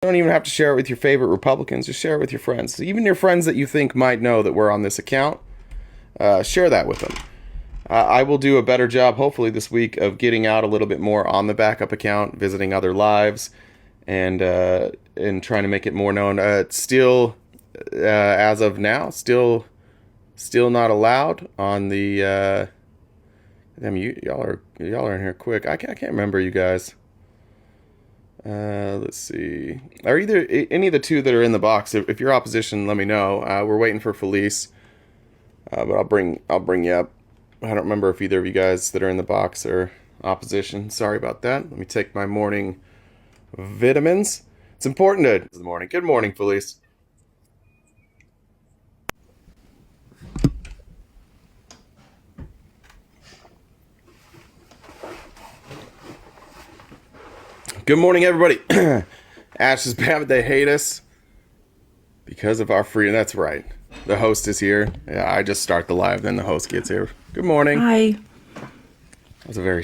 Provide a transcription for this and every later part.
don't even have to share it with your favorite Republicans. Just share it with your friends. Even your friends that you think might know that we're on this account, share that with them. I will do a better job, hopefully, this week of getting out a little bit more on the backup account, visiting other lives, and trying to make it more known. It's still, as of now, still not allowed on the. Damn, y'all are in here quick. I can't remember you guys. Let's see. Are either any of the two that are in the box? If you're opposition, let me know. We're waiting for Felice, but I'll bring you up. I don't remember if either of you guys that are in the box are opposition. Sorry about that. Let me take my morning vitamins. It's important to the morning. Good morning, Felice. Good morning, everybody. Ash is bad, they hate us because of our freedom. That's right. The host is here. Yeah, I just start the live, then the host gets here. Good morning. Hi. That was a very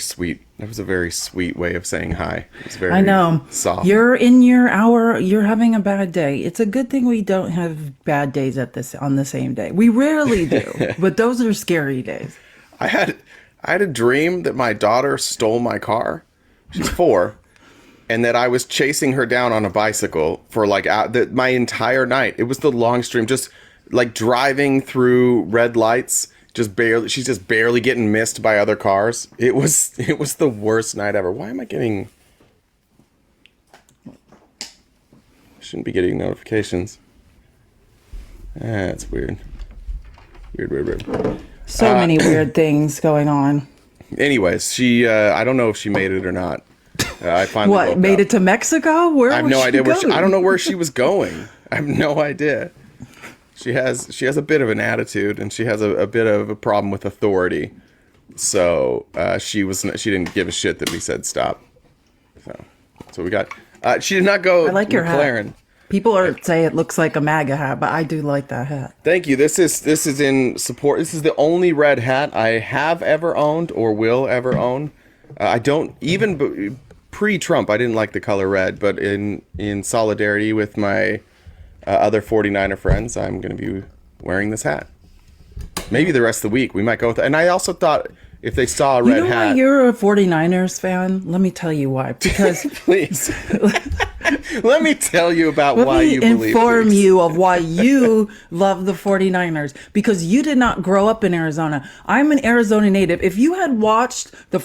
sweet way of saying hi. It was very I know. soft. You're in your hour. You're having a bad day. It's a good thing we don't have bad days on the same day. We rarely do, but those are scary days. I had a dream that my daughter stole my car. She's 4. And that I was chasing her down on a bicycle for like my entire night. It was the long stream, just like driving through red lights, she's just barely getting missed by other cars. It was the worst night ever. Why am I getting... Shouldn't be getting notifications. That's weird. Weird. So many weird things going on. Anyways, I don't know if she made it or not. I finally What, woke made up. it to Mexico? Where I have was no she idea going? I don't know where she was going. I have no idea. She has a bit of an attitude, and she has a bit of a problem with authority. So she didn't give a shit that we said stop. So we got. She did not go. I like your McLaren. hat. People say it looks like a MAGA hat, but I do like that hat. Thank you. This is in support. This is the only red hat I have ever owned or will ever own. I don't even pre-Trump. I didn't like the color red, but in solidarity with my other 49er friends, I'm going to be wearing this hat. Maybe the rest of the week we might go with it. And I also thought if they saw a red hat, why you're a 49ers fan? Let me tell you why. Because please. Let me tell you about why you believe. Let me inform you of why you love the 49ers. Because you did not grow up in Arizona. I'm an Arizona native. If you had watched the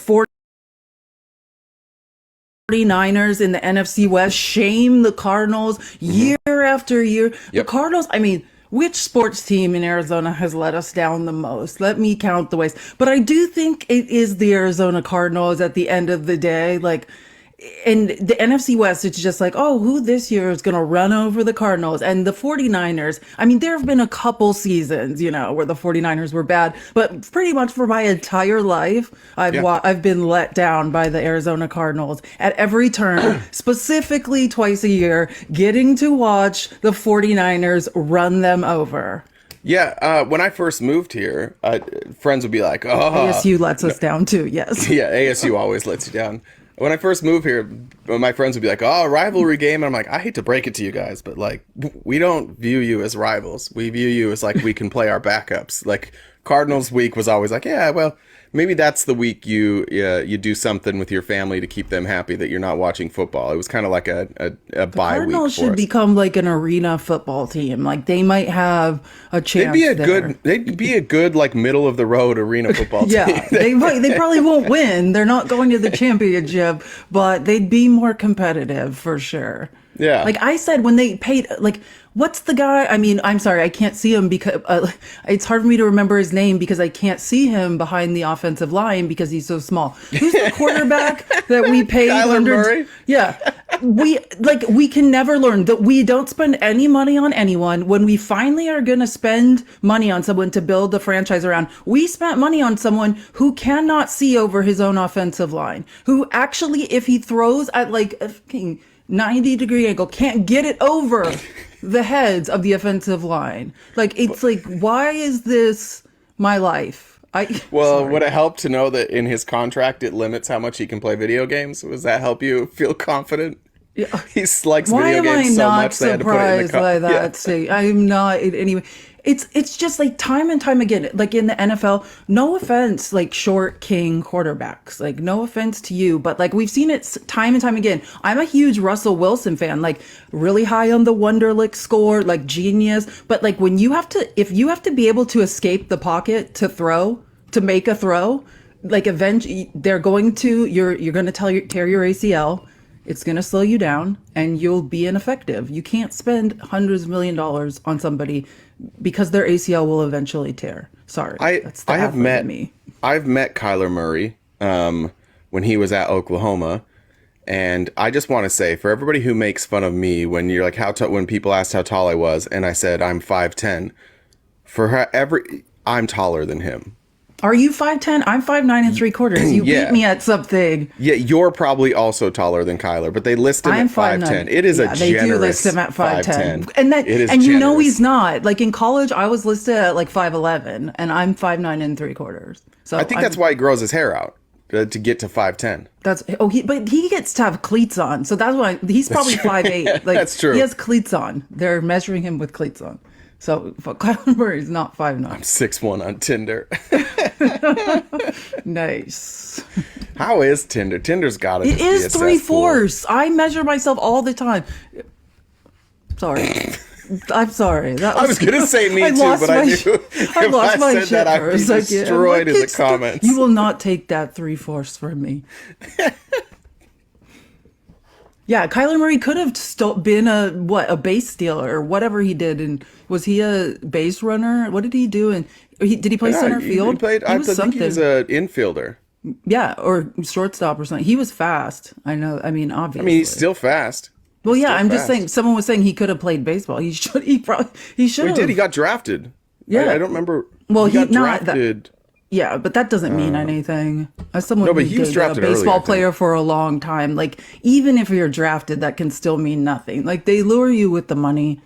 49ers in the NFC West shame the Cardinals year after year, the Cardinals, I mean, which sports team in Arizona has let us down the most? Let me count the ways. But I do think it is the Arizona Cardinals at the end of the day. Like, in the NFC West, it's just like, oh, who this year is going to run over the Cardinals? And the 49ers, I mean, there have been a couple seasons, where the 49ers were bad, but pretty much for my entire life, I've been let down by the Arizona Cardinals at every turn, specifically twice a year, getting to watch the 49ers run them over. Yeah, when I first moved here, friends would be like, oh. ASU lets us down too, yes. Yeah, ASU always lets you down. When I first moved here, my friends would be like, oh, rivalry game. And I'm like, I hate to break it to you guys, but like, we don't view you as rivals. We view you as like, we can play our backups. Like, Cardinals week was always like, yeah, well, maybe that's the week you do something with your family to keep them happy that you're not watching football. It was kind of like a bye week Cardinals for should us. Become like an arena football team. Like they might have a chance. They'd be a good like middle of the road arena football team. Yeah, they probably won't win. They're not going to the championship, but they'd be more competitive for sure. Yeah. Like I said, when they paid, like, what's the guy? I mean, I'm sorry, I can't see him because it's hard for me to remember his name because I can't see him behind the offensive line because he's so small. Who's the quarterback that we paid? Kyler Murray? Yeah. We can never learn that we don't spend any money on anyone. When we finally are going to spend money on someone to build the franchise around, we spent money on someone who cannot see over his own offensive line, who actually, if he throws at like a 90-degree angle, can't get it over the heads of the offensive line. Like, it's like, why is this my life? Would it help to know that in his contract it limits how much he can play video games? Does that help you feel confident? Yeah. He likes Why video am I games so not much they had to put it in the surprised by car. that? Say, I'm not anyway. It's just like time and time again, like in the NFL. No offense, like short king quarterbacks. Like no offense to you, but like we've seen it time and time again. I'm a huge Russell Wilson fan, like really high on the Wonderlic score, like genius. But like when you have to, if you have to be able to escape the pocket to throw, to make a throw, like eventually they're going to, you're going to tear your ACL. It's going to slow you down and you'll be ineffective. You can't spend hundreds of $1 millions on somebody because their ACL will eventually tear. Sorry. That's the I have athlete met in me. I've met Kyler Murray when he was at Oklahoma, and I just want to say for everybody who makes fun of me when you're like when people asked how tall I was and I said I'm 5'10", I'm taller than him. Are you 5'10"? I'm 5'9 3/4. You Yeah. beat me at something. Yeah, you're probably also taller than Kyler, but they list him I'm at 5'10". 5'9". It is Yeah, a they generous do list him at 5'10". And that, It is and you know generous. he's not. Like in college, I was listed at like 5'11", and I'm 5'9 3/4. So I think that's why he grows his hair out to get to 5'10". but he gets to have cleats on, so that's why he's probably 5'8". Like That's true. He has cleats on. They're measuring him with cleats on. So Kyler Murray's not 5'9". 6'1" on Tinder. Nice. How is Tinder? Tinder's got to It be is a cesspool. 3/4. I measure myself all the time. Sorry. I'm sorry. I was gonna say me too, lost but I my knew sh- if I lost I my said shit that, I'd for a be second. I'm destroyed in the "It's comments." You will not take that 3/4 from me. Yeah, Kyler Murray could have been a base stealer or whatever he did. And was he a base runner? What did he do? And did he play Yeah, center field? He played. I think he was an infielder. Yeah, or shortstop or something. He was fast. I know. I mean, obviously. I mean, he's still fast. Well, He's yeah, still I'm just fast. saying. Someone was saying he could have played baseball. He should. He should He have. did. He got drafted. Yeah. I don't remember. Well, he got he- not that- drafted. Yeah, but that doesn't mean anything. As someone No, but who he was did drafted a early, I baseball think. player for a long time, like even if you're drafted, that can still mean nothing. Like they lure you with the money,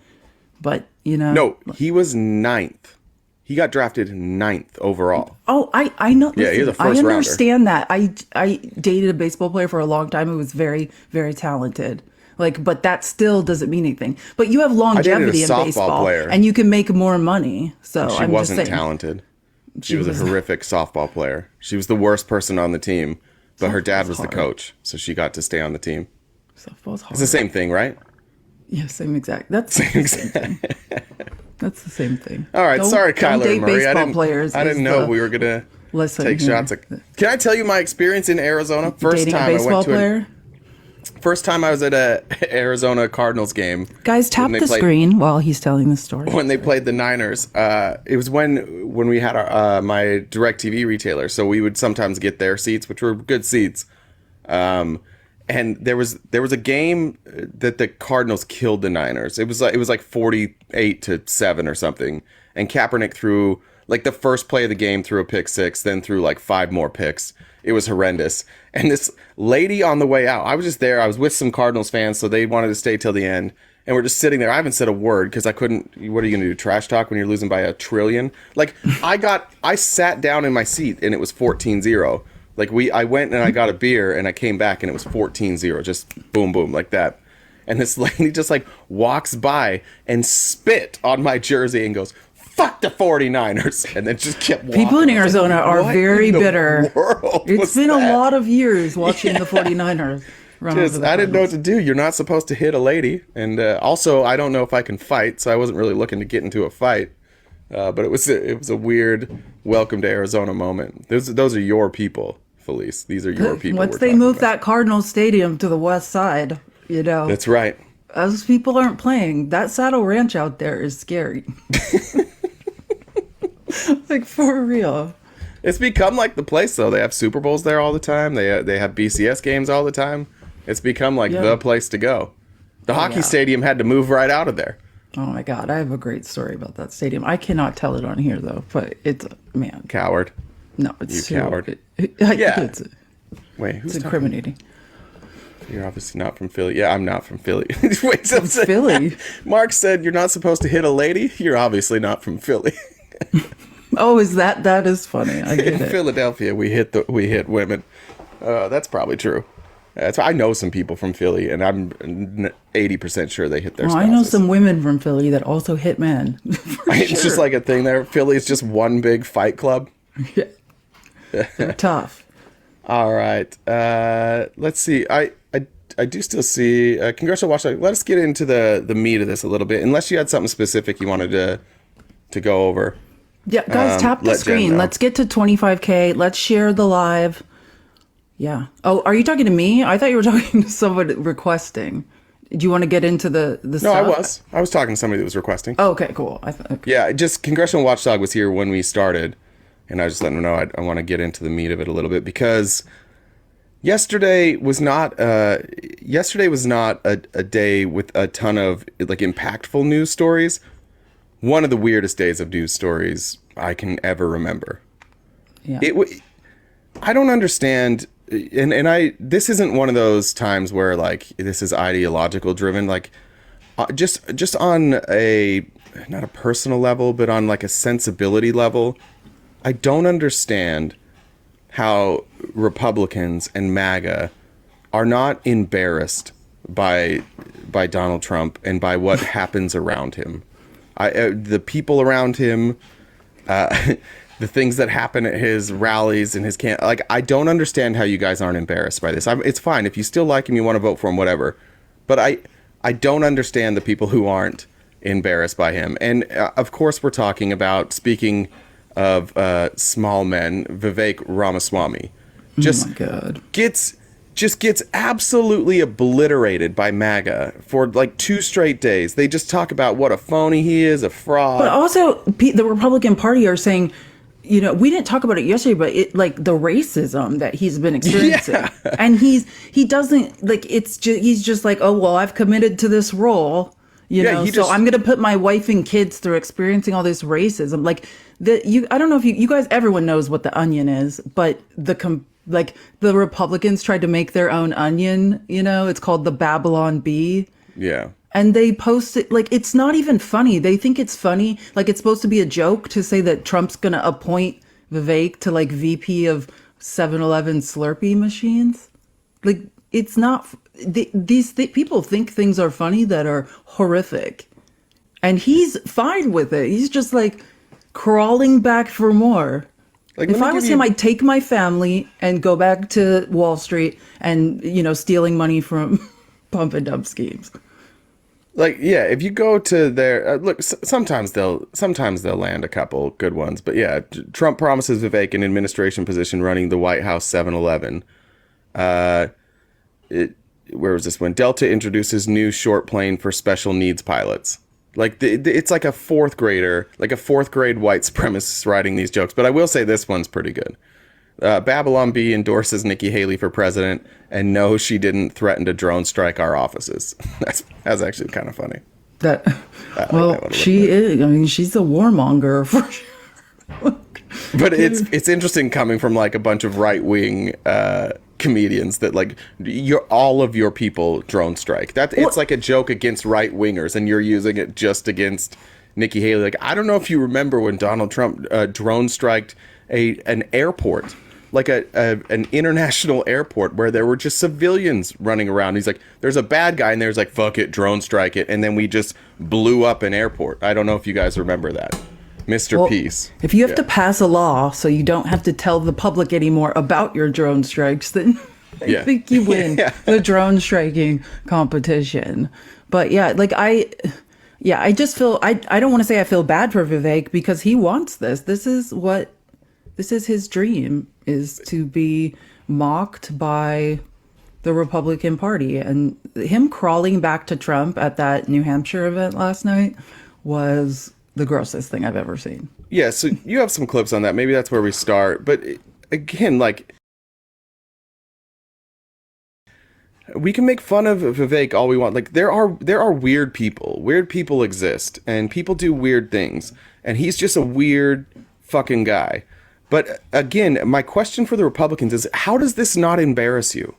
but you know. No, he was 9th. He got drafted 9th overall. Oh, I know. Yeah, he's a listen, I first rounder. understand that. I dated a baseball player for a long time who was very, very talented. Like, but that still doesn't mean anything. But you have longevity in softball baseball, player. and you can make more money. So She I'm wasn't just saying. talented. She was a horrific softball player. She was the worst person on the team, but her dad was the hard. coach, so she got to stay on the team. Softball's hard. It's the same thing, right? Yeah, same exact. That's the same thing. That's the same thing. All right, sorry, don't Kyler date Murray. I baseball didn't, players I is didn't know the- we were gonna Listen take here. shots. Can I tell you my experience in Arizona? First Dating a time I baseball went to player. first time I was at a Arizona Cardinals game. Guys, tap when they the played- screen while he's telling the story. when they played the Niners. It was when we had our my DirecTV retailer, so we would sometimes get their seats, which were good seats. And there was a game that the Cardinals killed the Niners. It was like 48-7 or something. And Kaepernick threw like the first play of the game, threw a pick six, then threw like 5 more picks. It was horrendous. And this lady on the way out, I was just there. I was with some Cardinals fans, so they wanted to stay till the end. And we're just sitting there. I haven't said a word because I couldn't. What are you going to do? Trash talk when you're losing by $1 trillion? Like I sat down in my seat and it was 14-0. Like I went and I got a beer and I came back and it was 14-0. Just boom, boom, like that. And this lady just like walks by and spit on my jersey and goes, "Fuck the 49ers." And then just kept walking. People in I was like, Arizona are "What very in the bitter. world It's was been that?" a lot of years watching the 49ers run over the I didn't know what Cardinals. to do. You're not supposed to hit a lady. And also, I don't know if I can fight, so I wasn't really looking to get into a fight. But it was a weird welcome to Arizona moment. Those are your people, Felice. These are your people. Once we're they talking move about. that Cardinals stadium to the west side, you know, That's right. those people aren't playing. That Saddle Ranch out there is scary. Like for real. It's become like the place, though. They have Super Bowls there all the time. They have BCS games all the time. It's become like Yeah. the place to go. The hockey yeah. stadium had to move right out of there. Oh my God, I have a great story about that stadium. I cannot tell it on here though, but it's man. Coward. No, it's You coward. Yeah, Wait, who's it's talking? incriminating. You're obviously not from Philly. Yeah, I'm not from Philly. Wait, so Philly. Mark said you're not supposed to hit a lady. You're obviously not from Philly. Oh, is that is funny. I get In it. Philadelphia, we hit women. That's probably true. That's I know some people from Philly, and I'm 80% sure they hit their Well, I spouses. know some women from Philly that also hit men. For It's sure. just like a thing there. Philly's just one big fight club. Yeah, they're tough. All right. Let's see. I do still see Congressional Watchdog. Let us get into the meat of this a little bit. Unless you had something specific you wanted to go over. Yeah, guys, tap the let Jen screen. know. Let's get to 25K. Let's share the live. Yeah. Oh, are you talking to me? I thought you were talking to somebody requesting. Do you want to get into the No, stuff? I was talking to somebody that was requesting. Oh, okay, cool. Okay. Yeah, just Congressional Watchdog was here when we started, and I was just letting them know I want to get into the meat of it a little bit because yesterday was not a day with a ton of like impactful news stories. One of the weirdest days of news stories I can ever remember. Yeah. I don't understand, and this isn't one of those times where like this is ideological driven, like just on a not a personal level, but on like a sensibility level. I don't understand how Republicans and MAGA are not embarrassed by Donald Trump and by what happens around him. The people around him, the things that happen at his rallies and his camp. Like, I don't understand how you guys aren't embarrassed by this. It's fine if you still like him, you want to vote for him, whatever. But I don't understand the people who aren't embarrassed by him. And of course, we're talking about, speaking of small men, Vivek Ramaswamy. Oh my God. Gets absolutely obliterated by MAGA for like 2 straight days. They just talk about what a phony he is, a fraud. But also, the Republican Party are saying, you know, we didn't talk about it yesterday, but like the racism that he's been experiencing, Yeah. and he doesn't like he's just like, oh well, I've committed to this role, you Yeah, know, he so just- I'm gonna put my wife and kids through experiencing all this racism. Like I don't know if you guys, everyone knows what the Onion is, but like the Republicans tried to make their own Onion, you know, it's called the Babylon Bee. Yeah. And they post it like it's not even funny. They think it's funny. Like it's supposed to be a joke to say that Trump's going to appoint Vivek to like VP of 7-Eleven Slurpee machines. Like it's not. These people think things are funny that are horrific. And he's fine with it. He's just like crawling back for more. Like, If let me I was give him, you- I'd take my family and go back to Wall Street and, you know, stealing money from pump and dump schemes. Like, yeah, if you go to their look, sometimes they'll land a couple good ones, but yeah, Trump promises Vivek an administration position running the White House 7-Eleven. Where was this one? Delta introduces new short plane for special needs pilots. Like it's like a fourth grader, like a fourth grade white supremacist writing these jokes. But I will say this one's pretty good. Babylon Bee endorses Nikki Haley for president, and no, she didn't threaten to drone strike our offices. That's actually kind of funny. That that well, one a little she is. I mean, she's a warmonger for sure. But it's interesting coming from like a bunch of right wing comedians that like all of your people drone strike. It's like a joke against right wingers, and you're using it just against Nikki Haley. Like, I don't know if you remember when Donald Trump drone striked an airport. Like an international airport where there were just civilians running around. He's like, there's a bad guy, and there's like, fuck it, drone strike it. And then we just blew up an airport. I don't know if you guys remember that. Mr. Well, Peace. If you have to pass a law so you don't have to tell the public anymore about your drone strikes, then I Yeah. think you win Yeah. the drone striking competition. But yeah, like I just feel I don't want to say I feel bad for Vivek because he wants this. This is his dream, is to be mocked by the Republican Party. And him crawling back to Trump at that New Hampshire event last night was the grossest thing I've ever seen. Yeah, so you have some clips on that. Maybe that's where we start. But again, like, we can make fun of Vivek all we want. Like, there are weird people. Weird people exist, and people do weird things. And he's just a weird fucking guy. But again, my question for the Republicans is, how does this not embarrass you?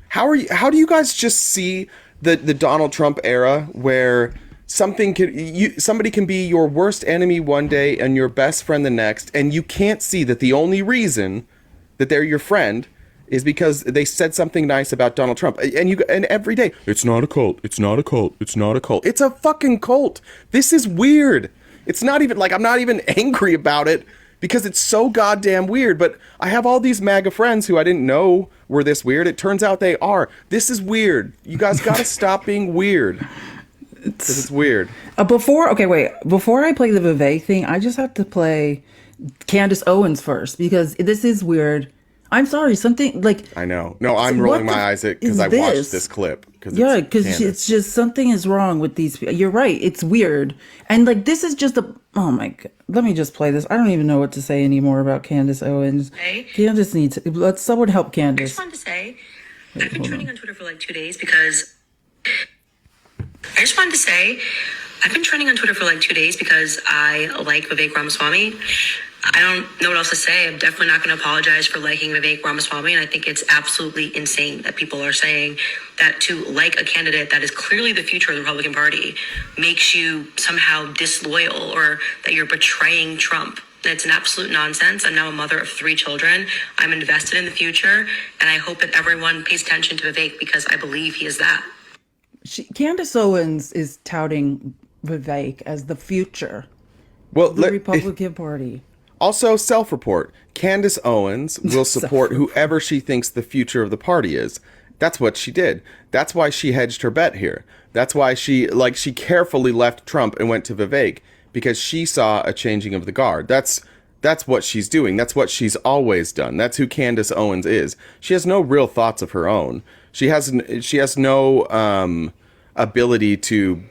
How do you guys just see the Donald Trump era where somebody can be your worst enemy one day and your best friend the next, and you can't see that the only reason that they're your friend is because they said something nice about Donald Trump. And every day, it's not a cult. It's not a cult. It's not a cult. It's a fucking cult. This is weird. It's not even like I'm not even angry about it because it's so goddamn weird. But I have all these MAGA friends who I didn't know were this weird. It turns out they are. This is weird. You guys got to stop being weird. It's weird. Before I play the Vivek thing, I just have to play Candace Owens first because this is weird. I'm sorry, something like I know. No, I'm rolling my eyes at because I watched this clip. Because it's just something is wrong with these. You're right. It's weird, and like this is just a. Oh my god! Let me just play this. I don't even know what to say anymore about Candace Owens. Hey. Candace needs. Let someone help I Candace. just wanted to say, I've been trending on Twitter for like 2 days because. I just wanted to say, I've been trending on Twitter for like 2 days because I like Vivek Ramaswamy. I don't know what else to say. I'm definitely not going to apologize for liking Vivek Ramaswamy. And I think it's absolutely insane that people are saying that to like a candidate that is clearly the future of the Republican Party makes you somehow disloyal or that you're betraying Trump. It's an absolute nonsense. I'm now a mother of 3 children. I'm invested in the future. And I hope that everyone pays attention to Vivek because I believe he is that. Candace Owens is touting Vivek as the future of the Republican Party. Also, self-report. Candace Owens will support whoever she thinks the future of the party is. That's what she did. That's why she hedged her bet here. That's why she carefully left Trump and went to Vivek because she saw a changing of the guard. That's what she's doing. That's what she's always done. That's who Candace Owens is. She has no real thoughts of her own. She has no ability to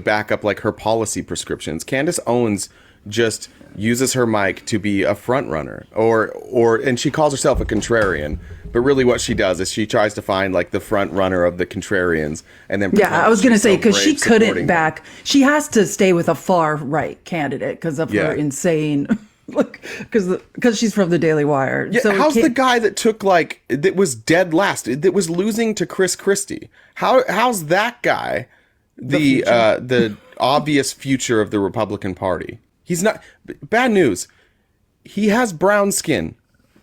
back up like her policy prescriptions. Candace Owens just uses her mic to be a front runner and she calls herself a contrarian, but really what she does is she tries to find like the front runner of the contrarians and then I was going to say because she couldn't back she has to stay with a far right candidate because of her insane because she's from the Daily Wire. Yeah, so how's the guy that was dead last that was losing to Chris Christie? How's that guy the obvious future of the Republican Party? He's not. Bad news. He has brown skin.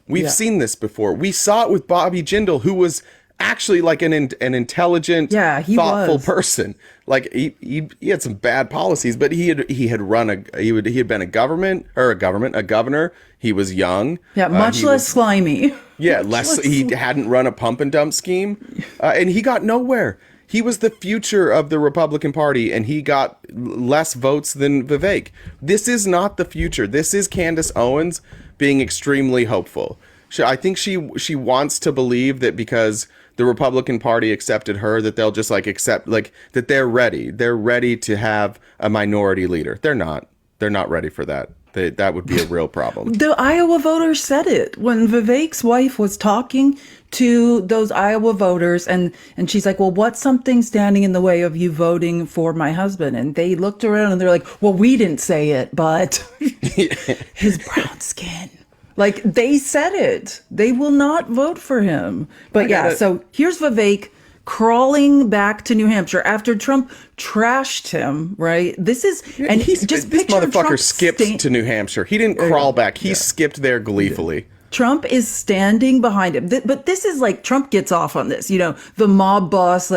We've seen this before. We saw it with Bobby Jindal, who was actually like an intelligent, thoughtful person. Like he had some bad policies, but he had been a governor. He was young. Yeah, much less slimy. Yeah, he hadn't run a pump and dump scheme, and he got nowhere. He was the future of the Republican Party, and he got less votes than Vivek. This is not the future. This is Candace Owens being extremely hopeful. I think she wants to believe that because the Republican Party accepted her, that they'll just accept that they're ready. They're ready to have a minority leader. They're not. They're not ready for that. That would be a real problem. The Iowa voters said it when Vivek's wife was talking to those Iowa voters and she's like, well, what's something standing in the way of you voting for my husband? And they looked around and they're like, well, we didn't say it, but his brown skin. Like they said it. They will not vote for him. But so here's Vivek crawling back to New Hampshire after Trump trashed him, right? This motherfucker Trump skipped to New Hampshire. He didn't crawl back. He skipped there gleefully. Trump is standing behind him. But this is like Trump gets off on this. The mob boss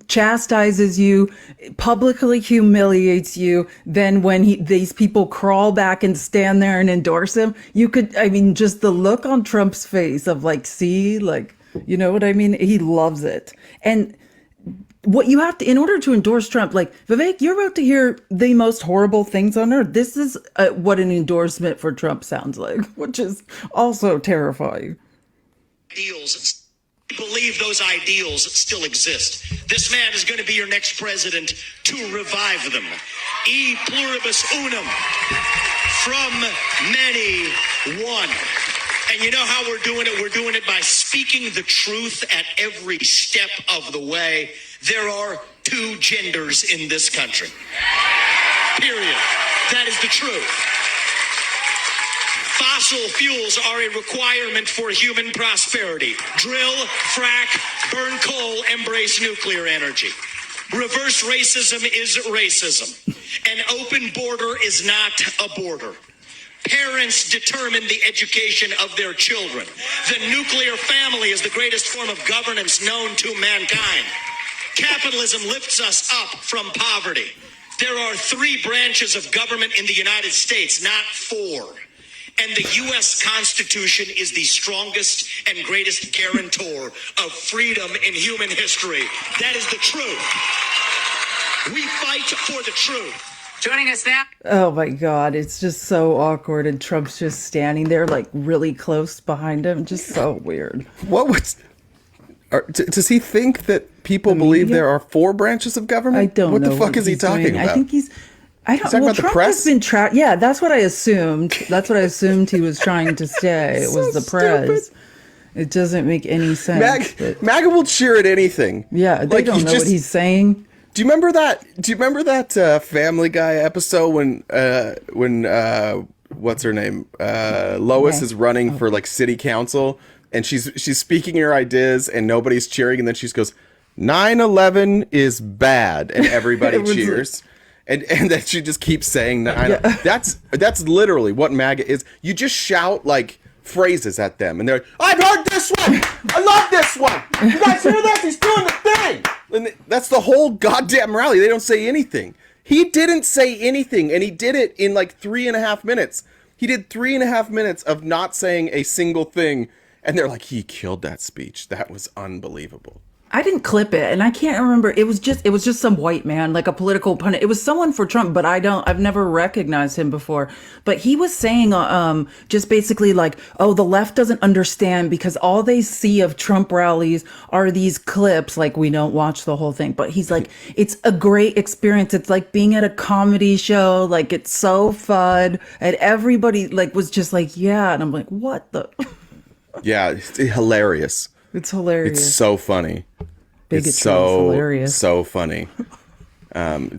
chastises you, publicly humiliates you. Then when these people crawl back and stand there and endorse him, just the look on Trump's face of you know what I mean? He loves it. And what you have to, in order to endorse Trump, Vivek, you're about to hear the most horrible things on earth. This is what an endorsement for Trump sounds like, which is also terrifying. Ideals, believe those ideals still exist. This man is going to be your next president to revive them. E pluribus unum, from many, one. And you know how we're doing it? We're doing it by speaking the truth at every step of the way. There are 2 genders in this country. Period. That is the truth. Fossil fuels are a requirement for human prosperity. Drill, frack, burn coal, embrace nuclear energy. Reverse racism is racism. An open border is not a border. Parents determine the education of their children. The nuclear family is the greatest form of governance known to mankind. Capitalism lifts us up from poverty. There are 3 branches of government in the United States, not 4. And the U.S. Constitution is the strongest and greatest guarantor of freedom in human history. That is the truth. We fight for the truth. Joining us now. Oh my God, it's just so awkward, and Trump's just standing there like really close behind him. Just so weird. What was? Does he think that people believe there are 4 branches of government? I don't know. What the fuck is he talking doing. about? I think he's. I don't. talking Well, about the Trump press? has been Yeah, that's what I assumed. That's what I assumed he was trying to say. It was So the press. stupid. It doesn't make any sense. but- MAGA will cheer at anything. yeah, they don't know what he's saying. Do you remember that? Family Guy episode when what's her name? Lois is running for like city council, and she's speaking her ideas, and nobody's cheering, and then she goes, 9/11 is bad, and everybody cheers. And then she just keeps saying that. That's literally what MAGA is. You just shout like phrases at them, and they're like, I've heard this one. I love this one. You guys hear that? He's doing the thing. And that's the whole goddamn rally. They don't say anything. He didn't say anything, and he did it in like 3.5 minutes. He did 3.5 minutes of not saying a single thing, and they're like, he killed that speech. That was unbelievable. I didn't clip it, and I can't remember. It was just some white man, like a political pundit. It was someone for Trump, but I've never recognized him before. But he was saying, just basically like, oh, the left doesn't understand because all they see of Trump rallies are these clips. Like, we don't watch the whole thing. But he's like, it's a great experience. It's like being at a comedy show. Like, it's so fun. And everybody like was just like, yeah. And I'm like, what the? Yeah, it's hilarious. It's hilarious. It's so funny. Bigotry It's so is hilarious. so funny.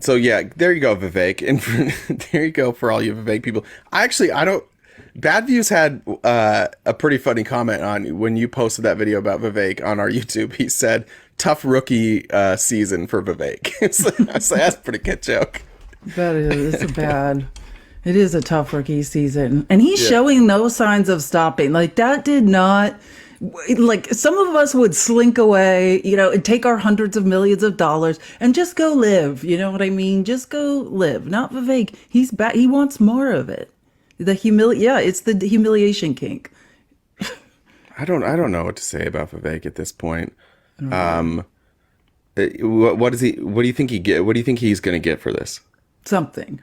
So yeah, there you go, Vivek, and there you go for all you Vivek people. I don't. Bad Views had a pretty funny comment on when you posted that video about Vivek on our YouTube. He said, "Tough rookie season for Vivek." So that's a pretty good joke. That is bad. It is a tough rookie season, and he's showing no signs of stopping. Like that did not. Like some of us would slink away, and take our hundreds of millions of dollars and just go live. You know what I mean? Just go live. Not Vivek. He's back. He wants more of it. It's the humiliation kink. I don't know what to say about Vivek at this point. What do you think what do you think he's going to get for this? Something.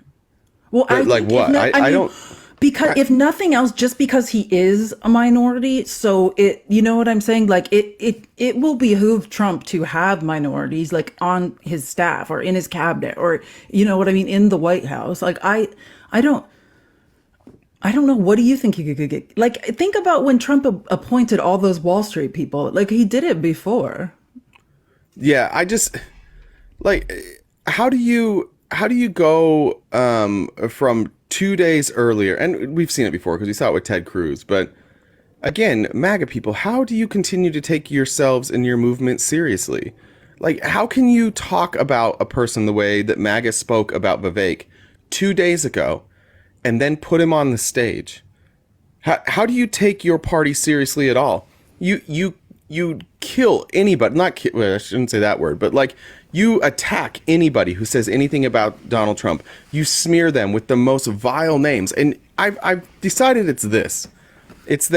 Well, Like what? I don't. Because if nothing else, just because he is a minority, so you know what I'm saying? Like it will behoove Trump to have minorities like on his staff or in his cabinet or, you know what I mean, in the White House. Like I don't know. What do you think he could get? Like, think about when Trump appointed all those Wall Street people. Like he did it before. Yeah, I just like, how do you go from 2 days earlier, and we've seen it before because we saw it with Ted Cruz, but again, MAGA people, how do you continue to take yourselves and your movement seriously? Like, how can you talk about a person the way that MAGA spoke about Vivek 2 days ago and then put him on the stage? How do you take your party seriously at all? You kill anybody, well, I shouldn't say that word, but like, you attack anybody who says anything about Donald Trump. You smear them with the most vile names. And I've decided it's this. It's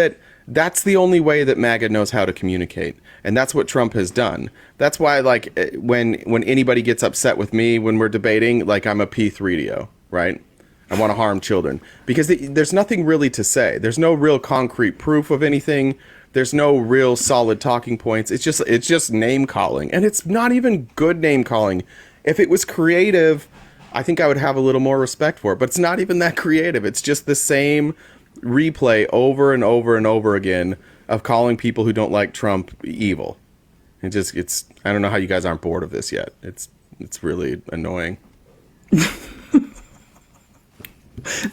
that's the only way that MAGA knows how to communicate. And that's what Trump has done. That's why, like, when anybody gets upset with me when we're debating, like, I'm a P3DO, right? I want to harm children. Because there's nothing really to say. There's no real concrete proof of anything. There's no real solid talking points. It's just name calling, and it's not even good name calling. If it was creative, I think I would have a little more respect for it, but it's not even that creative. It's just the same replay over and over and over again of calling people who don't like Trump evil. I don't know how you guys aren't bored of this yet. It's really annoying.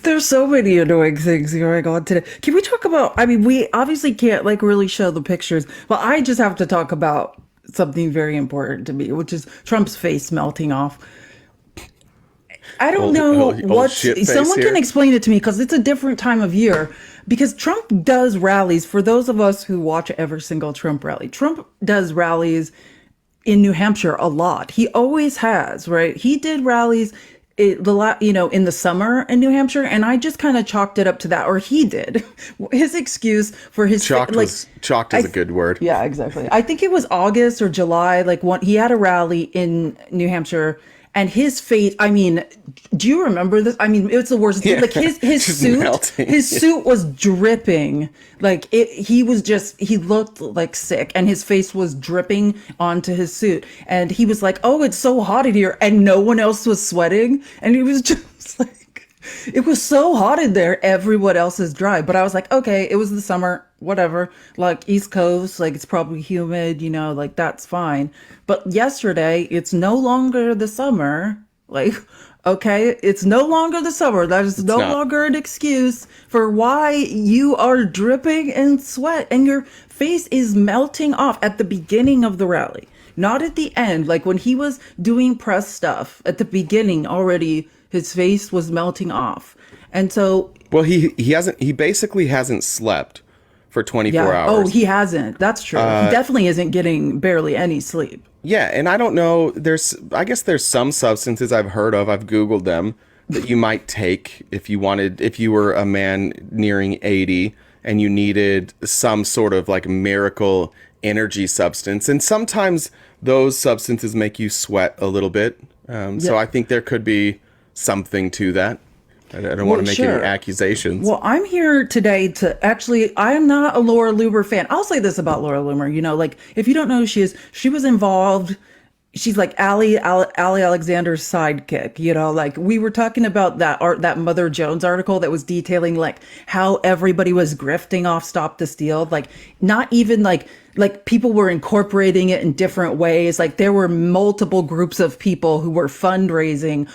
There's so many annoying things going on today. Can we talk about, we obviously can't like really show the pictures, but I just have to talk about something very important to me, which is Trump's face melting off. I don't Old- know old what shit face someone here. can explain it to me because it's a different time of year. Because Trump does rallies. For those of us who watch every single Trump rally, Trump does rallies in New Hampshire a lot. He always has, right? He did rallies in the summer in New Hampshire, and I just kind of chalked it up to that, or he did. His excuse for his Chalked is a good word. yeah, exactly. I think it was August or July. He had a rally in New Hampshire, and his face. I mean, do you remember this? I mean, it's the worst. Yeah. Like his Just suit, melting. his suit was dripping. Like he looked like sick, and his face was dripping onto his suit. And he was like, "Oh, it's so hot in here," and no one else was sweating, and he was just like. It was so hot in there, everyone else is dry. But I was like, okay, it was the summer, whatever. Like East Coast, like it's probably humid, like that's fine. But yesterday, it's no longer the summer. Like, okay, it's no longer the summer. That is no not. longer an excuse for why you are dripping in sweat and your face is melting off at the beginning of the rally. Not at the end. Like when he was doing press stuff at the beginning already, his face was melting off. And so, Well, he basically hasn't slept for 24 yeah. hours. Oh, he hasn't. That's true. He definitely isn't getting barely any sleep. Yeah, and I don't know, I guess there's some substances I've heard of, I've Googled them, that you might take if you were a man nearing 80 and you needed some sort of like miracle energy substance. And sometimes those substances make you sweat a little bit. So I think there could be something to that. I don't want to make sure. any accusations. Well, I'm here today to I am not a Laura Loomer fan. I'll say this about Laura Loomer. Like if you don't know who she is, she was involved. She's like Ali Alexander's sidekick, like we were talking about that Mother Jones article that was detailing like how everybody was grifting off Stop the Steal. Like not even like people were incorporating it in different ways. Like there were multiple groups of people who were fundraising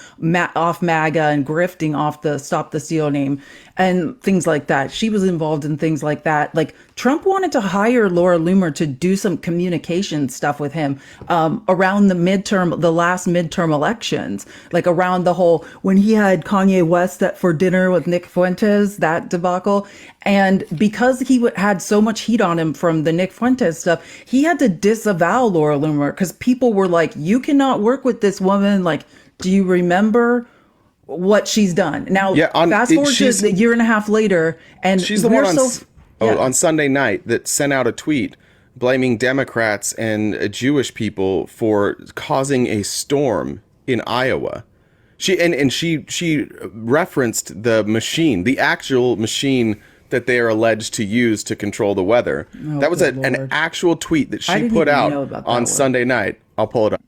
off MAGA and grifting off the Stop the Steal name and things like that. She was involved in things like that. Like Trump wanted to hire Laura Loomer to do some communication stuff with him around the last midterm elections, like around the whole, when he had Kanye West for dinner with Nick Fuentes, that debacle. And because he had so much heat on him from the Nick Fuentes stuff, he had to disavow Laura Loomer because people were like, you cannot work with this woman. Like, do you remember what she's done? Now, fast forward to a year and a half later, and she's the one on Sunday night that sent out a tweet blaming Democrats and Jewish people for causing a storm in Iowa. She referenced the actual machine that they are alleged to use to control the weather. That was an actual tweet that she put out on Sunday night. I'll pull it up.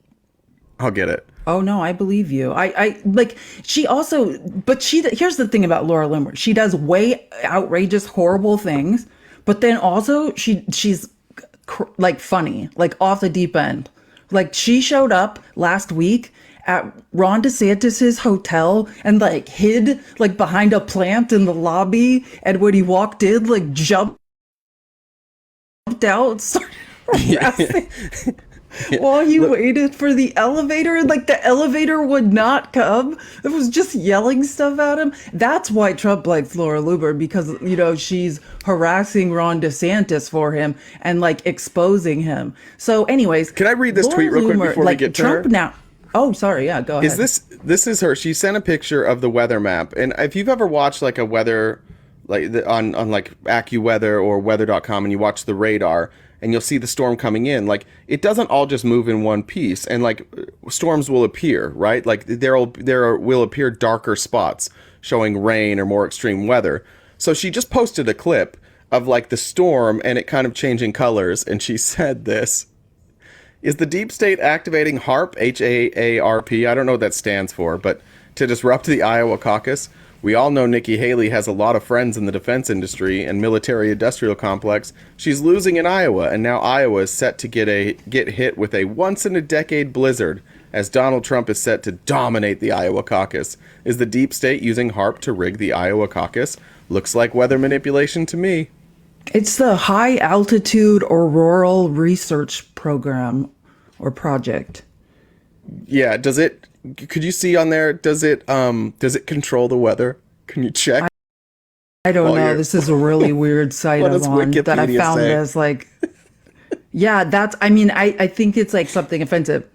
I'll get it. Oh no, I believe you. I like she also, but here's the thing about Laura Loomer. She does way outrageous, horrible things, but then also she's like funny, like off the deep end. Like she showed up last week at Ron DeSantis's hotel and like hid like behind a plant in the lobby, and when he walked in, like jumped out, started harassing. While he waited for the elevator, and like the elevator would not come. It was just yelling stuff at him. That's why Trump likes Laura Loomer, because she's harassing Ron DeSantis for him and like exposing him. So anyways, can I read this Laura tweet real quick Loomer, before we get to Trump her? now? Oh, sorry. Yeah, go ahead. This is her. She sent a picture of the weather map, and if you've ever watched like a weather, like on like AccuWeather or Weather.com, and you watch the radar, and you'll see the storm coming in, like it doesn't all just move in one piece, and like storms will appear, right? Like there will appear darker spots showing rain or more extreme weather. So she just posted a clip of like the storm and it kind of changing colors, and she said this. Is the deep state activating HAARP, H-A-A-R-P? I don't know what that stands for, but to disrupt the Iowa caucus? We all know Nikki Haley has a lot of friends in the defense industry and military-industrial complex. She's losing in Iowa, and now Iowa is set to get hit with a once-in-a-decade blizzard, as Donald Trump is set to dominate the Iowa caucus. Is the deep state using HAARP to rig the Iowa caucus? Looks like weather manipulation to me. It's the High Altitude Auroral Research Program or project. Yeah, does it Could you see on there? Does it control the weather? Can you check? I don't While know. you're- This is a really weird site What I'm does on that I Wikipedia found say? as like, yeah, that's, I mean, I think it's like something offensive.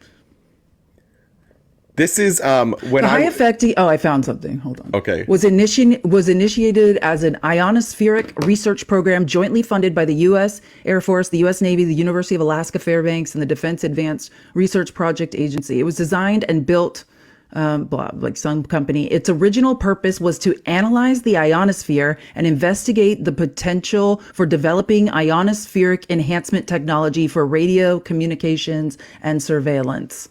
This is when The high I effective. Oh, I found something. Hold on. Okay. Was initiated as an ionospheric research program jointly funded by the U.S. Air Force, the U.S. Navy, the University of Alaska Fairbanks, and the Defense Advanced Research Project Agency. It was designed and built, like some company. Its original purpose was to analyze the ionosphere and investigate the potential for developing ionospheric enhancement technology for radio communications and surveillance.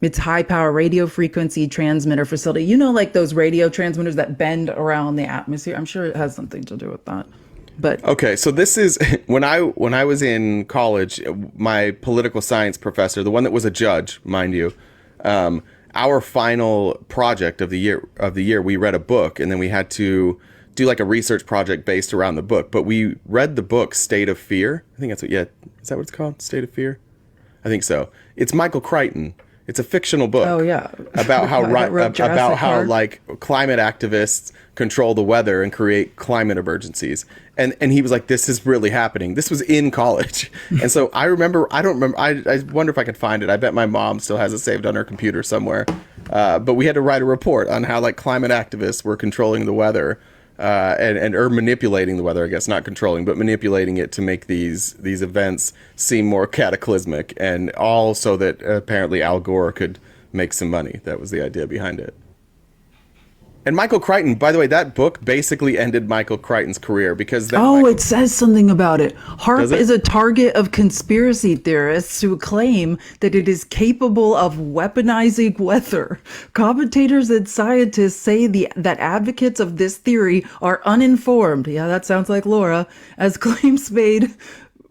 It's high power radio frequency transmitter facility. You know, like those radio transmitters that bend around the atmosphere. I'm sure it has something to do with that. But Okay, so this is when I was in college, my political science professor, the one that was a judge, mind you, our final project of the year, we read a book, and then we had to do like a research project based around the book. But we read the book State of Fear. I think that's what. Yeah, is that what it's called? State of Fear. I think so. It's Michael Crichton. It's a fictional book. oh yeah, About how I wrote Jurassic about how Park. like climate activists control the weather and create climate emergencies. And he was like, this is really happening. This was in college. And so I don't remember, I wonder if I could find it. I bet my mom still has it saved on her computer somewhere. But we had to write a report on how like climate activists were controlling the weather. Or manipulating the weather, I guess, not controlling, but manipulating it to make these events seem more cataclysmic, and all so that apparently Al Gore could make some money. That was the idea behind it. And Michael Crichton, by the way, that book basically ended Michael Crichton's career because then Oh, it says something about it. HARP Does it? is a target of conspiracy theorists who claim that it is capable of weaponizing weather. Commentators and scientists say that advocates of this theory are uninformed. Yeah, that sounds like Laura, as claims made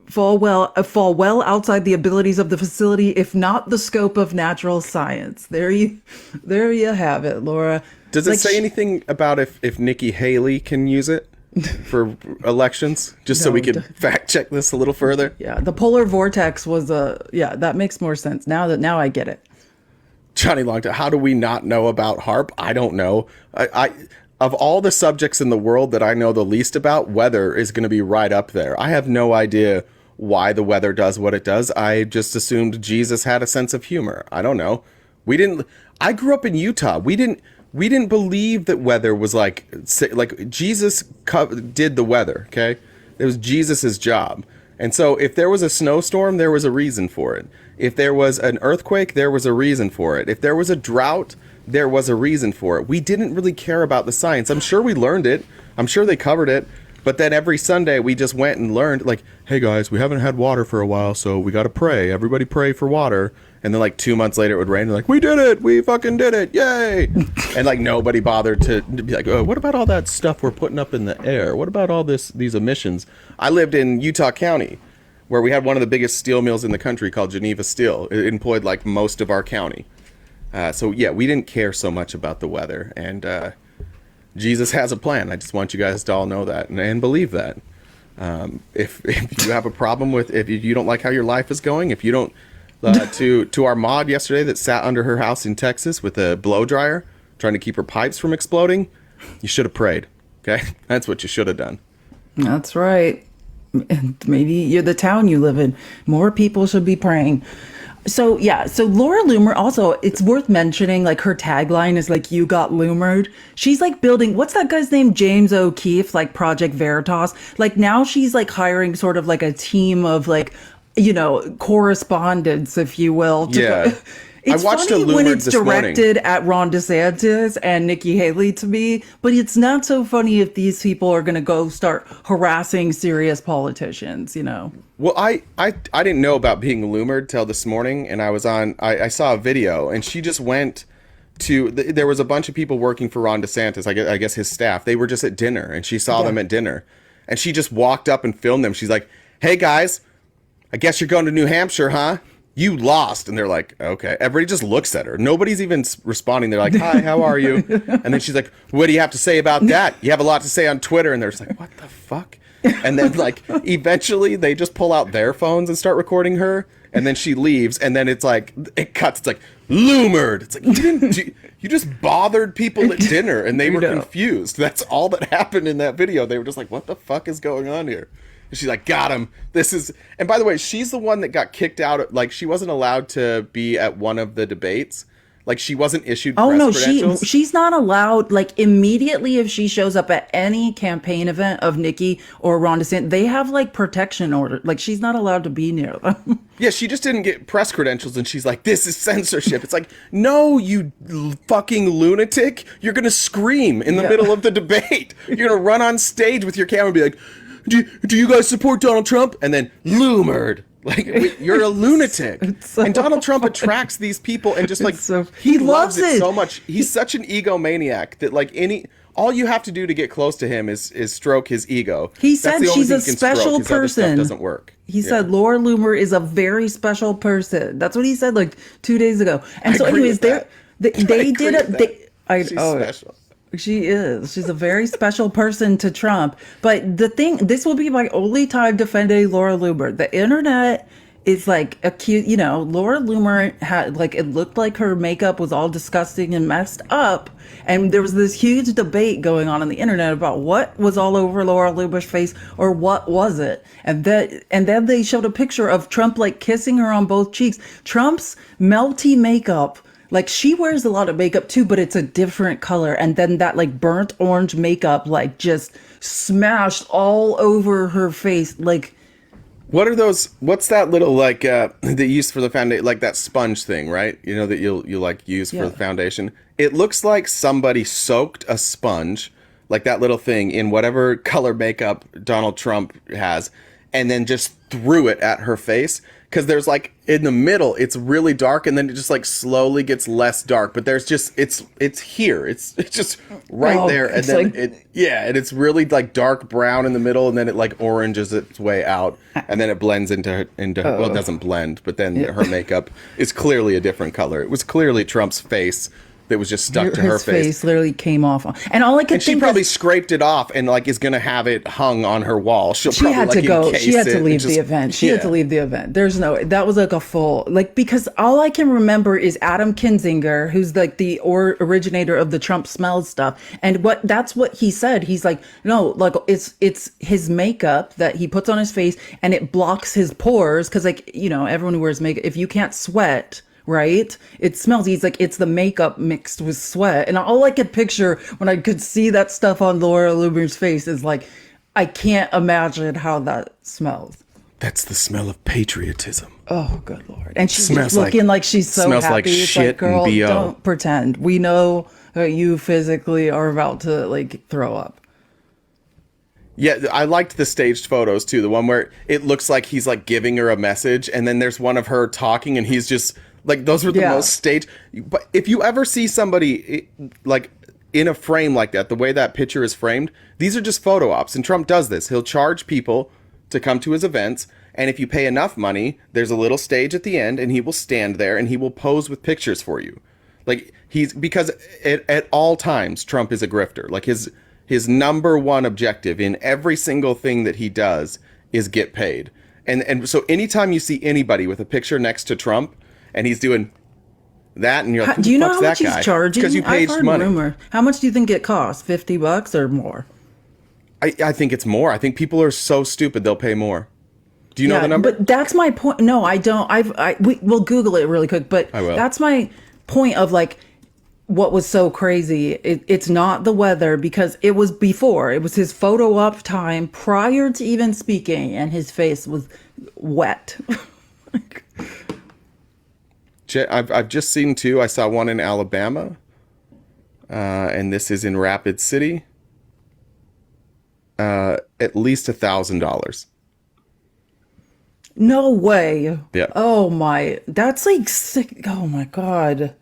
fall well outside the abilities of the facility, if not the scope of natural science. There you have it, Laura. Does it Like, say anything about if Nikki Haley can use it for elections? Just so we No, could fact check this a little further. Yeah, the polar vortex was that makes more sense now I get it. Johnny Longtime, how do we not know about HARP? I don't know. I of all the subjects in the world that I know the least about, weather is going to be right up there. I have no idea why the weather does what it does. I just assumed Jesus had a sense of humor. I don't know. I grew up in Utah. We didn't believe that weather was like Jesus did the weather, okay? It was Jesus's job. And so if there was a snowstorm, there was a reason for it. If there was an earthquake, there was a reason for it. If there was a drought, there was a reason for it. We didn't really care about the science. I'm sure we learned it. I'm sure they covered it. But then every Sunday we just went and learned, like, hey guys, we haven't had water for a while, so we got to pray. Everybody pray for water. And then like 2 months later it would rain. And like, we did it. We fucking did it. Yay. And like nobody bothered to be like, oh, what about all that stuff we're putting up in the air? What about all these emissions? I lived in Utah County, where we had one of the biggest steel mills in the country called Geneva Steel. It employed like most of our county. So yeah, we didn't care so much about the weather. And Jesus has a plan. I just want you guys to all know that and believe that. If you have a problem with, if you don't like how your life is going, if you don't, to our mod yesterday that sat under her house in Texas with a blow dryer trying to keep her pipes from exploding, you should have prayed. Okay, that's what you should have done. That's right. And maybe you're the town you live in. More people should be praying. So yeah, so Laura Loomer also, it's worth mentioning, like her tagline is like, you got Loomered. She's like building, what's that guy's name? James O'Keefe, like Project Veritas. Like now she's like hiring sort of like a team of like, correspondents, if you will. Yeah. It's I watched funny a Loomered when it's this morning. directed at Ron DeSantis and Nikki Haley to me, but it's not so funny if these people are going to go start harassing serious politicians, Well, I didn't know about being Loomered till this morning, and I saw a video, and she just went to, there was a bunch of people working for Ron DeSantis, I guess his staff. They were just at dinner, and she saw them at dinner, and she just walked up and filmed them. She's like, hey guys, I guess you're going to New Hampshire, huh? You lost. And they're like, okay. Everybody just looks at her. Nobody's even responding. They're like, hi, how are you? And then she's like, what do you have to say about that? You have a lot to say on Twitter. And they're just like, what the fuck? And then like eventually they just pull out their phones and start recording her. And then she leaves. And then it's like, it cuts. It's like, Loomered. It's like, you just bothered people at dinner and they were confused. That's all that happened in that video. They were just like, what the fuck is going on here? And she's like, got him. And by the way, she's the one that got kicked out. Like, she wasn't allowed to be at one of the debates. Like, she wasn't issued press credentials. She's not allowed, like, immediately if she shows up at any campaign event of Nikki or Ron DeSantis, they have, like, protection order. Like, she's not allowed to be near them. Yeah, she just didn't get press credentials, and she's like, this is censorship. It's like, no, you fucking lunatic. You're going to scream in the middle of the debate. You're going to run on stage with your camera and be like, do you guys support Donald Trump? And then, Loomered. Like, you're a lunatic. And Donald Trump attracts these people and just like, he loves it so much. He's such an egomaniac that like all you have to do to get close to him is stroke his ego. He said she's a special person. Doesn't work. He said Laura Loomer is a very special person. That's what he said like 2 days ago. And so anyways, they did it. She's special. She is. She's a very special person to Trump. But this will be my only time defending Laura Loomer. The internet is like accused, Laura Loomer had like, it looked like her makeup was all disgusting and messed up. And there was this huge debate going on the internet about what was all over Laura Loomer's face or what was it. And then they showed a picture of Trump like kissing her on both cheeks. Trump's melty makeup, like she wears a lot of makeup too, but it's a different color. And then that like burnt orange makeup, like just smashed all over her face. Like, what's that little like, that you use for the foundation, like that sponge thing, right? You know, that you like use for the foundation. It looks like somebody soaked a sponge, like that little thing, in whatever color makeup Donald Trump has, and then just threw it at her face. Because there's like in the middle, it's really dark, and then it just like slowly gets less dark. But there's just it's here. It's just right there, and then and it's really like dark brown in the middle, and then it like oranges its way out, and then it blends into well, it doesn't blend, but then her makeup is clearly a different color. It was clearly Trump's face that was just stuck to her face. His face literally came off. And all I could think she probably scraped it off and like is gonna have it hung on her wall. She had to go. She had to leave the event. She had to leave the event. That was like a full, like, because all I can remember is Adam Kinzinger, who's like the originator of the Trump smells stuff. And that's what he said. He's like, no, like it's his makeup that he puts on his face and it blocks his pores. Cause like, everyone who wears makeup, if you can't sweat, right? It smells. He's like, it's the makeup mixed with sweat. And all I could picture when I could see that stuff on Laura Loomer's face is like, I can't imagine how that smells. That's the smell of patriotism. Oh, good Lord. And she's looking like she's so smells happy. Like it's shit like, girl, and BO. Don't pretend. We know that you physically are about to like throw up. Yeah, I liked the staged photos too. The one where it looks like he's like giving her a message, and then there's one of her talking, and he's just like, those were the most staged. But if you ever see somebody like in a frame like that, the way that picture is framed, these are just photo ops. And Trump does this. He'll charge people to come to his events. And if you pay enough money, there's a little stage at the end, and he will stand there and he will pose with pictures for you. Like because at all times, Trump is a grifter. Like his number one objective in every single thing that he does is get paid. And so anytime you see anybody with a picture next to Trump and he's doing that, and you're like, do you know how much he's charging? Because you paid money. Rumor. How much do you think it costs? $50 or more? I think it's more. I think people are so stupid they'll pay more. Do you know the number? But that's my point. No, I don't. We'll Google it really quick. But that's my point of like what was so crazy. It's not the weather, because it was before. It was his photo op time prior to even speaking, and his face was wet. I've just seen two. I saw one in Alabama, and this is in Rapid City. At least $1,000. No way. Yeah. Oh my, that's like sick. Oh my God.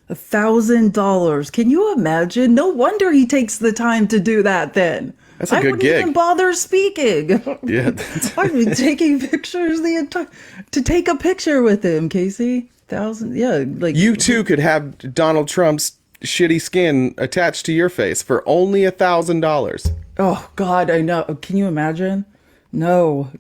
$1,000. Can you imagine? No wonder he takes the time to do that then. That's a good gig. I wouldn't even bother speaking. Yeah. I'd be taking pictures the entire, to take a picture with him, Casey. 1,000. Yeah. Like you too could have Donald Trump's shitty skin attached to your face for only $1,000. Oh God, I know. Can you imagine? No.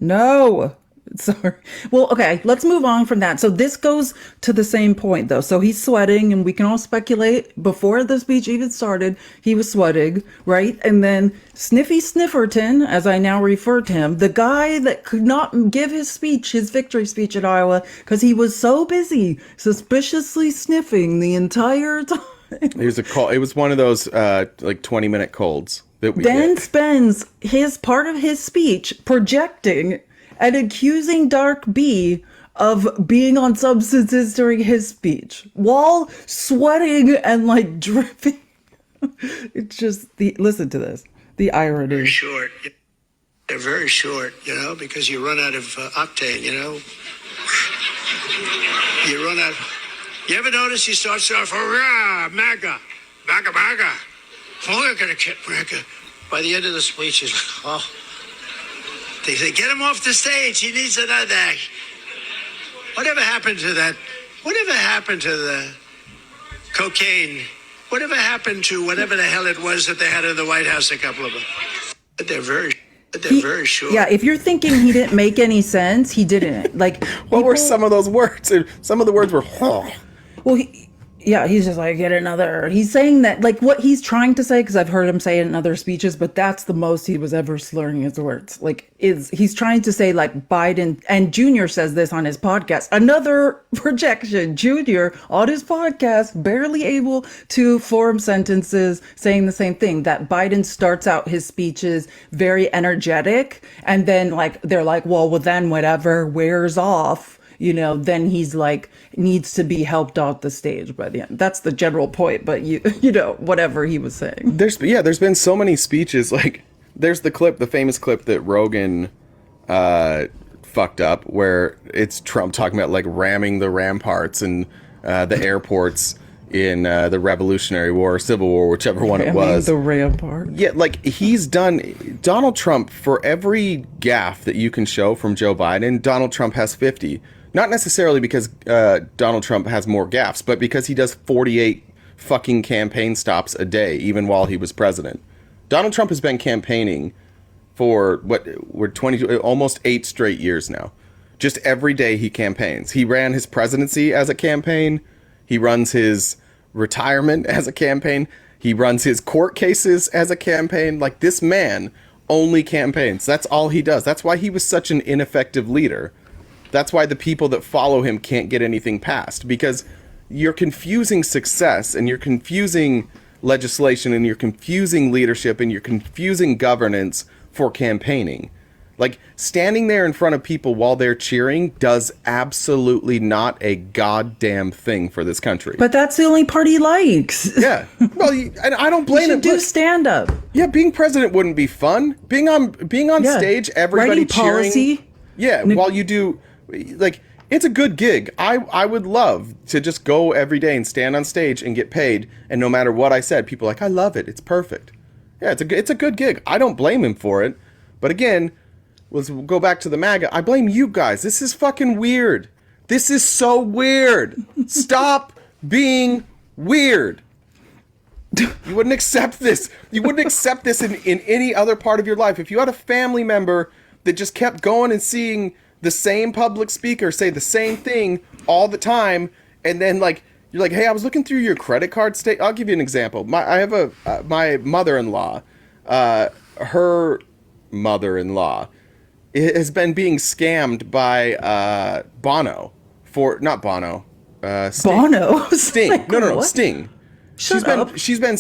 Sorry. Well, okay, let's move on from that. So this goes to the same point though. So he's sweating and we can all speculate before the speech even started, he was sweating, right? And then Sniffy Snifferton, as I now refer to him, the guy that could not give his speech, his victory speech at Iowa, because he was so busy suspiciously sniffing the entire time. Here's a call. It was one of those like 20-minute colds that we Then get. spends his part of his speech projecting and accusing Dark B of being on substances during his speech while sweating and like dripping. It's just listen to this. The irony. Short. They're very short, because you run out of octane, You run out. You ever notice he starts off, hurrah, MAGA, MAGA, MAGA. Oh, we're going to get MAGA. By the end of the speech, he's like, oh. They say, get him off the stage. He needs another act. Whatever happened to that? Whatever happened to the cocaine? Whatever happened to whatever the hell it was that they had in the White House, a couple of them? But they're very short. Yeah, if you're thinking he didn't make any sense, he didn't. Like, What were some of those words? Some of the words were, well, he's just like, get another. He's saying that, like, what he's trying to say, because I've heard him say it in other speeches, but that's the most he was ever slurring his words. Like, he's trying to say, like, Biden, and Junior says this on his podcast, another projection. Junior on his podcast, barely able to form sentences, saying the same thing, that Biden starts out his speeches very energetic, and then, like, they're like, well, then whatever wears off. Then he's like, needs to be helped off the stage by the end. That's the general point, but whatever he was saying. There's been so many speeches. Like, there's the famous clip that Rogan fucked up, where it's Trump talking about like ramming the ramparts and the airports in the Revolutionary War or Civil War, whichever one it was. The rampart. Yeah, like Donald Trump, for every gaffe that you can show from Joe Biden, Donald Trump has 50. Not necessarily because Donald Trump has more gaffes, but because he does 48 fucking campaign stops a day, even while he was president. Donald Trump has been campaigning for we're 22, almost 8 straight years now. Just every day he campaigns. He ran his presidency as a campaign. He runs his retirement as a campaign. He runs his court cases as a campaign. Like, this man only campaigns. That's all he does. That's why he was such an ineffective leader. That's why the people that follow him can't get anything passed, because you're confusing success and you're confusing legislation and you're confusing leadership and you're confusing governance for campaigning. Like, standing there in front of people while they're cheering does absolutely not a goddamn thing for this country. But that's the only part he likes. Yeah. Well, and I don't blame You him. should do Look, stand up. yeah, being president wouldn't be fun. Being on Yeah. stage, everybody Writing cheering. policy. Yeah, while you do, like, it's a good gig. I would love to just go every day and stand on stage and get paid, and no matter what I said, people are like, I love it. It's perfect. Yeah, it's a good gig. I don't blame him for it. But again, let's go back to the MAGA. I blame you guys. This is fucking weird. This is so weird. Stop being weird. You wouldn't accept this. You wouldn't accept this in any other part of your life. If you had a family member that just kept going and seeing the same public speaker say the same thing all the time, and then, like, you're like, hey, I was looking through your credit card statement. I'll give you an example. I have my mother-in-law, her mother-in-law has been being scammed by Bono not Bono, Sting. Bono? Sting. Like, No, what? Sting. Shut up. She's been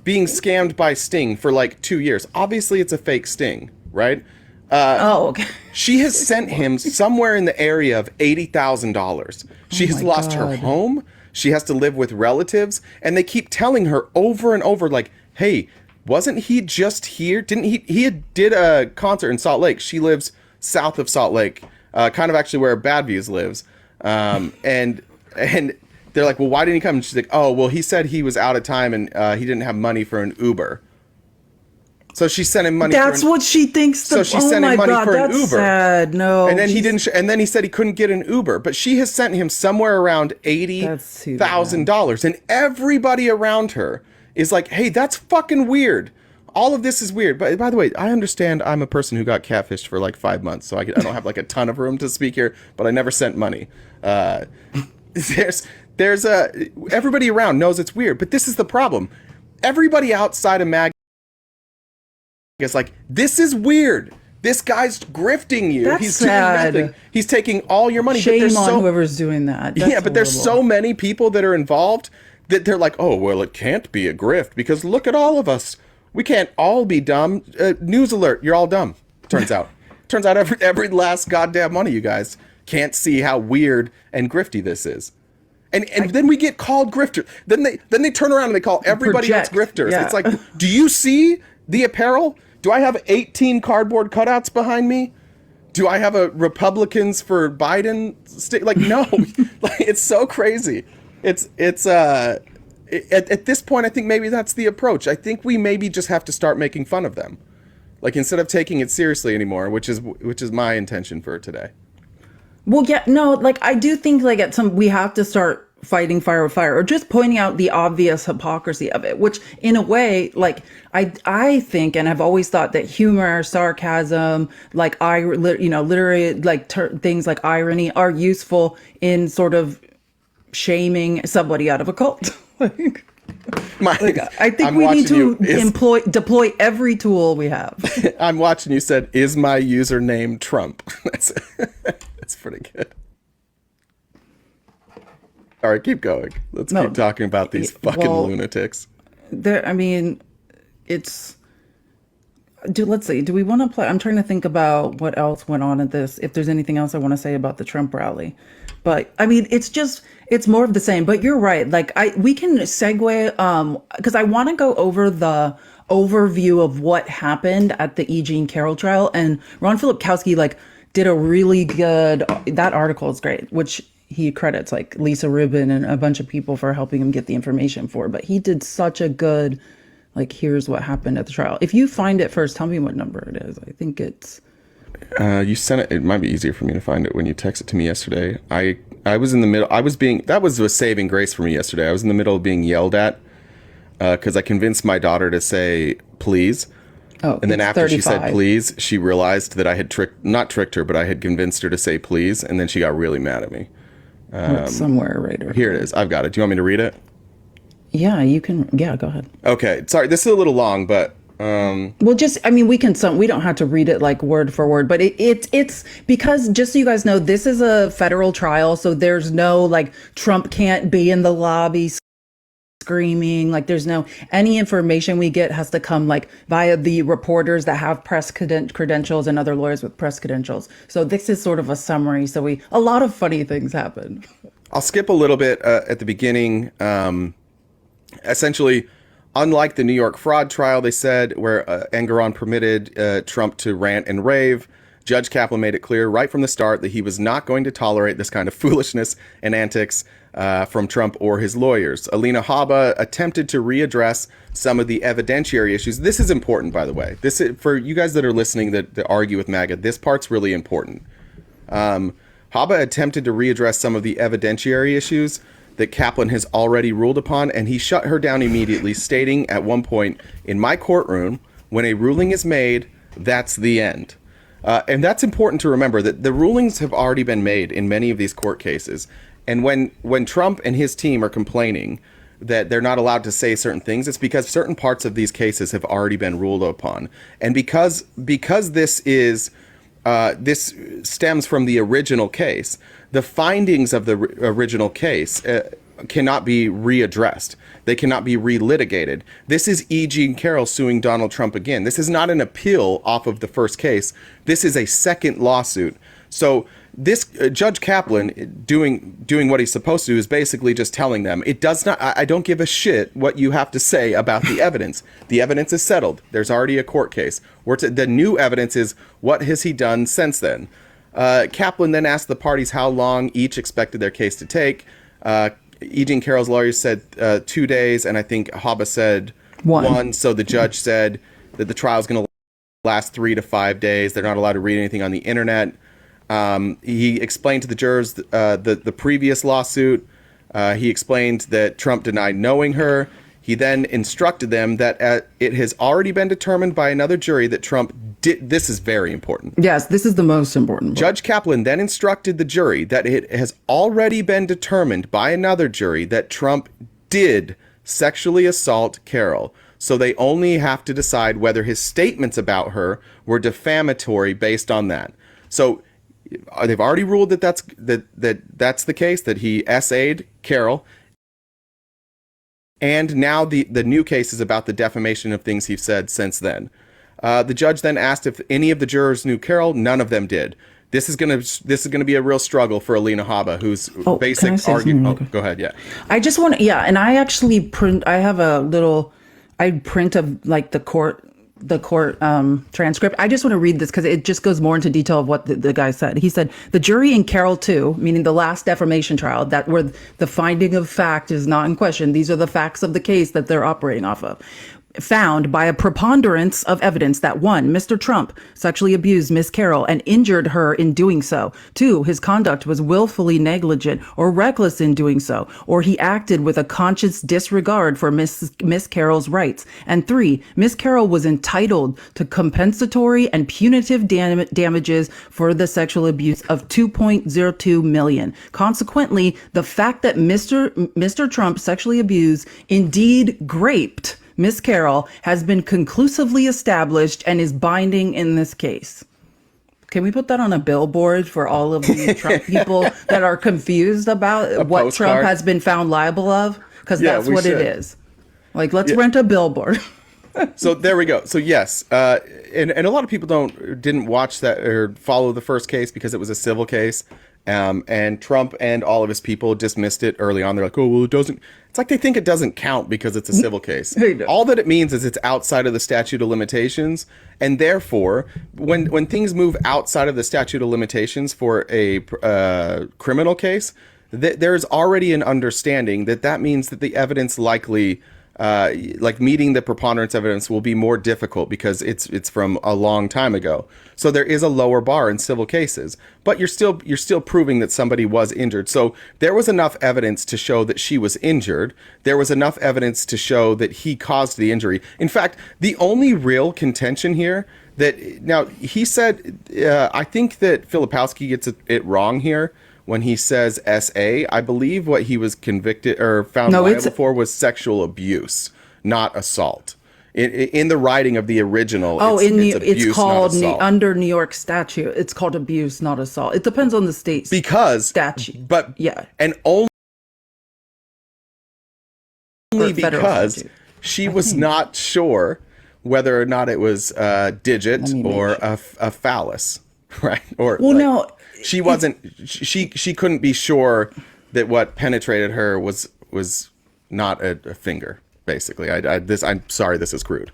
being scammed by Sting for like 2 years. Obviously, it's a fake Sting, right? Okay. She has sent him somewhere in the area of $80,000. She has my lost her God. home. She has to live with relatives, and they keep telling her over and over, like, "Hey, wasn't he just here? Didn't he? Did a concert in Salt Lake. She lives south of Salt Lake, kind of actually where Bad Views lives." And they're like, "Well, why didn't he come?" And she's like, "Oh, well, he said he was out of time and he didn't have money for an Uber." So she sent him money. That's what she thinks. So she oh sent him my money God, for an that's Uber. sad. No. And then he didn't. And then he said he couldn't get an Uber. But she has sent him somewhere around $80,000, and everybody around her is like, "Hey, that's fucking weird. all of this is weird. But by the way, I understand I'm a person who got catfished for like 5 months, so I don't have like a ton of room to speak here, but I never sent money. There's everybody around knows it's weird, but this is the problem. Everybody outside of MAGA is like, this is weird. This guy's grifting you. That's He's sad. doing nothing. He's taking all your money. Shame but on whoever's doing that. That's but there's horrible. so many people that are involved that they're like, oh, well, it can't be a grift because look at all of us. We can't all be dumb. News alert, you're all dumb. Turns out. Every last goddamn one of you guys can't see how weird and grifty this is. And then we get called grifters. Then they turn around and they call everybody else grifters. Yeah. It's like, do you see the apparel? Do I have 18 cardboard cutouts behind me? Do I have a Republicans for Biden like, no. Like, it's so crazy. It's at this point, I think maybe that's the approach. I think we maybe just have to start making fun of them. Like, instead of taking it seriously anymore, which is my intention for today. Well, yeah, no, like I do think like we have to start fighting fire with fire, or just pointing out the obvious hypocrisy of it, which in a way, like I think, and I've always thought that humor, sarcasm, like literary, like things like irony are useful in sort of shaming somebody out of a cult. I think we need to deploy every tool we have. I'm watching you said, is my username Trump? That's pretty good. All right, keep going. Let's keep talking about these fucking lunatics. I mean, let's see. Do we want to play? I'm trying to think about what else went on at this, if there's anything else I want to say about the Trump rally. But I mean, it's more of the same. But you're right. Like we can segue, because I want to go over the overview of what happened at the E. Jean Carroll trial. And Ron Filipkowski did a really good, that article is great, which he credits like Lisa Rubin and a bunch of people for helping him get the information for. But he did such a good, here's what happened at the trial. If you find it first, tell me what number it is. I think it's... You sent it. It might be easier for me to find it when you texted it to me yesterday. I was in the middle. That was a saving grace for me yesterday. I was in the middle of being yelled at because I convinced my daughter to say please. Oh, and then after 35. she said please, she realized that I had not tricked her, but I had convinced her to say please, and then she got really mad at me. It's somewhere right over here. It is. I've got it. Do you want me to read it? Yeah, you can. Yeah, go ahead. Okay. Sorry, this is a little long, but well, we don't have to read it like word for word, but it's because, just so you guys know, this is a federal trial, so there's no Trump can't be in the lobby screaming, there's no, any information we get has to come via the reporters that have press credentials and other lawyers with press credentials. So this is sort of a summary. So a lot of funny things happen. I'll skip a little bit at the beginning. Essentially, unlike the New York fraud trial, they said, where Engoron permitted Trump to rant and rave, Judge Kaplan made it clear right from the start that he was not going to tolerate this kind of foolishness and antics from Trump or his lawyers. Alina Habba attempted to readdress some of the evidentiary issues. This is important, by the way. This is, for you guys that are listening that argue with MAGA, this part's really important. Habba attempted to readdress some of the evidentiary issues that Kaplan has already ruled upon, and he shut her down immediately, stating at one point, "In my courtroom, when a ruling is made, that's the end." And that's important to remember, that the rulings have already been made in many of these court cases. And when Trump and his team are complaining that they're not allowed to say certain things, it's because certain parts of these cases have already been ruled upon. And because this is this stems from the original case, the findings of the original case cannot be readdressed. They cannot be relitigated. This is E. Jean Carroll suing Donald Trump again. This is not an appeal off of the first case. This is a second lawsuit. So this Judge Kaplan doing what he's supposed to do is basically just telling them, it does not, I don't give a shit what you have to say about the evidence. The evidence is settled. There's already a court case. The new evidence is, what has he done since then? Kaplan then asked the parties how long each expected their case to take. E. Jean Carroll's lawyers said 2 days, and I think Habba said one. So the judge said that the trial is going to last 3 to 5 days. They're not allowed to read anything on the internet. He explained to the jurors the previous lawsuit. He explained that Trump denied knowing her. He then instructed them that it has already been determined by another jury that Trump did. This is very important. Yes, this is the most important part. Judge Kaplan then instructed the jury that it has already been determined by another jury that Trump did sexually assault Carol. So they only have to decide whether his statements about her were defamatory based on that. So they've already ruled that that's the case, that he SA'd Carol. And now the new case is about the defamation of things he's said since then. The judge then asked if any of the jurors knew Carol. None of them did. This is gonna be a real struggle for Alina Habba, who's basic argument. Oh, go ahead. Yeah. I just want to, and I actually I print of like the court transcript. I just want to read this because it just goes more into detail of what the guy said. He said, the jury in Carol 2, meaning the last defamation trial, that where the finding of fact is not in question. These are the facts of the case that they're operating off of. Found by a preponderance of evidence that 1, Mr. Trump sexually abused Miss Carol and injured her in doing so. 2, his conduct was willfully negligent or reckless in doing so, or he acted with a conscious disregard for Miss Carol's rights. And 3, Miss Carol was entitled to compensatory and punitive damages for the sexual abuse of $2.02 million. Consequently, the fact that Mr. Trump sexually abused, indeed graped, Miss Carol has been conclusively established and is binding in this case. Can we put that on a billboard for all of the Trump people that are confused about what postcard. Trump has been found liable of? Because that's what it is. Like, let's rent a billboard. So there we go. So yes, and a lot of people didn't watch that or follow the first case because it was a civil case. And Trump and all of his people dismissed it early on. They're like, oh, well, it doesn't. It's like they think it doesn't count because it's a civil case. All that it means is it's outside of the statute of limitations. And therefore, when things move outside of the statute of limitations for a criminal case, there's already an understanding that means that the evidence likely like meeting the preponderance evidence will be more difficult because it's from a long time ago. So there is a lower bar in civil cases, but you're still proving that somebody was injured. So there was enough evidence to show that she was injured. There was enough evidence to show that he caused the injury. In fact, the only real contention here that now he said, I think that Filipowski gets it wrong here. When he says SA, I believe what he was convicted or found liable for was sexual abuse, not assault. In the writing of the original, it's called under New York statute. It's called abuse, not assault. It depends on the state statute. But yeah, and only because she was not sure whether or not it was a digit or a phallus, right? Or no. She wasn't. She couldn't be sure that what penetrated her was not a finger. Basically, I'm sorry, this is crude,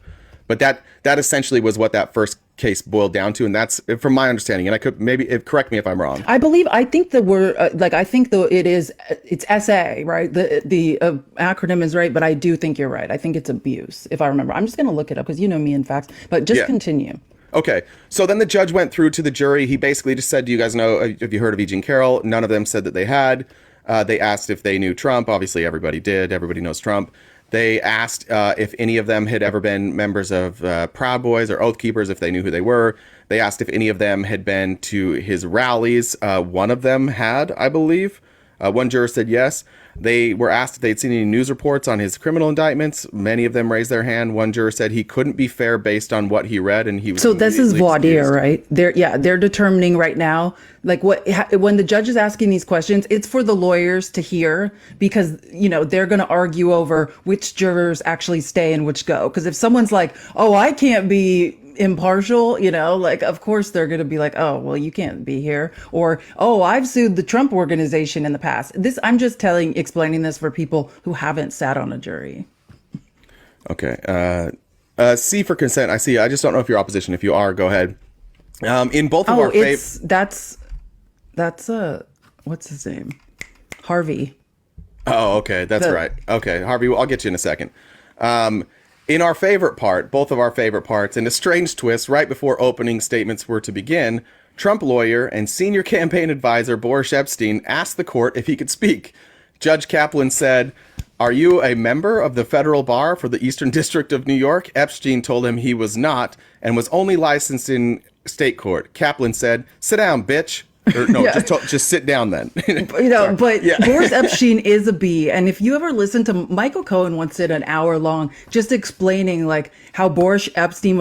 but that essentially was what that first case boiled down to, and that's from my understanding. And I could correct me if I'm wrong. I think the word it's SA, right? The acronym is right, but I do think you're right. I think it's abuse, if I remember. I'm just going to look it up because you know me and facts. But just continue. Okay, so then the judge went through to the jury. He basically just said, do you guys know, have you heard of E. Jean Carroll? None of them said that they had. They asked if they knew Trump. Obviously, everybody did. Everybody knows Trump. They asked if any of them had ever been members of Proud Boys or Oath Keepers, if they knew who they were. They asked if any of them had been to his rallies. One of them had, I believe. One juror said yes. They were asked if they'd seen any news reports on his criminal indictments. Many of them raised their hand. One juror said he couldn't be fair based on what he read, and he was. So this is voir dire, right? They're determining right now, like when the judge is asking these questions, it's for the lawyers to hear because they're going to argue over which jurors actually stay and which go. Because if someone's like, oh, I can't be impartial, like of course they're going to be like, oh, well, you can't be here, or oh, I've sued the Trump organization in the past. I'm just explaining this for people who haven't sat on a jury. Okay. C for consent. I see. I just don't know if you're opposition. If you are, go ahead. In both of our that's what's his name? Harvey. Oh, okay. That's right. Okay, Harvey, I'll get you in a second. In our favorite part, both of our favorite parts, in a strange twist, right before opening statements were to begin, Trump lawyer and senior campaign advisor Boris Epshteyn asked the court if he could speak. Judge Kaplan said, Are you a member of the federal bar for the Eastern District of New York? Epstein told him he was not and was only licensed in state court. Kaplan said, sit down, bitch. Or no, Yeah. just sit down then. But Yeah. Boris Epstein is a bee. And if you ever listen to Michael Cohen once did an hour long just explaining like how Boris Epstein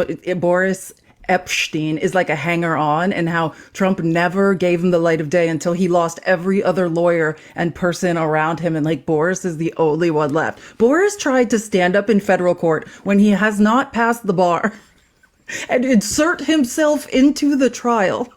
is like a hanger on and how Trump never gave him the light of day until he lost every other lawyer and person around him. And like Boris is the only one left. Boris tried to stand up in federal court when he has not passed the bar and insert himself into the trial.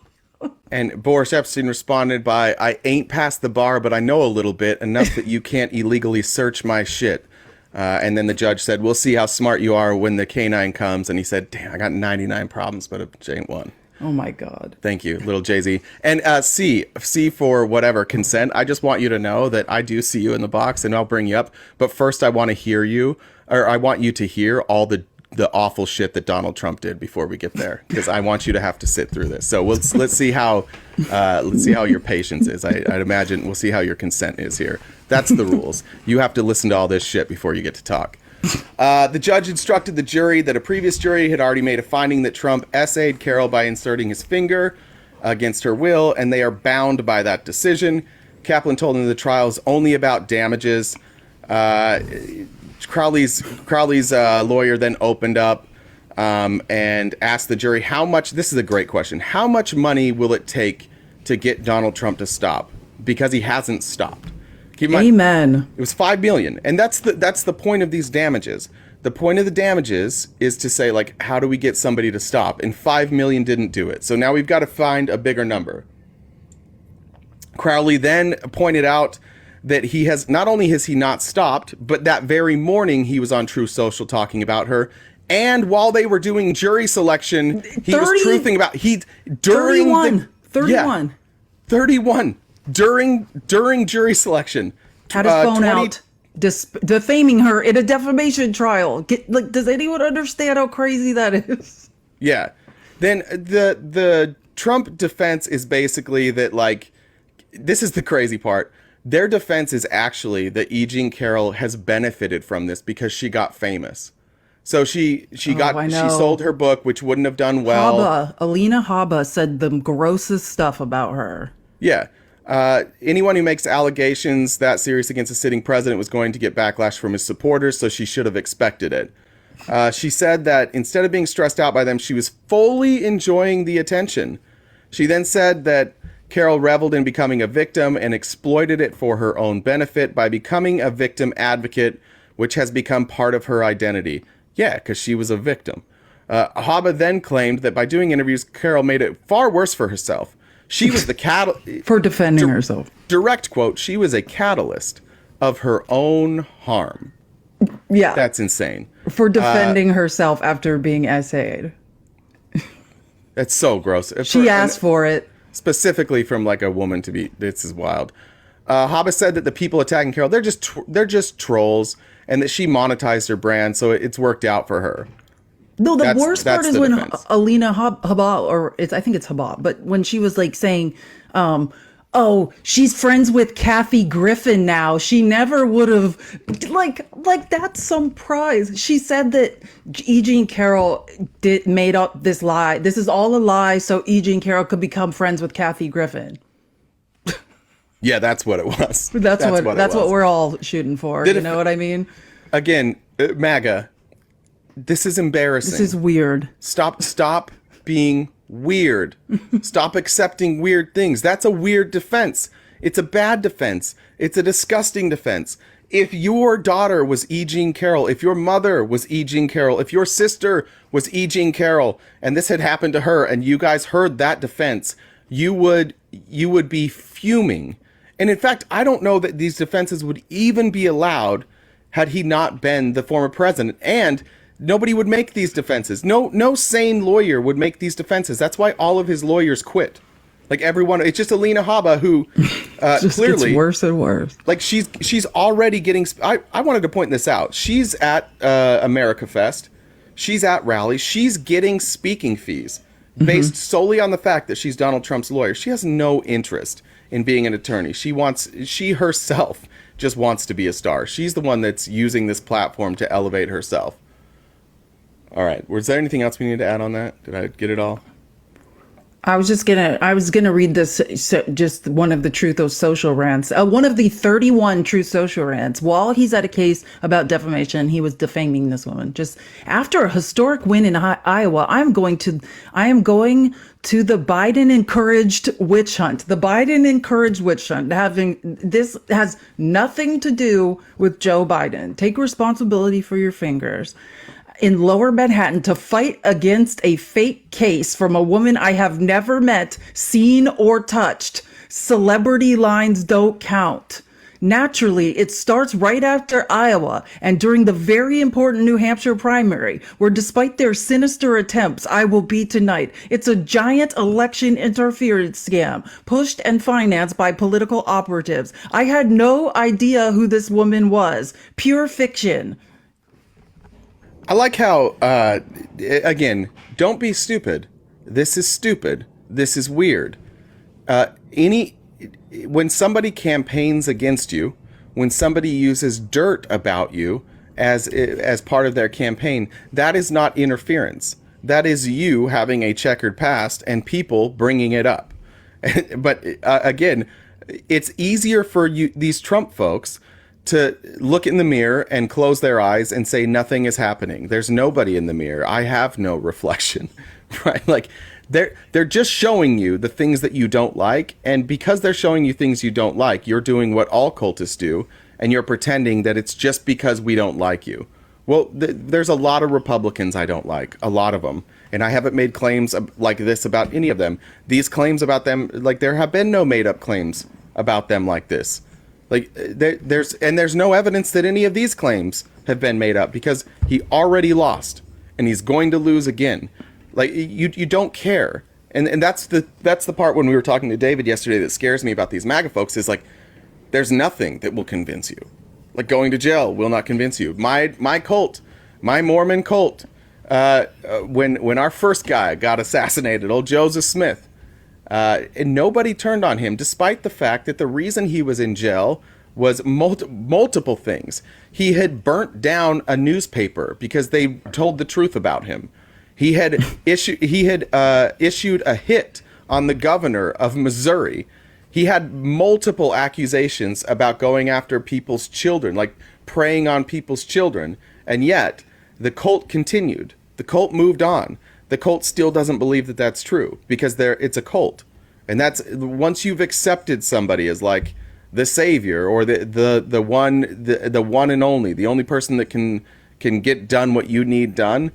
And Boris Epstein responded by, I ain't past the bar, but I know a little bit, enough that you can't illegally search my shit. And then the judge said, we'll see how smart you are when the canine comes. And he said, damn, I got 99 problems, but it ain't one. Oh my God. Thank you, little Jay-Z. And C for whatever, consent. I just want you to know that I do see you in the box and I'll bring you up. But first I want to hear you, or I want you to hear all the awful shit that Donald Trump did before we get there, because I want you to have to sit through this. So let's see how your patience is. I'd imagine we'll see how your consent is here. That's the rules. You have to listen to all this shit before you get to talk. The judge instructed the jury that a previous jury had already made a finding that Trump essayed Carol by inserting his finger against her will, and they are bound by that decision. Kaplan told them the trial is only about damages. Crowley's lawyer then opened up and asked the jury how much. This is a great question. How much money will it take to get Donald Trump to stop? Because he hasn't stopped. Keep in mind, Amen. it was $5 million, and that's the point of these damages. The point of the damages is to say, like, how do we get somebody to stop? And $5 million didn't do it. So now we've got to find a bigger number. Crowley then pointed out that he has not only has he not stopped, but that very morning he was on True Social talking about her. And while they were doing jury selection, he was truthing about during 31 during jury selection. Had his phone out, defaming her in a defamation trial. Does anyone understand how crazy that is? Yeah. Then the Trump defense is basically that, like, this is the crazy part. Their defense is actually that E. Jean Carroll has benefited from this because she got famous. So she sold her book, which wouldn't have done well. Alina Habba said the grossest stuff about her. Yeah. Anyone who makes allegations that serious against a sitting president was going to get backlash from his supporters, so she should have expected it. She said that instead of being stressed out by them, she was fully enjoying the attention. She then said that Carroll reveled in becoming a victim and exploited it for her own benefit by becoming a victim advocate, which has become part of her identity. Yeah, because she was a victim. Habba then claimed that by doing interviews, Carroll made it far worse for herself. She was the for defending herself. Direct quote, she was a catalyst of her own harm. Yeah. That's insane. For defending herself after being essayed. That's so gross. She asked for it. Specifically from like a woman to be, this is wild. Habba said that the people attacking Carroll, they're just trolls, and that she monetized her brand, so it's worked out for her. No, the worst part is when defense. Alina Habba, or I think it's Habba, but when she was like saying, oh, she's friends with Kathy Griffin now. She never would have, like that's some prize. She said that E. Jean Carroll made up this lie. This is all a lie, so E. Jean Carroll could become friends with Kathy Griffin. Yeah, that's what it was. That's what we're all shooting for. You know what I mean? Again, MAGA. This is embarrassing. This is weird. Stop being weird. Stop accepting weird things. That's a weird defense. It's a bad defense. It's a disgusting defense. If your daughter was E. Jean Carroll, if your mother was E. Jean Carroll, if your sister was E. Jean Carroll, and this had happened to her, and you guys heard that defense, you would be fuming. And in fact, I don't know that these defenses would even be allowed had he not been the former president. And nobody would make these defenses. No sane lawyer would make these defenses. That's why all of his lawyers quit. Like everyone, it's just Alina Habba who just clearly gets worse and worse. Like she's already getting. I wanted to point this out. She's at America Fest. She's at rallies. She's getting speaking fees based solely on the fact that she's Donald Trump's lawyer. She has no interest in being an attorney. She herself just wants to be a star. She's the one that's using this platform to elevate herself. All right. Was there anything else we need to add on that? Did I get it all? I was gonna read this, just one of the Truth Social rants. One of the 31 Truth Social rants. While he's at a case about defamation, he was defaming this woman. Just after a historic win in Iowa, I am going to the Biden encouraged witch hunt. The Biden encouraged witch hunt. This has nothing to do with Joe Biden. Take responsibility for your fingers. In Lower Manhattan to fight against a fake case from a woman I have never met, seen, or touched. Celebrity lines don't count. Naturally, it starts right after Iowa and during the very important New Hampshire primary, where despite their sinister attempts, I will be tonight. It's a giant election interference scam, pushed and financed by political operatives. I had no idea who this woman was. Pure fiction. I like how, again, don't be stupid. This is stupid. This is weird. When somebody campaigns against you, when somebody uses dirt about you as part of their campaign, that is not interference. That is you having a checkered past and people bringing it up. But again, it's easier for these Trump folks to look in the mirror and close their eyes and say nothing is happening. There's nobody in the mirror. I have no reflection, right? Like they're just showing you the things that you don't like. And because they're showing you things you don't like, you're doing what all cultists do. And you're pretending that it's just because we don't like you. Well, there's a lot of Republicans I don't like, a lot of them. And I haven't made claims like this about any of them. These claims about them, like there have been no made up claims about them like this. Like there's no evidence that any of these claims have been made up because he already lost and he's going to lose again. Like you don't care. And that's the part when we were talking to David yesterday that scares me about these MAGA folks is like, there's nothing that will convince you. Like going to jail will not convince you. My cult, my Mormon cult, when our first guy got assassinated, old Joseph Smith, and nobody turned on him, despite the fact that the reason he was in jail was multiple things. He had burnt down a newspaper because they told the truth about him. He had issued a hit on the governor of Missouri. He had multiple accusations about going after people's children, like preying on people's children, and yet the cult continued. The cult moved on. The cult still doesn't believe that that's true because it's a cult. And that's once you've accepted somebody as like the savior or the one and only, the only person that can get done what you need done,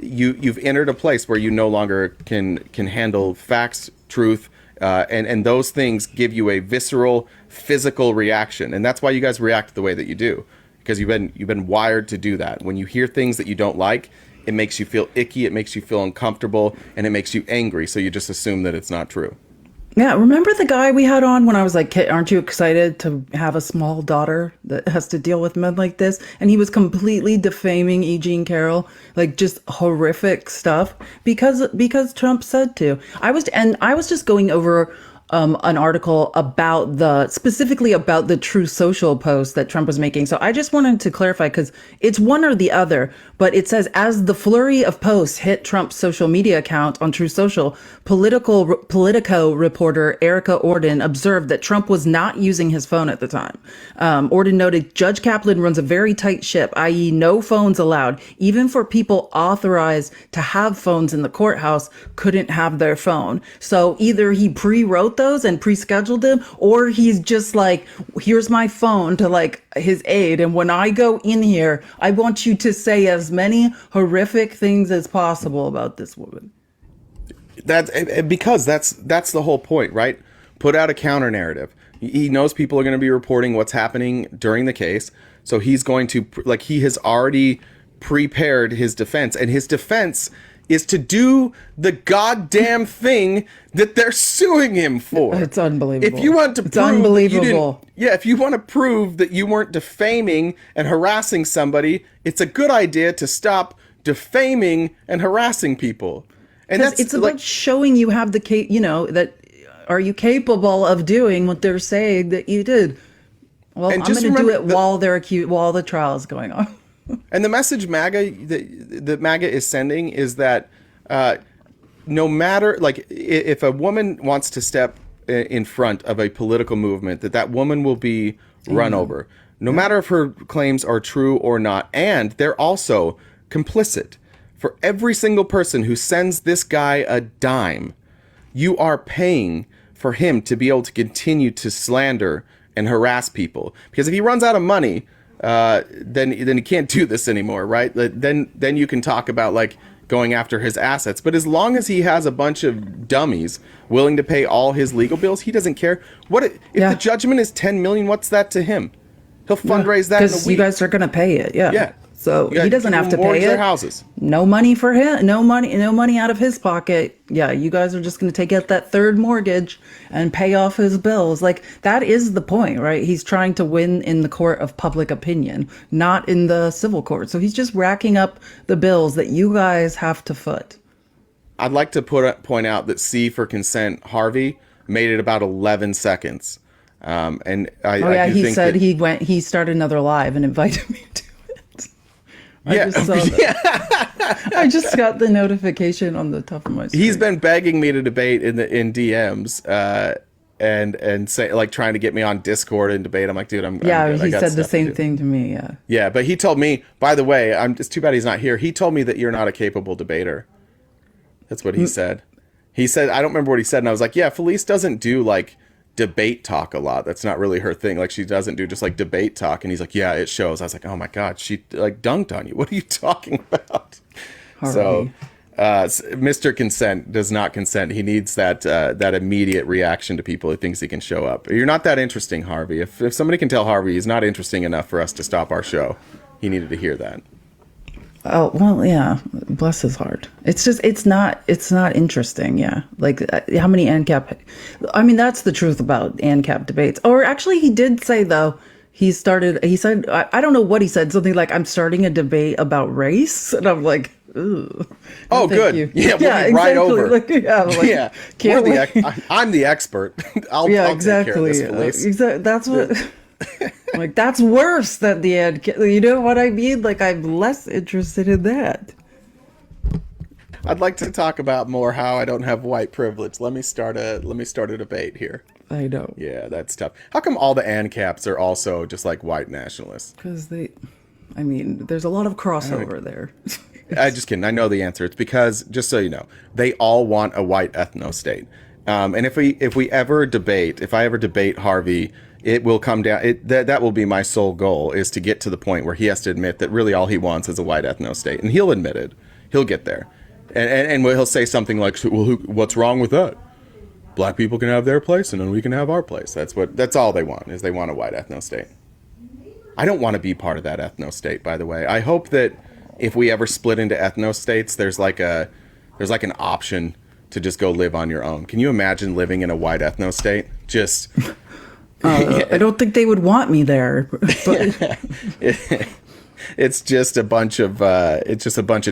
you've entered a place where you no longer can handle facts, truth, and those things give you a visceral, physical reaction. And that's why you guys react the way that you do, because you've been wired to do that. When you hear things that you don't like, it makes you feel icky, it makes you feel uncomfortable, and it makes you angry, so you just assume that it's not true. Yeah, remember the guy we had on when I was like, aren't you excited to have a small daughter that has to deal with men like this? And he was completely defaming E. Jean Carroll, like just horrific stuff because Trump said to. I was just going over an article specifically about the Truth Social post that Trump was making. So I just wanted to clarify because it's one or the other, but it says as the flurry of posts hit Trump's social media account on Truth Social, Politico reporter Erica Orden observed that Trump was not using his phone at the time. Orden noted Judge Kaplan runs a very tight ship, i.e. no phones allowed. Even for people authorized to have phones in the courthouse couldn't have their phone. So either he pre-wrote those and pre-scheduled them, or he's just like, here's my phone to like his aide, and when I go in here, I want you to say as many horrific things as possible about this woman. Because that's the whole point, right? Put out a counter narrative. He knows people are going to be reporting what's happening during the case, so he's going to, like, he has already prepared his defense, and his defense is to do the goddamn thing that they're suing him for. It's unbelievable. If you want to it's unbelievable. If you want to prove that you weren't defaming and harassing somebody, it's a good idea to stop defaming and harassing people. And it's about showing you have that are you capable of doing what they're saying that you did. Well, And I'm just going to do remember it while the trial is going on. And the message that MAGA is sending is that no matter, like, if a woman wants to step in front of a political movement, that woman will be run over, no matter if her claims are true or not. And they're also complicit. For every single person who sends this guy a dime, you are paying for him to be able to continue to slander and harass people. Because if he runs out of money, then he can't do this anymore, right? Then you can talk about like going after his assets. But as long as he has a bunch of dummies willing to pay all his legal bills, he doesn't care. What if the judgment is 10 million? What's that to him? He'll fundraise that in a Because week. you guys are going to pay it. Yeah. Yeah. So he doesn't have to pay Their it. houses. No money for him. No money out of his pocket. Yeah. You guys are just going to take out that third mortgage and pay off his bills. Like, that is the point, right? He's trying to win in the court of public opinion, not in the civil court. So he's just racking up the bills that you guys have to foot. I'd like to point out that C for consent, Harvey, made it about 11 seconds. And I do he think said that he started another live and invited me to it. I just saw that. I just got the notification on the top of my screen. he's been begging me to debate in DMs, and say, like, trying to get me on Discord and debate. I'm like, dude, I'm Yeah, good. I he got said the stuff to same do. thing to me. Yeah. Yeah, but he told me, by the way, it's too bad he's not here. He told me that you're not a capable debater. That's what he said. He said, I don't remember what he said, and I was like, yeah, Felice doesn't do like debate talk a lot. That's not really her thing. Like, she doesn't do just like debate talk. And he's like, yeah, it shows. I was like, oh my god, she like dunked on you. What are you talking about? So Mr. Consent does not consent. He needs that immediate reaction to people who thinks he can show up. You're not that interesting, Harvey. If somebody can tell Harvey he's not interesting enough for us to stop our show, he needed to hear that. Oh, well, yeah. Bless his heart. It's just, it's not interesting. Yeah. Like, how many ANCAP, I mean, that's the truth about ANCAP debates. Or actually, he did say, though, he said, I don't know what he said, something like, I'm starting a debate about race. And I'm like, ooh. Oh, Thank good. you. Yeah, we'll be right over. Like, Yeah. Can't I'm the expert. I'll exactly. take care of this, Felice. That's what. Like, that's worse than the ad. You know what I mean? Like, I'm less interested in that. I'd like to talk about more how I don't have white privilege. Let me start a debate here. I know. Yeah, that's tough. How come all the ANCAPs are also just like white nationalists? Because there's a lot of crossover there. I just kidding. I know the answer. It's because, just so you know, they all want a white ethno state. And if I ever debate Harvey, it will come down. That will be my sole goal, is to get to the point where he has to admit that really all he wants is a white ethno state, and he'll admit it. He'll get there, and he'll say something like, "Well, what's wrong with that? Black people can have their place, and then we can have our place." That's all they want, is they want a white ethno state. I don't want to be part of that ethno state, by the way. I hope that if we ever split into ethno states, there's like an option to just go live on your own. Can you imagine living in a white ethno state? Just I don't think they would want me there. But it's just a bunch of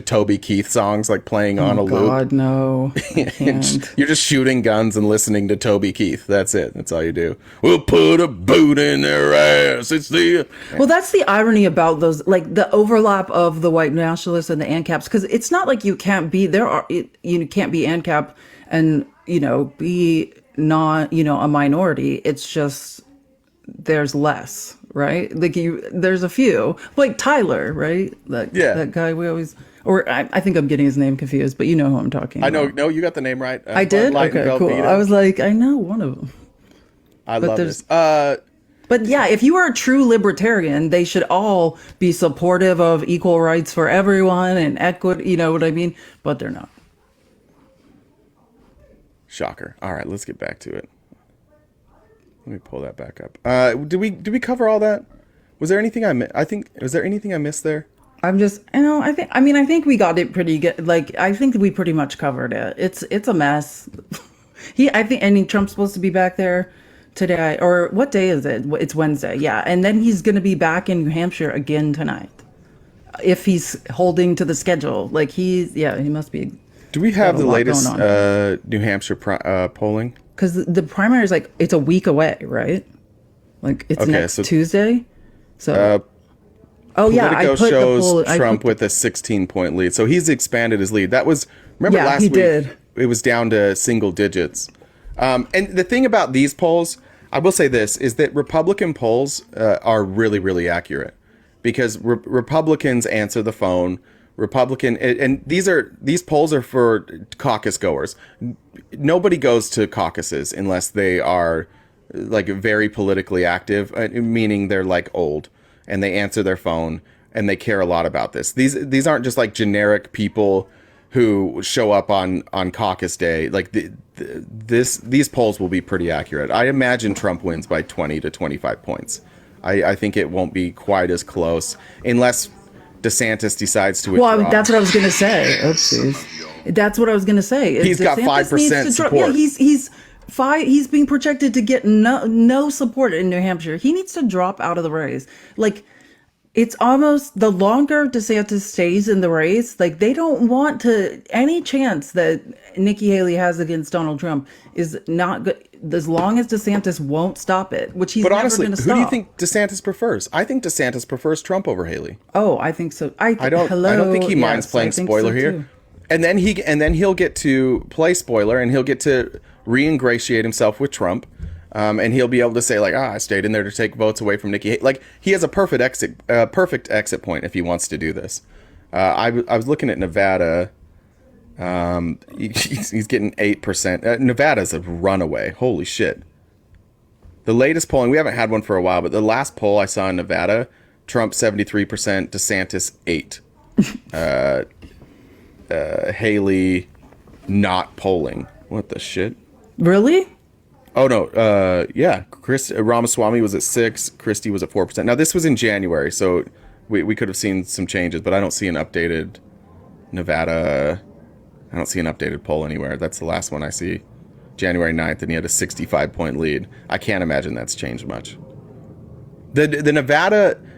Toby Keith songs like playing on a loop. God, no. I can't. You're just shooting guns and listening to Toby Keith. That's it. That's all you do. We'll put a boot in their ass. It's the Well, that's the irony about those, like the overlap of the white nationalists and the ANCAPs, because it's not like you can't be you can't be ANCAP and be not a minority. It's just there's less, right? Like there's a few, like Tyler, right? That guy we always, or I think I'm getting his name confused, but you know who I'm talking about. I know. No, you got the name right. I did. Okay, cool. Velveeta. I was like, I know one of them. I love this. But yeah, if you are a true libertarian, they should all be supportive of equal rights for everyone and equity. You know what I mean? But they're not. Shocker. All right, let's get back to it. Let me pull that back up. Did we cover all that? Was there anything was there anything I missed there? I'm just, I think we got it pretty good. Like, I think we pretty much covered it. It's a mess. Trump's supposed to be back there today, or what day is it? It's Wednesday. Yeah. And then he's going to be back in New Hampshire again tonight, if he's holding to the schedule. Like, he must be. Do we have the latest New Hampshire polling? Because the primary is it's a week away, right? Like it's Okay, next so- Tuesday. So I Politico put shows the poll. Trump with a 16-point lead. So he's expanded his lead. That was, remember Yeah, last he week, did. it was down to single digits. And the thing about these polls, I will say this, is that Republican polls are really, really accurate because Republicans answer the phone. And these polls are for caucus goers. Nobody goes to caucuses unless they are like very politically active, meaning they're like old and they answer their phone and they care a lot about this. These aren't just like generic people who show up on caucus day. Like these polls will be pretty accurate. I imagine Trump wins by 20 to 25 points. I think it won't be quite as close unless DeSantis decides to withdraw. Well, that's what I was going to say. Oopsies. That's what I was going to say. He's got 5% support. Yeah, he's being projected to get no support in New Hampshire. He needs to drop out of the race. Like, it's almost the longer DeSantis stays in the race, like they don't want to any chance that Nikki Haley has against Donald Trump is not good as long as DeSantis won't stop it, which he's But never honestly, going to who stop. do you think DeSantis prefers? I think DeSantis prefers Trump over Haley. Oh, I think so. I don't think he minds yes, playing I think spoiler so here. too. And then he'll get to play spoiler and he'll get to re-ingratiate himself with Trump. And he'll be able to say like, I stayed in there to take votes away from Nikki. Like he has a perfect exit point if he wants to do this. I was looking at Nevada. He's getting 8%. Nevada's a runaway. Holy shit. The latest polling, we haven't had one for a while, but the last poll I saw in Nevada, Trump 73%, DeSantis 8%. Haley not polling. What the shit? Really? Oh no, yeah. Ramaswamy was at 6%, Christie was at 4%. Now this was in January, so we could have seen some changes, but I don't see an updated Nevada. I don't see an updated poll anywhere. That's the last one I see. January 9th, and he had a 65-point lead. I can't imagine that's changed much. The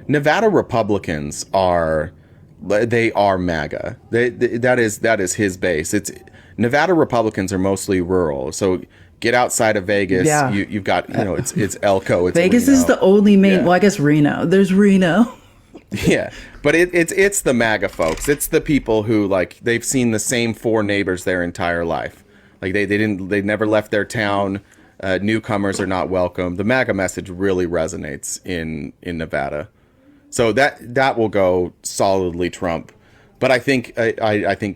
Nevada Republicans are MAGA. That is his base. It's Nevada Republicans are mostly rural, so get outside of Vegas. Yeah. You've got it's Elko. It's Vegas Reno. is the only main. Yeah. Well, I guess Reno. There's Reno. Yeah, but it's the MAGA folks. It's the people who like they've seen the same 4 neighbors their entire life. Like they never left their town. Newcomers are not welcome. The MAGA message really resonates in Nevada, so that will go solidly Trump. But I think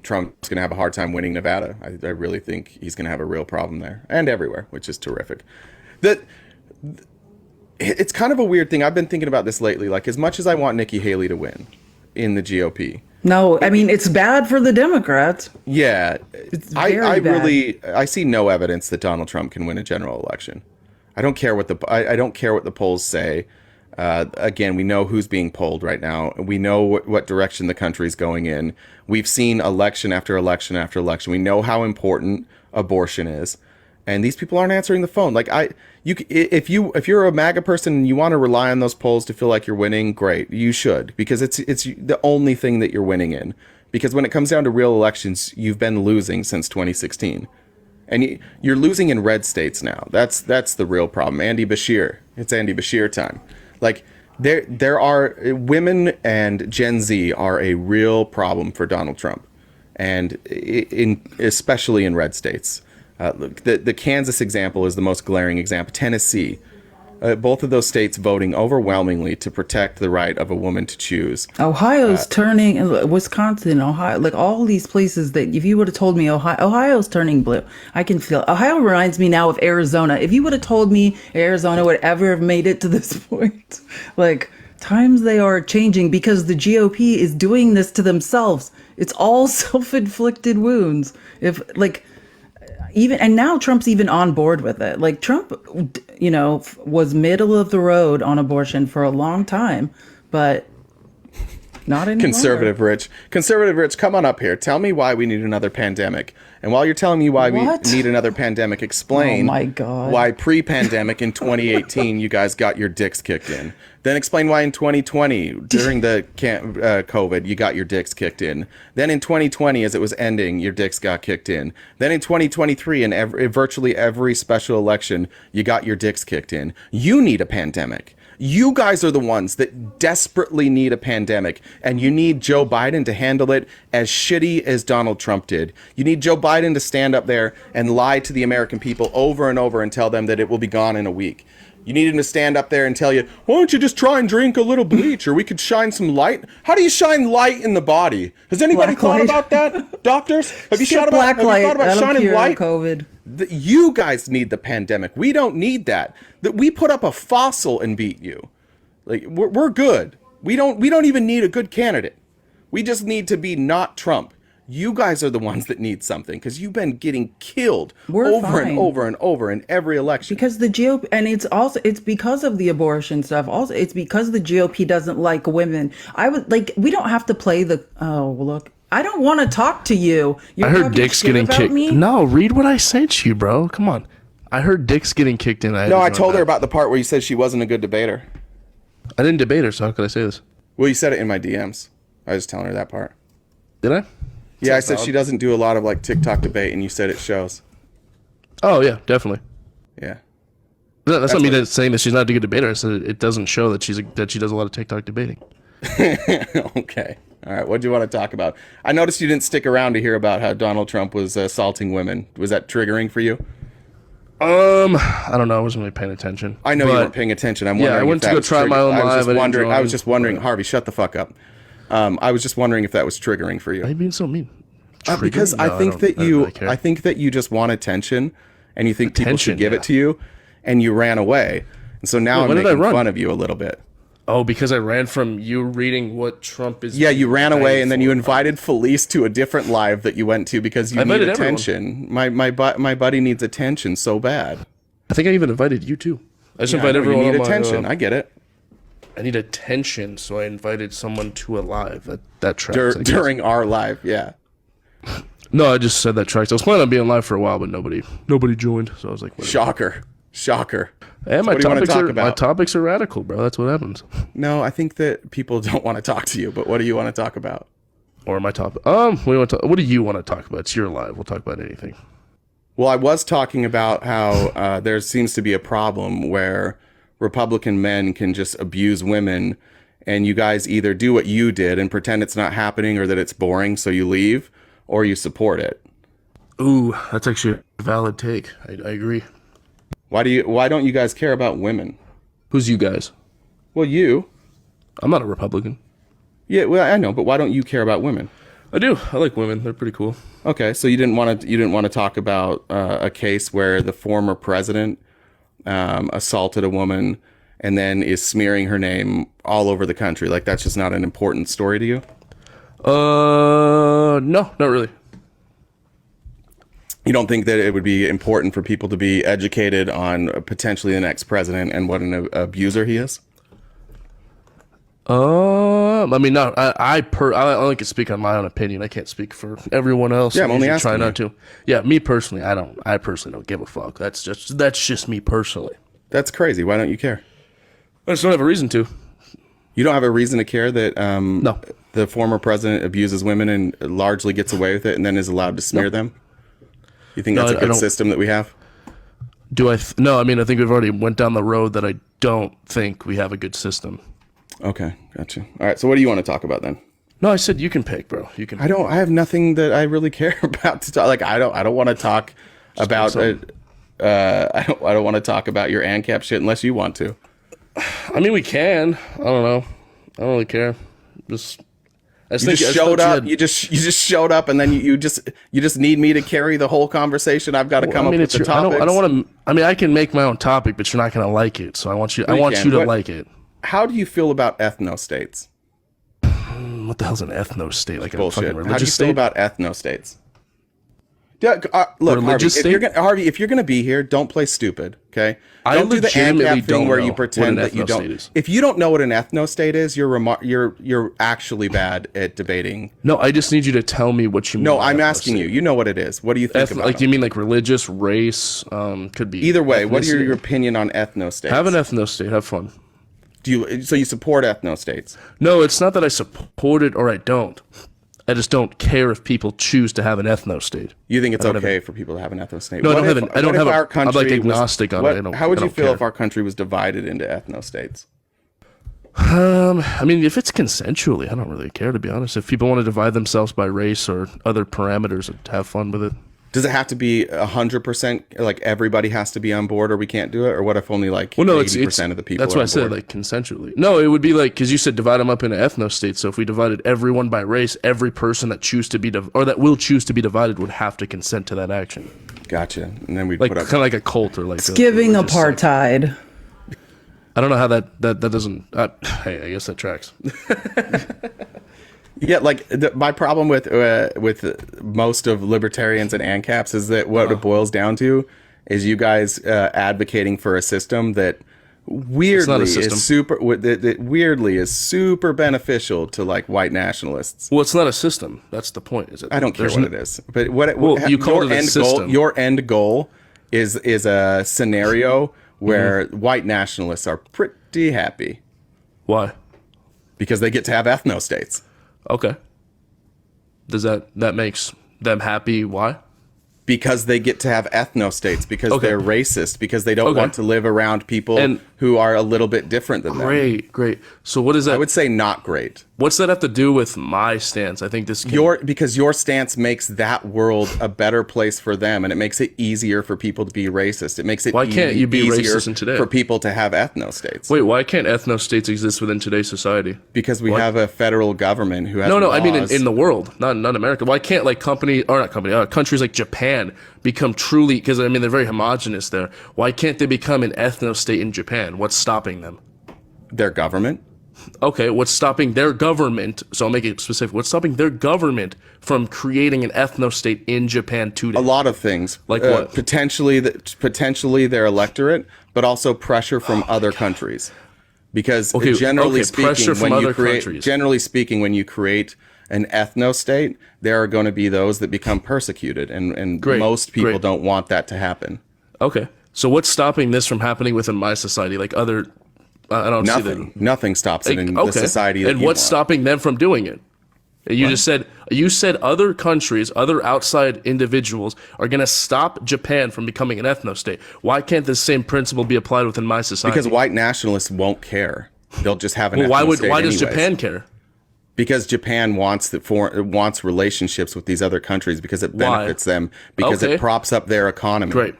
Trump's going to have a hard time winning Nevada. I really think he's going to have a real problem there and everywhere, which is terrific. It's kind of a weird thing. I've been thinking about this lately. Like, as much as I want Nikki Haley to win in the GOP. No, I mean, it's bad for the Democrats. Yeah. It's very bad. I see no evidence that Donald Trump can win a general election. I don't care what the polls say. Again, we know who's being polled right now. We know what direction the country's going in. We've seen election after election after election. We know how important abortion is. And these people aren't answering the phone. Like if you're a MAGA person and you want to rely on those polls to feel like you're winning, great, you should, because it's the only thing that you're winning in. Because when it comes down to real elections, you've been losing since 2016, and you're losing in red states now. That's the real problem. Andy Bashir, it's Andy Bashir time. Like there are women and Gen Z are a real problem for Donald Trump, and especially in red states. Look, the Kansas example is the most glaring example. Tennessee, both of those states voting overwhelmingly to protect the right of a woman to choose. Ohio's turning, Wisconsin, Ohio, like all these places that if you would have told me Ohio's turning blue, I can feel. Ohio reminds me now of Arizona. If you would have told me Arizona would ever have made it to this point, like times they are changing because the GOP is doing this to themselves. It's all self-inflicted wounds. And now Trump's even on board with it. Like Trump, was middle of the road on abortion for a long time, but Not anymore. Conservative Rich, come on up here. Tell me why we need another pandemic. And while you're telling me why What? we need another pandemic, explain Oh my God. why pre-pandemic in 2018 you guys got your dicks kicked in. Then explain why in 2020 during the COVID you got your dicks kicked in. Then in 2020 as it was ending your dicks got kicked in. Then in 2023 in virtually every special election you got your dicks kicked in. You need a pandemic. You guys are the ones that desperately need a pandemic, and you need Joe Biden to handle it as shitty as Donald Trump did. You need Joe Biden to stand up there and lie to the American people over and over and tell them that it will be gone in a week. You need him to stand up there and tell you, why don't you just try and drink a little bleach, or we could shine some light? How do you shine light in the body? Has anybody Black thought light. about that, doctors? Have you Skip thought black light. about That'll shining cure light? COVID. You guys need the pandemic. We don't need that. That we put up a fossil and beat you. Like we're good. We don't even need a good candidate. We just need to be not Trump. You guys are the ones that need something because you've been getting killed over and over and over in every election. Because the GOP, and it's because of the abortion stuff. Also, it's because the GOP doesn't like women. We don't have to play look. I don't want to talk to you. You're I heard talking Dick's shit getting about kicked. me? No, read what I sent you, bro. Come on. I heard Dick's getting kicked in. No, I told her about the part where you said she wasn't a good debater. I didn't debate her, so how could I say this? Well, you said it in my DMs. I was telling her that part. Did I? Yeah, I said she doesn't do a lot of like TikTok debate, and you said it shows. Oh yeah, definitely. Yeah. That's not me saying that she's not a good debater. I said it doesn't show that she does a lot of TikTok debating. Okay. All right. What do you want to talk about? I noticed you didn't stick around to hear about how Donald Trump was assaulting women. Was that triggering for you? I don't know. I wasn't really paying attention. I know you weren't paying attention. I'm wondering. I went if that to go was try my own I was live. just I didn't wondering. I join, was just wondering. but- Harvey, shut the fuck up. I was just wondering if that was triggering for Why are you you. being so mean? Because Triggering? No, I think don't- that I don't you, really care. I think that you just want attention, and you think people Attention, should give yeah. it to you, and you ran away. And so now Wait, I'm when did I making run? fun of you a little bit. Oh, because I ran from you reading what Trump is. Yeah, you ran away, and then you for. invited Felice to a different live that you went to because you I need invited everyone. attention. My buddy needs attention so bad. I think I even invited you too. I just Yeah, I invited know, you everyone. need on my, attention. I get it. I need attention, so I invited someone to a live. That tracks. I guess. During our live, yeah. No, I just said that tracks. I was planning on being live for a while, but nobody joined. So I was like, whatever. Shocker. Hey, my what do you wanna topics talk are about? my topics are radical, bro. That's what happens. No, I think that people don't want to talk to you, but what do you want to talk about? Or my topic. What do you want to talk about? It's your live. We'll talk about anything. Well, I was talking about how there seems to be a problem where Republican men can just abuse women, and you guys either do what you did and pretend it's not happening or that it's boring, so you leave, or you support it. Ooh, that's actually a valid take. I agree. Why don't you guys care about women? Who's you guys? Well, you. I'm not a Republican. Yeah, well, I know, but why don't you care about women? I do. I like women. They're pretty cool. Okay, so you didn't want to talk about a case where the former president assaulted a woman and then is smearing her name all over the country. Like, that's just not an important story to you? No, not really. You don't think that it would be important for people to be educated on potentially the next president and what an abuser he is? I mean, no. I only can speak on my own opinion. I can't speak for everyone else. Yeah, I'm only usually try asking not to. Yeah, me personally, I personally don't give a fuck. That's just me personally. That's crazy. Why don't you care? I just don't have a reason to. You don't have a reason to care that No. the former president abuses women and largely gets away with it and then is allowed to smear them? You think that's a I good don't- system that we have? Do I? No, I mean, I think we've already went down the road that I don't think we have a good system. Okay, gotcha. All right, so what do you want to talk about then? No, I said you can pick, bro. You can. I have nothing that I really care about to talk. Like, I don't want to talk about something. I don't want to talk about your ANCAP shit unless you want to. I mean, we can. I don't know. I don't really care. Just. You just showed up. You just showed up, and then you just need me to carry the whole conversation. I've got to come up with the topics. I don't want to. I mean, I can make my own topic, but you're not going to like it. So I want you. I You want can, you to but- like it. How do you feel about ethno-states? What the hell's an ethno state? Like a Bullshit. fucking How do you religious feel state? about ethno-states? Look, Religious Harvey, if you're gonna be here, don't play stupid. Okay, I don't do the legitimately ANCAP thing don't where know you what pretend an that you ethnostate don't. is. If you don't know what an ethnostate is, you're actually bad at debating. No, I just need you to tell me what you mean. No, by I'm asking ethnostate. you. You know what it is. What do you think about Like, it? do you mean like religious, race? Could be Either way, what are ethnicity. your opinion on ethnostates? Have an ethnostate. Have fun. So you support ethnostates? No, it's not that I support it or I don't. I just don't care if people choose to have an ethnostate. You think it's I don't okay for people to have an ethnostate? No, I What don't have if- an- I don't what if have a- our I'm country like agnostic on it. I don't- How would I you don't feel care. if our country was divided into ethnostates? I mean, if it's consensually, I don't really care, to be honest. If people want to divide themselves by race or other parameters, have fun with it. Does it have to be 100%? Like everybody has to be on board, or we can't do it? Or what if only like Well, no, 80% of the people? That's are why I on said board? like consensually. No, it would be like, because you said divide them up into ethnostates. So if we divided everyone by race, every person that choose to be or that will choose to be divided would have to consent to that action. Gotcha. And then we Like put up. kind of like a cult or like It's giving religious sect. apartheid. I don't know how that doesn't. Hey, I guess that tracks. Yeah, like my problem with most of libertarians and ANCAPs is that what it boils down to is you guys advocating for a system that weirdly system. is super that weirdly is super beneficial to like white nationalists. Well, it's not a system. That's the point. Is it? I don't care There's what it is, but Well, you called it a system. Your end goal is a scenario where white nationalists are pretty happy Why? because they get to have ethnostates. Okay. Does that makes them happy? Why? Because they get to have ethnostates, because Okay. they're racist, because they don't Okay. want to live around people And- who are a little bit different than them. Great. So what is that? I would say not great. What's that have to do with my stance? I think this can, Because your stance makes that world a better place for them, and it makes it easier for people to be racist. It makes it Why can't you be easier racist in today? for people to have ethnostates. Wait, why can't ethnostates exist within today's society? Because we have a federal government who has No, I mean laws. in the world, not America. Why can't like countries like Japan become truly? Because I mean they're very homogenous there. Why can't they become an ethnostate in Japan? What's stopping them? their government. Okay, what's stopping their government? So I'll make it specific. What's stopping their government from creating an ethnostate in Japan today? A lot of things. Like what? Potentially their electorate, but also pressure from other countries. Because generally pressure speaking, from other countries. generally speaking, when you create an ethnostate, there are going to be those that become persecuted, and most people don't want that to happen. Okay, so what's stopping this from happening within my society? Like other, I don't see that. Nothing stops it in the society that and you what's want. stopping them from doing it? You said other countries, other outside individuals are going to stop Japan from becoming an ethnostate. Why can't this same principle be applied within my society? Because white nationalists won't care. They'll just have an why ethnostate does anyways. Japan care? Because Japan wants relationships with these other countries because it benefits them, because Okay. it props up their economy. Great.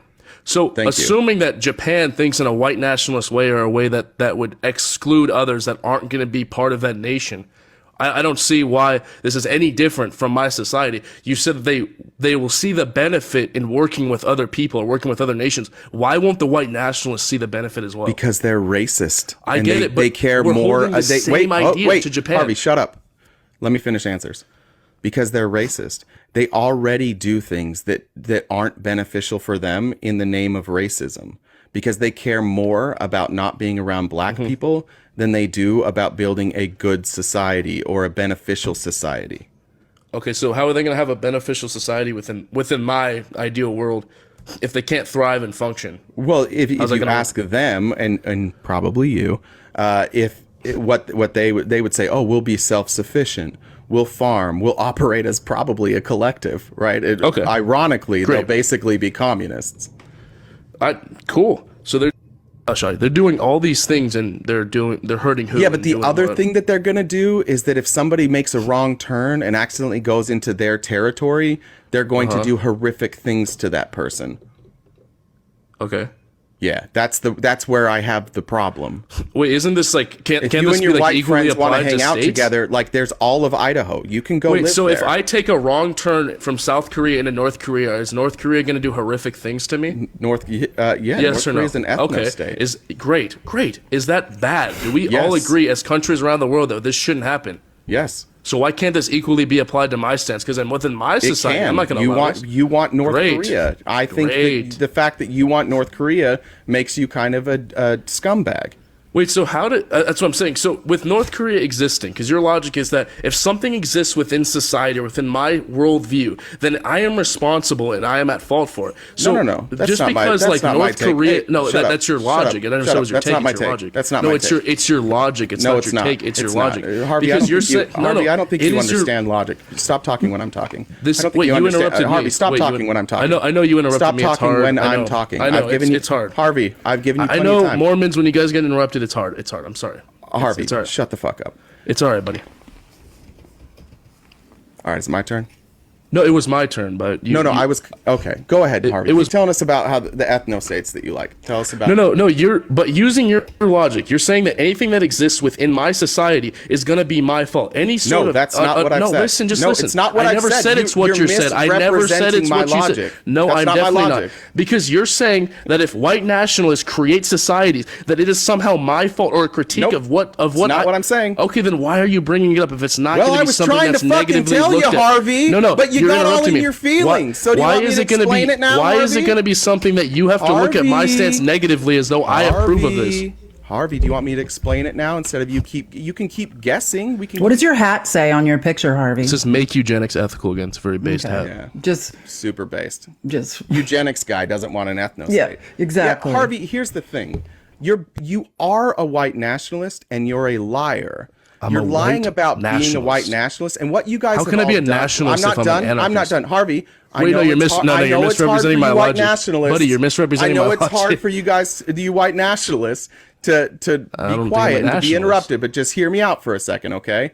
So Thank you. assuming that Japan thinks in a white nationalist way or a way that would exclude others that aren't going to be part of that nation, I don't see why this is any different from my society. You said that they will see the benefit in working with other people or working with other nations. Why won't the white nationalists see the benefit as well? Because they're racist. I and get they, it, but they care we're more. holding the same idea to Japan. Harvey, shut up. Let me finish answers. Because they're racist. They already do things that aren't beneficial for them in the name of racism. Because they care more about not being around black Mm-hmm. people than they do about building a good society or a beneficial society. Okay, so how are they going to have a beneficial society within my ideal world if they can't thrive and function? Well, if that you gonna ask them, and probably you, what they would say, oh, we'll be self-sufficient, we'll farm, we'll operate as probably a collective, right? Okay. Ironically, Great. they'll basically be communists. Cool. So they're doing all these things and they're hurting who? Yeah, and but the doing other what? thing that they're gonna do is that if somebody makes a wrong turn and accidentally goes into their territory, they're going to do horrific things to that person. Okay. Yeah, that's where I have the problem. Wait, isn't this like can't If this you and be your like white equally friends want to applied hang out states? together, like there's all of Idaho. You can go Wait, live so there. if I take a wrong turn from South Korea into North Korea, is North Korea going to do horrific things to me? North Yes North or no? Korea is an ethno Okay. state. Is great. Is that bad? Do we all Yes. agree as countries around the world that this shouldn't happen? Yes. So why can't this equally be applied to my stance? Because then within my It society, can. I'm not going to allow this. You want North Great. Korea. I think Great. the fact that you want North Korea makes you kind of a scumbag. Wait, so how did... that's what I'm saying. So with North Korea existing, because your logic is that if something exists within society or within my worldview, then I am responsible and I am at fault for it. So No. That's just not my- because that's like not my North take. Korea... Hey, no, shut up. that's your Shut logic. up. I understand Shut what up. your That's take not my is your take. logic. That's not no, my it's take. it's your logic. It's No, not it's your not. take. It's your logic. Harvey, because you're saying, saying... Harvey, I don't think it you is your- understand logic. Stop talking when I'm talking. This, I don't think wait, you understand. interrupted me. Harvey, stop Wait, talking when I'm talking. I know you interrupted Stop me. It's talking hard. when I know. I'm talking. I know, I've given it's hard. Harvey, I've given you I plenty know of time. Mormons, when you guys get interrupted, it's hard. It's hard. I'm sorry. Harvey, it's all right. shut the fuck up. It's all right, buddy. All right, it's my turn. No, it was my turn, but you, No, I was okay. Go ahead, Harvey. it was- Keep telling us about how the ethno states that you like. Tell us about. No. But using your logic, you're saying that anything that exists within my society is gonna be my fault. Any sort No, of that's not what I've no, said. listen, just No, listen. it's not what I I've never said. said it's what You're you said. I never said it's misrepresenting what my you said. logic. No, That's I'm not my definitely logic. not. Because you're saying that if white nationalists create societies, that it is somehow my fault or a critique Nope. of what It's not what I'm saying. Okay, then why are you bringing it up if it's not Well, going I to be was something trying that's to fucking negatively tell you, looked at? Harvey, No, but you you're got all interrupting in me. your feelings. So do you why want me is to it gonna explain be? it now, Why is it Harvey? going to be something that you have to look at my Harvey. stance negatively as though I approve of this? Harvey, do you want me to explain it now instead of you can keep guessing? We can. What does your hat say on your picture, Harvey? It says make eugenics ethical again. It's a very based hat. Yeah, Just super based. just Eugenics guy doesn't want an ethno Yeah, state. exactly. Yeah, Harvey, here's the thing. You are a white nationalist and you're a liar. You're a lying white about being a white nationalist. nationalist, and what you guys How have can I be all a done- nationalist I'm if not I'm an done. I'm not anarchist? done, Harvey. I Wait, know no, you're it's hard- no, I you're know it's hard misrepresenting for my you white logic. nationalists. Buddy, you're misrepresenting I know my it's hard logic. for you guys, you white nationalists, to don't be think I'm a quiet and to be nationalist. interrupted. But just hear me out for a second, okay?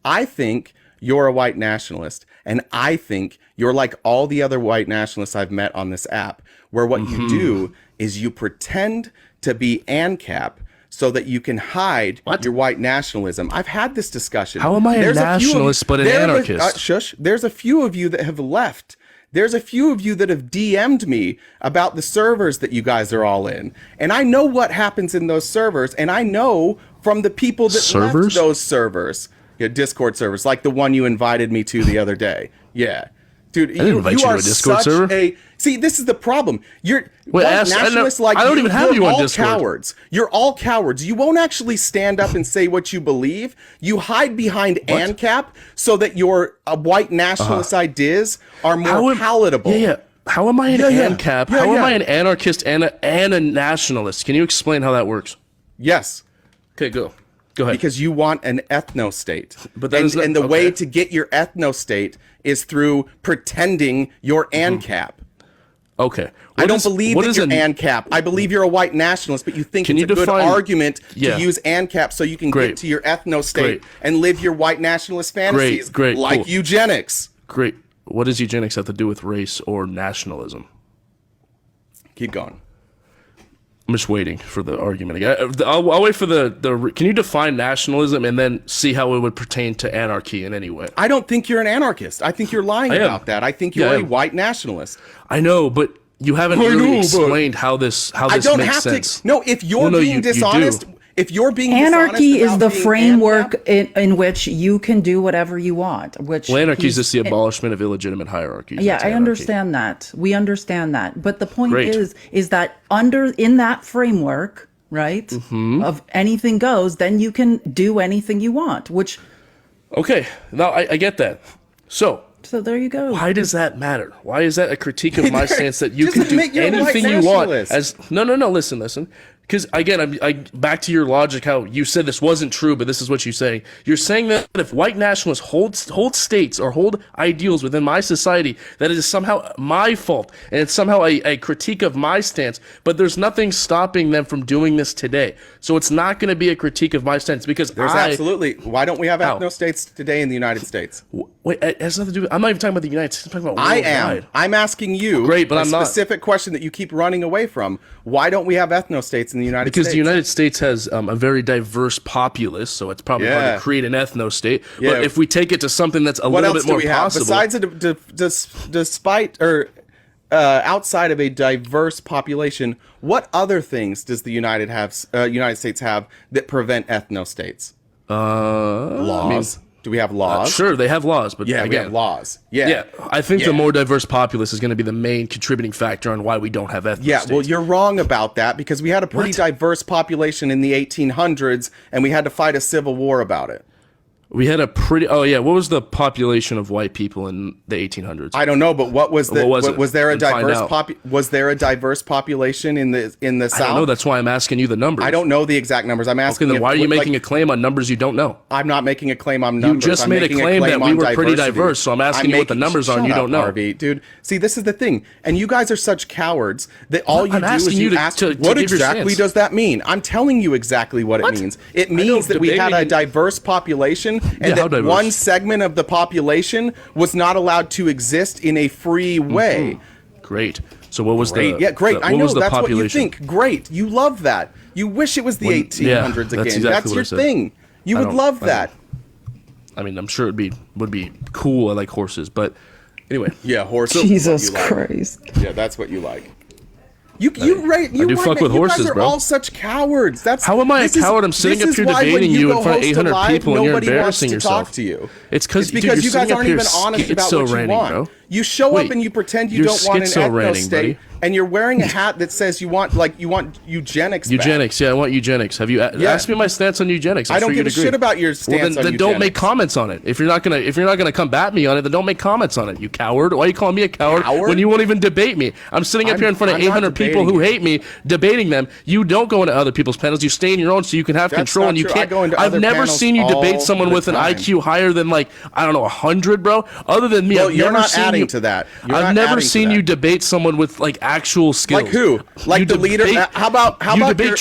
I think you're a white nationalist, and I think you're like all the other white nationalists I've met on this app, where what Mm-hmm. you do is you pretend to be ANCAP so that you can hide your white nationalism. I've had this discussion. How am I a There's few of- nationalist but an there are- anarchist? Shush. There's a few of you that have left. There's a few of you that have DM'd me about the servers that you guys are all in. And I know what happens in those servers, and I know from the people that Servers? left those servers. Yeah, Discord servers, like the one you invited me to the other day. Yeah. Dude, didn't invite you to are a Discord such server. See, this is the problem. You're Wait, white I nationalists don't- like I don't even have you're you on all Discord. cowards. You're all cowards. You won't actually stand up and say what you believe. You hide behind ANCAP so that your white nationalist ideas are more palatable. Yeah. How am I an Yeah, yeah. ANCAP? Yeah, How am yeah. I an anarchist and a nationalist? Can you explain how that works? Yes. Okay, go ahead. Because you want an ethno state. But that and, is not- and the way okay. to get your ethno state is through pretending you're ANCAP. Okay. I don't believe what that is you're an- ANCAP. I believe you're a white nationalist, but you think Can it's you a good define- argument Yeah. to use ANCAP so you can Great. get to your ethno state Great. and live your white nationalist fantasies. Great, Like cool. eugenics. Great. What does eugenics have to do with race or nationalism? Keep going. I'm just waiting for the argument again. I'll wait for the. Can you define nationalism and then see how it would pertain to anarchy in any way? I don't think you're an anarchist. I think you're lying I am. about that. I think you're Yeah, I a am. white nationalist. I know, but you haven't I know, really but- explained how this I don't makes have sense. to. No, if you're Well, no, being you do. dishonest, if you're being anarchy dishonest is the about being framework ANCAP, in which you can do whatever you want. Which Well, anarchy is he's- just the abolishment of illegitimate hierarchies. Yeah, That's I anarchy. understand that. We understand that. But the point Great. is that in that framework, right, Mm-hmm. of anything goes, then you can do anything you want, which, Okay, now I get that. So so there you go. why does that matter? Why is that a critique of my stance that you Just can do admit you're a white anything you want? nationalist. As no, listen. Because again, I back to your logic. How you said this wasn't true, but this is what you're saying. You're saying that if white nationalists hold states or hold ideals within my society, that it is somehow my fault and it's somehow a critique of my stance. But there's nothing stopping them from doing this today. So it's not going to be a critique of my stance because there's absolutely. Why don't we have How? ethno states today in the United States? Wait, it has nothing to do. I'm not even talking about the United States. I'm talking about I worldwide. am. I'm asking you Great, but a I'm not. specific question that you keep running away from. Why don't we have ethno states in the United Because States? the United States has a very diverse populace, so it's probably hard Yeah. to create an ethno state. Yeah. But if we take it to something that's a What little else bit do more we have possible, besides despite or outside of a diverse population? What other things does the United States have that prevent ethno states? Laws. Do we have laws? Sure, they have laws, but Yeah, again, we have laws. Yeah. Yeah, I think Yeah. the more diverse populace is going to be the main contributing factor on why we don't have ethnic Yeah, states. well, you're wrong about that because we had a pretty What? diverse population in the 1800s, and we had to fight a civil war about it. We had a pretty. Oh yeah, what was the population of white people in the 1800s? I don't know, but what was the What was it? was there a And find diverse out. was there a diverse population in the South? I don't know. That's why I'm asking you the numbers. I don't know the exact numbers. I'm Okay, asking. then if- why are you like, making a claim on numbers you don't know? I'm not making a claim on You numbers. just I'm made a making claim that we on were pretty diversity. diverse, so I'm asking you what the numbers are and you Shut don't up, know. Harvey, dude. See, this is the thing, and you guys are such cowards that all you I'm do is asking you you to- ask, to what give your exactly stance. does that mean? I'm telling you exactly what it means. It means that we had a debating- diverse population, and how that diverse? one segment of the population was not allowed to exist in a free way. Great. So what was Great. the? Yeah, great. the- I what know was the that's population? what you think. Great. You love that. You wish it was the When- 1800s yeah, again. that's exactly That's what I your said. thing. You I would don't- love I that. I mean, I'm sure would be cool. I like horses, but anyway. Yeah, horses. Jesus you like. Christ. Yeah, that's what you like. You do fuck with you horses, guys are bro. all such cowards. That's How am I a this is- coward? I'm sitting this up is here why when debating you go in front of host a 800 live, people and you're nobody wants embarrassing to yourself. Talk to you. It's 'cause, because dude, you're you guys sitting up aren't here even honest about what you schizo-ranting, want. bro. You show Wait, up and you pretend you you're don't want an schizo-ranting, ethno-state, buddy. and you're wearing a hat that says you want eugenics. back. Eugenics, yeah, I want eugenics. Have you asked me my stance on eugenics? I'm I don't sure give a you'd agree. shit about your Well, stance then on don't make eugenics. comments on it. If you're not gonna combat me on it, then don't make comments on it. You coward! Why are you calling me a coward, Coward? when you won't even debate me? I'm sitting up here in front of I'm not 800 people who debating hate me, debating them. You don't go into other people's panels. You stay in your own, so you can have That's control. not And you true. I can't. go into I've other never panels seen you all debate someone the with an time. IQ higher than like I don't know 100, bro. Other than me, Well, I've you're never not seen adding you, to that. You're I've not never adding to seen that. you debate someone with like actual skills. Like who? Like You the leader? debate- How about you debate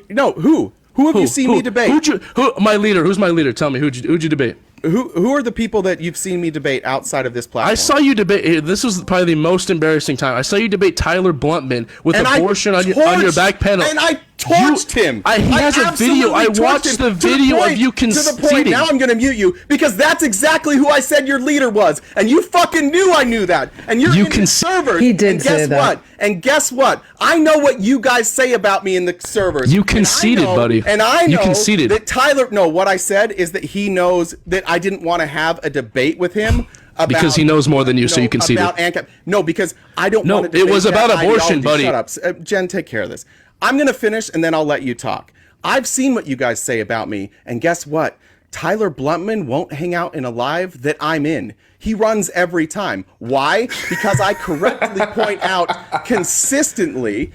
no? Who have you seen me debate? Who my leader? Who's my leader? Tell me who'd you debate? Who are the people that you've seen me debate outside of this platform? I saw you debate. This was probably the most embarrassing time. I saw you debate Tyler Bluntman with And abortion on your back panel. And I torched him. He has a video. I absolutely torched watched him the to video point- of you To the point, conceding. now I'm going to mute you because that's exactly who I said your leader was, and you fucking knew I knew that. And you're You in the con- servers. He did and guess say that. what? And guess what? I know what you guys say about me in the servers. You And I conceded, know- buddy. And I You know conceded. that Tyler. No, what I said is that he knows that I didn't want to have a debate with him. About, Because he knows more than you, so you conceded. About ANCAP. No, because I don't No, want to it debate was that about abortion, ideology. buddy. Shut up. Jen, take care of this. I'm going to finish and then I'll let you talk. I've seen what you guys say about me, and guess what? Tyler Bluntman won't hang out in a live that I'm in. He runs every time. Why? Because I correctly point out consistently.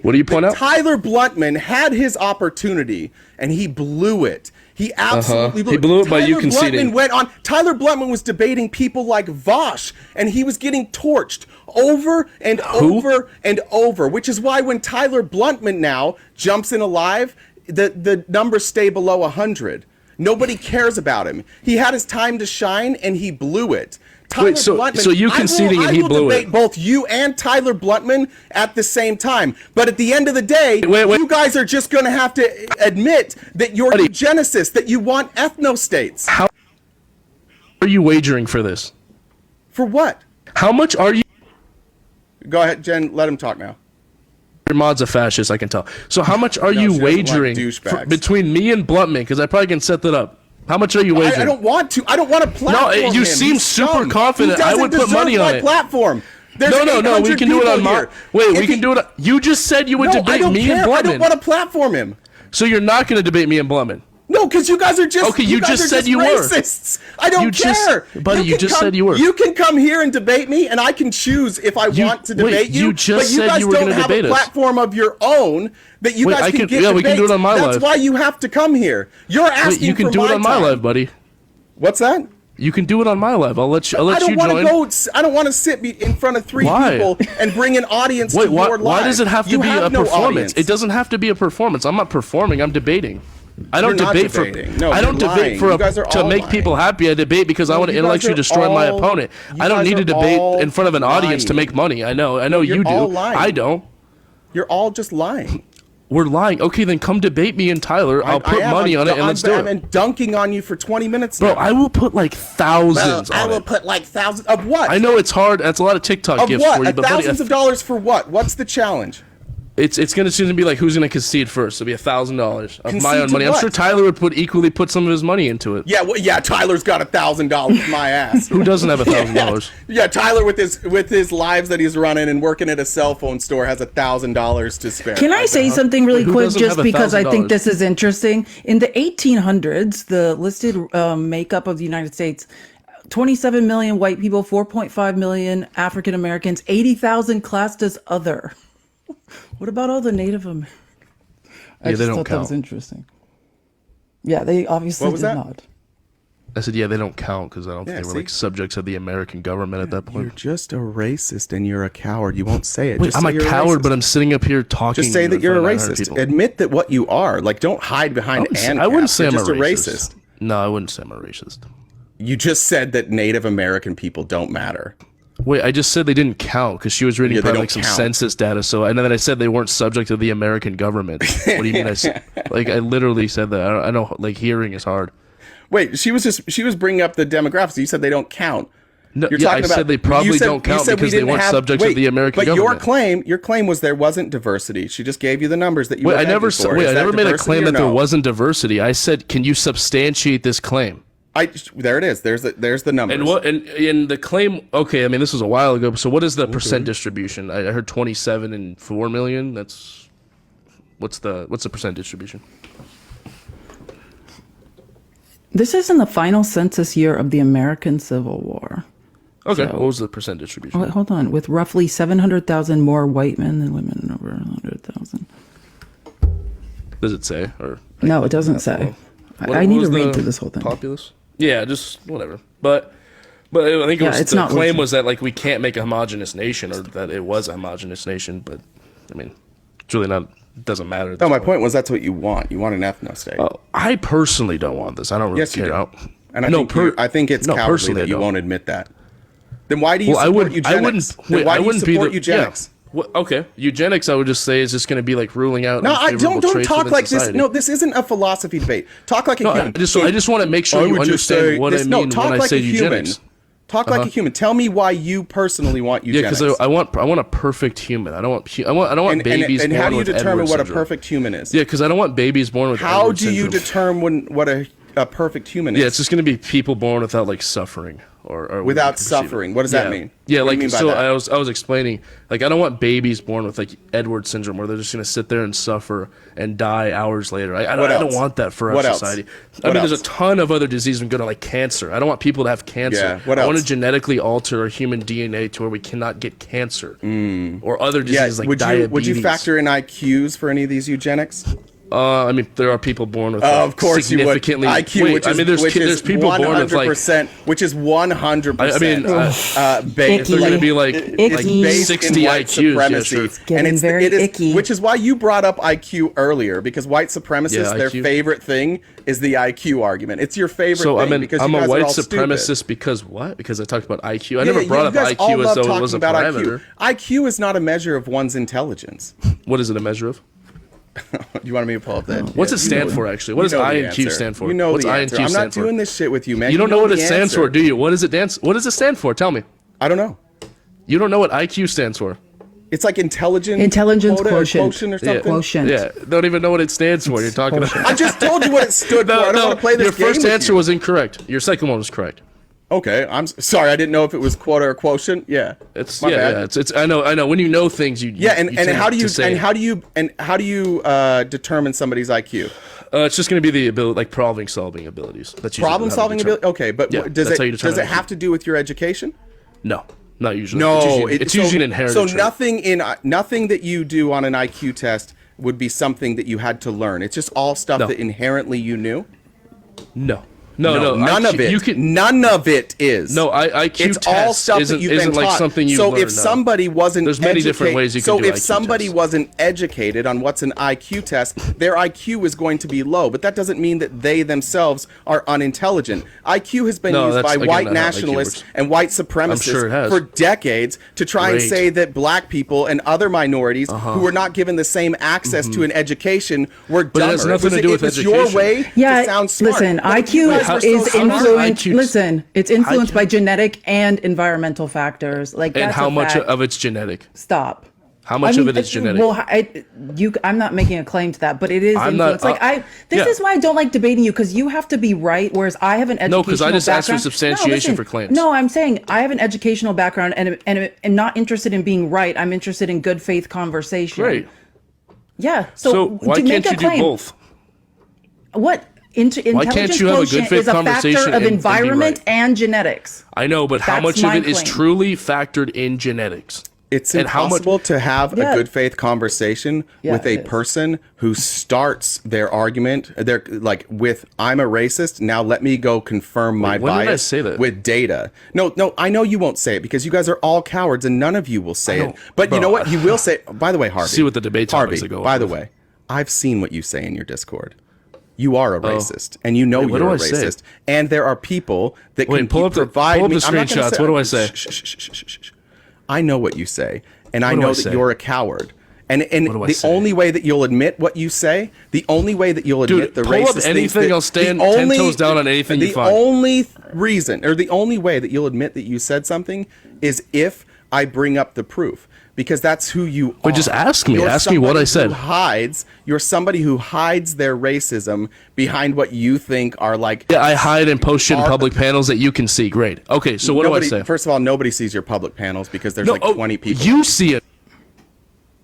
What do you point that out? Tyler Bluntman had his opportunity and he blew it. He absolutely blew He blew it by you Tyler conceding. Bluntman went on. Tyler Bluntman was debating people like Vosh, and he was getting torched over and over and over. Which is why when Tyler Bluntman now jumps in a live, the numbers stay below 100. Nobody cares about him. He had his time to shine, and he blew it. Tyler Wait, so Bluntman, you conceding and he blew I will it. debate both you and Tyler Bluntman at the same time. But at the end of the day, Wait. you guys are just going to have to admit that you're Buddy. eugenicists, that you want ethnostates. How are you wagering for this? For what? How much are you? Go ahead, Jen. Let him talk now. Your mod's a fascist, I can tell. So how much are No, you she doesn't like wagering douchebags. between me and Bluntman? Because I probably can set that up. How much are you wagering? I don't want to. I don't want to platform you him. seem He's super scum. confident. He I would doesn't put money deserve on my it. platform. There's No. We 800 can do it on people my. here. Wait, If we can he- do it. You just said you would No, I debate don't me care. and I don't Bluntman. want to platform him. So you're not going to debate me and Bluntman. No, because you guys are just Okay, you guys just are said just you were. racists. I don't You just- care, buddy, you can just come- said you were. You can come here and debate me, and I can choose if I want to wait, debate you. you just but you said guys you were don't gonna have debate a us. platform of your own that you Wait, guys I can can- get. yeah, we can do it debates. on my That's live. why you have to come here. You're asking Wait, you can for do it on my time. live, buddy. What's that? You can do it on my live. I'll let you I don't you want join. to go. I don't want to sit in front of three Why? people and bring an audience Wait, to your live. why does it have to You be a no performance? audience. It doesn't have to be a performance. I'm not performing. I'm debating. I don't You're not debate debating. for. No, I don't you're debate lying. for You guys are to all make lying. people happy. I debate because I want to you guys intellectually are destroy my all- opponent. you I don't guys need to are debate all in front of an audience to lying. make money. I know you you're do. all lying. I don't. You're all just lying. We're lying. Okay, then come debate me and Tyler. I'll put money on it and let's do I've it. been dunking on you for 20 minutes Bro, now. I will put like thousands I on will it. put like thousands of what? I know it's hard. That's a lot of TikTok of gifts what? for you, but buddy, Thousands of dollars for what? What's the challenge? It's gonna seem to be like who's gonna concede first. It'll be $1,000 of my Concede own to money. I'm what? sure Tyler would equally put some of his money into it. Yeah, well, yeah. Tyler's got $1,000 my ass. Who doesn't have $1,000? Yeah, Tyler with his lives that he's running and working at a cell phone store has $1,000 to spare. Can I say something really Who quick, doesn't just have because I think $1,000? this is interesting? In the 1800s, the listed makeup of the United States, 27 million white people, 4.5 million African Americans, 80,000 classed as other. What about all the Native Americans? I Yeah, just they don't thought that was count. interesting. Yeah, they obviously What was did that? not. I said, yeah, they don't count because I don't Yeah, think they were see? like subjects of the American government at that You're point. just a racist and you're a coward. You won't say it. Wait, Just I'm say a you're coward, racist. but I'm sitting up here talking. Just say to that you you're a in front of 900 racist. people. Admit that what you are. Like, don't hide behind ANCAP. I wouldn't say You're I'm just a racist. No, I wouldn't say I'm a racist. You just said that Native American people don't matter. Wait, I just said they didn't count because she was reading Yeah, they probably don't like some count. census data. So, and then I said they weren't subject to the American government. What do you mean? I said, like, I literally said that. I know, like, hearing is hard. Wait, she was bringing up the demographics. You said they don't count. No, You're yeah, talking I about, said they probably you said- don't you count said we because they didn't weren't have- subject to wait, the American but government. your claim was there wasn't diversity. She just gave you the numbers that you. Wait, were I never begging for. wait, Is I that never made a diversity claim or that there no? wasn't diversity. I said, can you substantiate this claim? There it is. There's the numbers. And what and in the claim? Okay, I mean this was a while ago. So what is the percent distribution? I heard 27 and 4 million. That's what's the percent distribution? This is in the final census year of the American Civil War. Okay, So- what was the percent distribution? Wait, hold on. With roughly 700,000 more white men than women, and over 100,000. Does it say or? No, it doesn't say. I need to read through this whole thing. Populace? Yeah, just whatever. But I think Yeah, it's the not claim worth it. was that like we can't make a homogenous nation, or that it was a homogenous nation. But I mean, it's really not. It doesn't matter. at No, this my point. point was that's what you want. You want an ethno state. I personally don't want this. I don't really Yes, you care. do. And I think it's cowardly personally, that I you don't. won't admit that. Then why do you Well, support I eugenics? wouldn't. Then Wait, why I do you wouldn't be support the eugenics? Yeah. Well, okay, eugenics. I would just say is just going to be like ruling out. No, I unfavorable don't traits talk within like society. this. No, this isn't a philosophy debate. Talk like a No, human. I just want to make sure I you would just understand say what this- I no, mean talk when I like say a human. eugenics. Talk like a human. Tell me why you personally want Yeah, eugenics. because I want a perfect human. I don't want babies and born how do you with determine Edwards what a syndrome. perfect human is? Yeah, because I don't want babies born with How Edwards do you syndrome. determine what a perfect human is? Yeah, it's just going to be people born without like suffering or Without perceive it. suffering. What does that mean? Yeah, What do like you mean by so that? I was explaining like I don't want babies born with like Edwards syndrome where they're just going to sit there and suffer and die hours later. I What don't else? want that for our What else? society. What There's else? a ton of other diseases we go to like cancer. I don't want people to have cancer. Yeah, what I want else? to genetically alter our human DNA to where we cannot get cancer or other diseases like would diabetes. you factor in IQs for any of these eugenics? I mean, there are people born with. Of course you would. significantly. IQ, Wait, which is, I mean, there's which is people born with like. 100%, which is 100%. I mean, based, They're going to be like, like it's based 60 in white IQs. Yeah, supremacy. sure. Getting and very it is, icky. which is why you brought up IQ earlier, because white supremacists, Yeah, their IQ. favorite thing is the IQ argument. It's your favorite So thing I'm because a you guys white are all supremacist stupid. because what? Because I talked about IQ. I Yeah, never yeah, brought you up guys all IQ as love though it talking was a about parameter. IQ is not a measure of one's intelligence. What is it a measure of? You wanted me to pull up that? What's it stand for actually? What does You know the INQ answer. stand for? You know What's the INQ answer. I'm not stand for? doing this shit with you, man. You don't know what it the stands answer. for, do you? What does it stand for? Tell me. I don't know. You don't know what IQ stands for? It's like intelligence Intelligence or quotient. or Yeah. something. Quotient. Yeah, don't even know what it stands for. You're talking about. I just told you what it stood for. I don't want to play this your game first with answer you. was incorrect. Your second one was correct. Okay, I'm sorry. I didn't know if it was quota or quotient. Yeah, It's My yeah, bad. yeah. It's I know. When you know things, you Yeah, and you tend how do you to say and how do you determine somebody's IQ? it's just going to be the ability, like problem solving abilities. That's usually Problem how to solving determine- ability. Okay, but Yeah, does that's how you it determine does it IQ. have to do with your education? No, not usually. No, it's usually an inherited So trait. nothing that you do on an IQ test would be something that you had to learn. It's just all stuff No. that inherently you knew. No, none IQ of it. You can None of it is. no. IQ It's test all stuff that you've been isn't like taught. something you so learn. if somebody wasn't There's many different ways you can so do if IQ somebody tests. wasn't educated on what's an IQ test, their IQ is going to be low. But that doesn't mean that they themselves are unintelligent. IQ has been No, used that's, by again, white not how IQ nationalists works. and white supremacists sure it has. for decades to try and Great. say that black people and other minorities who were not given the same access to an education were But it dumber. has nothing to do with it was your education. way Yeah, to sound smart. listen, But if you IQ guys were so is smart- influenced. IQ Listen, it's influenced IQ by genetic and environmental factors. Like and that's how a much fact. of it's genetic? Stop. How much of it is genetic? Well, I'm not making a claim to that, but it is I'm not- influence. This yeah. is why I don't like debating you, because you have to be right, whereas I have an educational No, 'cause I just asked for background. substantiation for claims. No, I'm saying I have an educational background and am not interested in being right. I'm interested in good faith conversation. Great. Yeah. So why to can't make a you do claim, both? What? Intelligence you have a good quotient faith is a conversation factor of and be environment right? and genetics. I know, but how That's much of my it is claim. truly factored in genetics? It's And how much- impossible to have Yeah. a good faith conversation Yeah, with a it is. person who starts their argument. They're like, with "I'm a racist." Now let me go confirm my when did I bias say that? with data. No, I know you won't say it because you guys are all cowards and none of you will say it. don't- But bro, you know what? You will say. By the way, Harvey. See what the debate topics Harvey, are going by the with. way, I've seen what you say in your Discord. You are a racist, and you know Wait, what you're a do I say? racist. And there are people that Wait, can pull up the provide me. I'm not gonna screenshots. What do I say? Shh. I know what you say, and I What do know I that say? you're a coward. And do I the say? only way that you'll admit what you say, the only way that you'll admit the pull racist up things anything, that- I'll stand the 10 toes down on anything you The find. only reason, or the only way that you'll admit that you said something, is if I bring up the proof. Because that's who you are. But just ask me. You're Ask me what somebody I said. You're somebody who hides their racism behind what you think are like. Yeah, I hide and post shit in Are- public panels that you can see. Great. Okay, so what Nobody- do I say? First of all, nobody sees your public panels because there's like 20 people. You see it.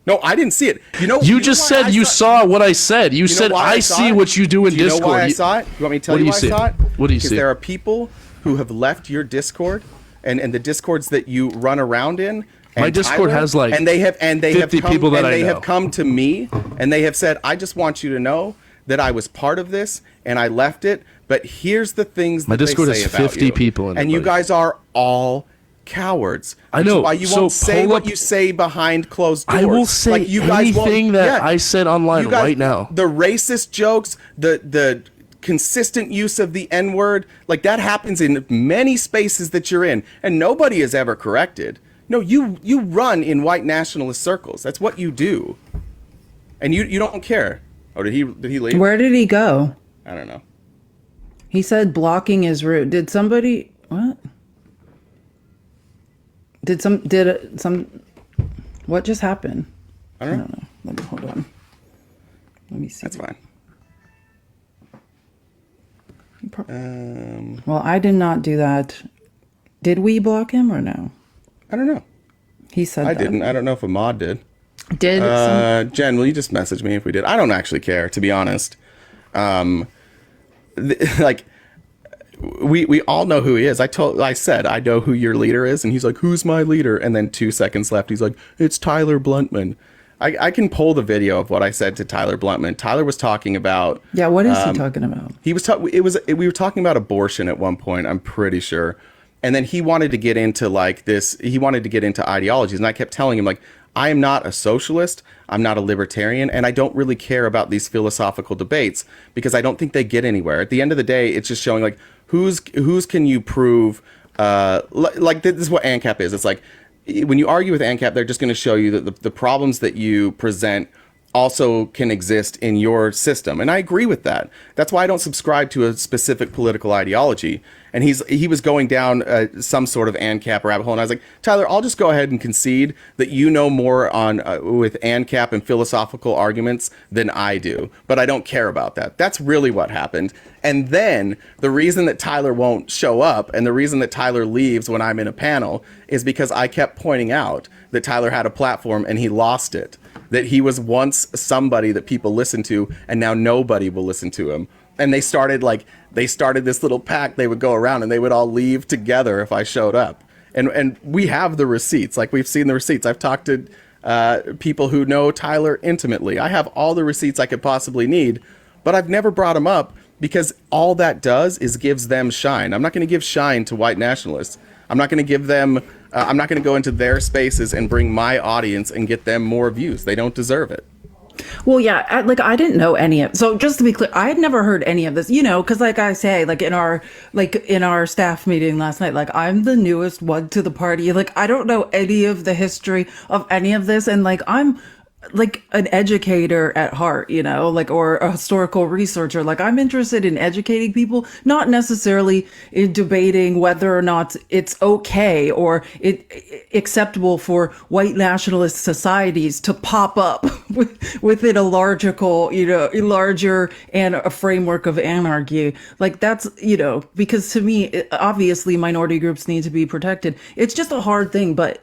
No, I didn't see it. You You know just why said I you saw what I said. You You know said why I saw see it? what you do in Do you Discord. know why I You- saw it? You want me to tell What do you you why see? I saw it? What do you Because see? there are people who have left your Discord and the Discords that you run around in. My and Discord has, like, and they have 50 come, people that and I they know. have come to me and they have said, I just want you to know that I was part of this and I left it. But here's the things My that Discord they say has about 50 you. people in it, and you buddy. guys are all cowards. I Which is know. why you So won't say pull what up- you say behind closed doors. I will say Like, you guys won't- anything that yeah. I said online You guys- right now. The racist jokes, the consistent use of the N-word, like that happens in many spaces that you're in, and nobody is ever corrected. No, you run in white nationalist circles. That's what you do, and you don't care. Oh, did he leave? Where did he go? I don't know. He said blocking is rude. Did somebody what? Did some what just happened? I don't know. Let me hold on. Let me see. That's fine. Well, I did not do that. Did we block him or no? I don't know. He said I that. didn't. I don't know if Ahmad did. Did Jen, will you just message me if we did? I don't actually care, to be honest. Like, we all know who he is. I said I know who your leader is, and he's like, "Who's my leader?" And then 2 seconds left, he's like, "It's Tyler Bluntman." I can pull the video of what I said to Tyler Bluntman. Tyler was talking about. yeah, what is he talking about? He was we were talking about abortion at one point, I'm pretty sure. And then he wanted to get into like this, he wanted to get into ideologies, and I kept telling him like, I am not a socialist, I'm not a libertarian, and I don't really care about these philosophical debates because I don't think they get anywhere. At the end of the day, it's just showing like who's can you prove like this is what ANCAP is. It's like when you argue with ANCAP, they're just going to show you that the problems that you present also can exist in your system. And I agree with that. That's why I don't subscribe to a specific political ideology. And he was going down some sort of ANCAP rabbit hole. And I was like, Tyler, I'll just go ahead and concede that you know more on with ANCAP and philosophical arguments than I do. But I don't care about that. That's really what happened. And then the reason that Tyler won't show up and the reason that Tyler leaves when I'm in a panel is because I kept pointing out that Tyler had a platform and he lost it. That he was once somebody that people listened to, and now nobody will listen to him. And they started this little pack. They would go around and they would all leave together if I showed up. And we have the receipts. Like, we've seen the receipts. I've talked to people who know Tyler intimately. I have all the receipts I could possibly need, but I've never brought him up because all that does is gives them shine. I'm not going to give shine to white nationalists. I'm not going to give them, I'm not going to go into their spaces and bring my audience and get them more views. They don't deserve it. Well, yeah, I didn't know any of. So just to be clear, I had never heard any of this. You know, because like I say, like in our staff meeting last night, like I'm the newest one to the party. Like I don't know any of the history of any of this, and like I'm like an educator at heart, you know, like, or a historical researcher. Like, I'm interested in educating people, not necessarily in debating whether or not it's okay or acceptable for white nationalist societies to pop up within a larger and a framework of anarchy. Like, that's, you know, because to me, obviously minority groups need to be protected. It's just a hard thing, but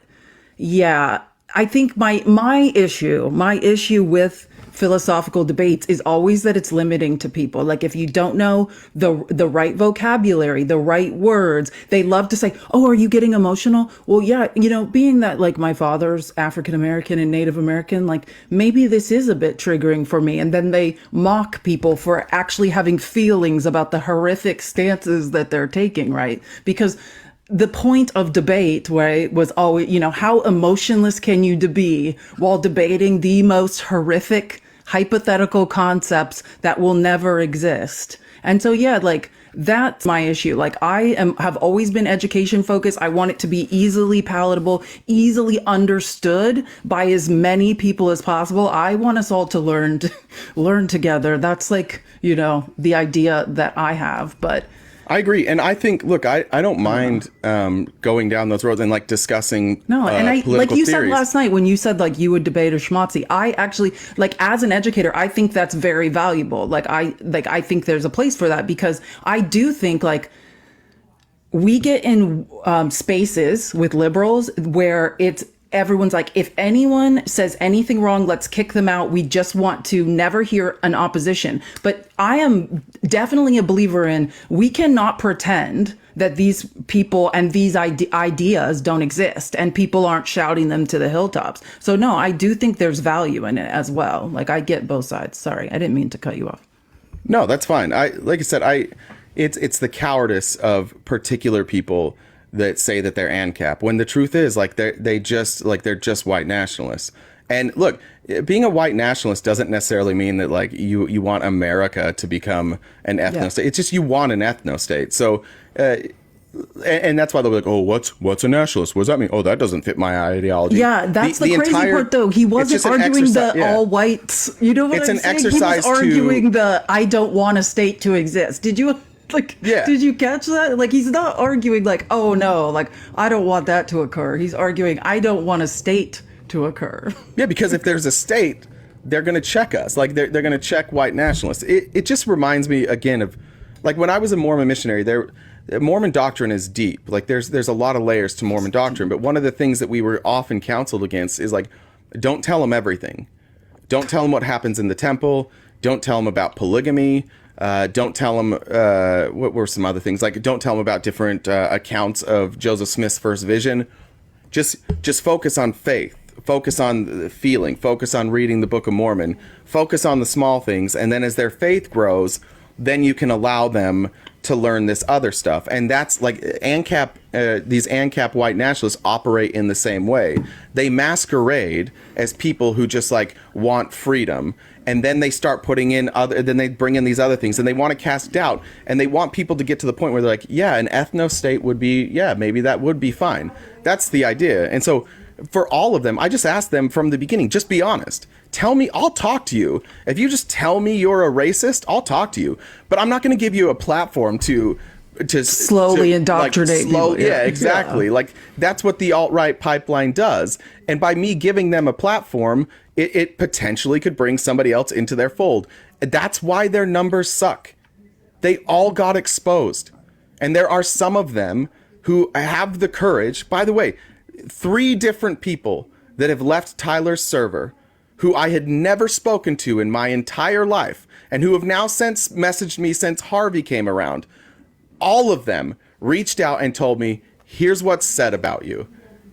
yeah, I think my issue with philosophical debates is always that it's limiting to people. Like, if you don't know the right vocabulary, the right words, they love to say, "Oh, are you getting emotional?" Well, yeah, you know, being that like my father's African American and Native American, like maybe this is a bit triggering for me. And then they mock people for actually having feelings about the horrific stances that they're taking, right? Because the point of debate, right, was always, you know, how emotionless can you be while debating the most horrific hypothetical concepts that will never exist? And so, yeah, like, that's my issue. Like, have always been education focused. I want it to be easily palatable, easily understood by as many people as possible. I want us all to learn together. That's like, you know, the idea that I have, but I agree, and I think, look, I don't mind going down those roads and like discussing no, and I like you theories. said last night when you said like you would debate a schmatzi. I actually, like, as an educator, I think that's very valuable. I think there's a place for that, because I do think like we get in spaces with liberals where everyone's like, if anyone says anything wrong, let's kick them out. We just want to never hear an opposition. But I am definitely a believer in, we cannot pretend that these people and these ideas don't exist and people aren't shouting them to the hilltops. So no, I do think there's value in it as well. Like, I get both sides. Sorry, I didn't mean to cut you off. No, that's fine. Like I said, it's the cowardice of particular people that say that they're ANCAP, when the truth is, like, they're just white nationalists. And look, being a white nationalist doesn't necessarily mean that like you want America to become an ethno state. It's just you want an ethno state. So and that's why they'll be like, oh, what's a nationalist? What does that mean? Oh, that doesn't fit my ideology. Yeah, that's the crazy part, though. He wasn't arguing all whites. You know what I'm saying? It's an exercise. He was arguing I don't want a state to exist. Did you? Like, yeah. Did you catch that? Like, he's not arguing like, oh no, like, I don't want that to occur. He's arguing, I don't want a state to occur. Yeah, because if there's a state, they're going to check us. Like, they're going to check white nationalists. It just reminds me again of, like, when I was a Mormon missionary, Mormon doctrine is deep. Like, there's a lot of layers to Mormon doctrine. But one of the things that we were often counseled against is like, don't tell them everything. Don't tell them what happens in the temple. Don't tell them about polygamy. Don't tell them, what were some other things? Like, don't tell them about different accounts of Joseph Smith's first vision. Just focus on faith. Focus on the feeling. Focus on reading the Book of Mormon. Focus on the small things. And then as their faith grows, then you can allow them to learn this other stuff. And that's like ANCAP, these ANCAP white nationalists operate in the same way. They masquerade as people who just like want freedom. And then they start then they bring in these other things, and they want to cast doubt, and they want people to get to the point where they're like, yeah, an ethno state would be, yeah, maybe that would be fine. That's the idea. And so for all of them, I just asked them from the beginning, just be honest. Tell me, I'll talk to you. If you just tell me you're a racist, I'll talk to you. But I'm not going to give you a platform to slowly indoctrinate people. Yeah, exactly. Yeah. Like, that's what the alt-right pipeline does. And by me giving them a platform, it potentially could bring somebody else into their fold. That's why their numbers suck. They all got exposed. And there are some of them who have the courage. By the way, 3 different people that have left Tyler's server who I had never spoken to in my entire life, and who have now since messaged me since Harvey came around. All of them reached out and told me, here's what's said about you.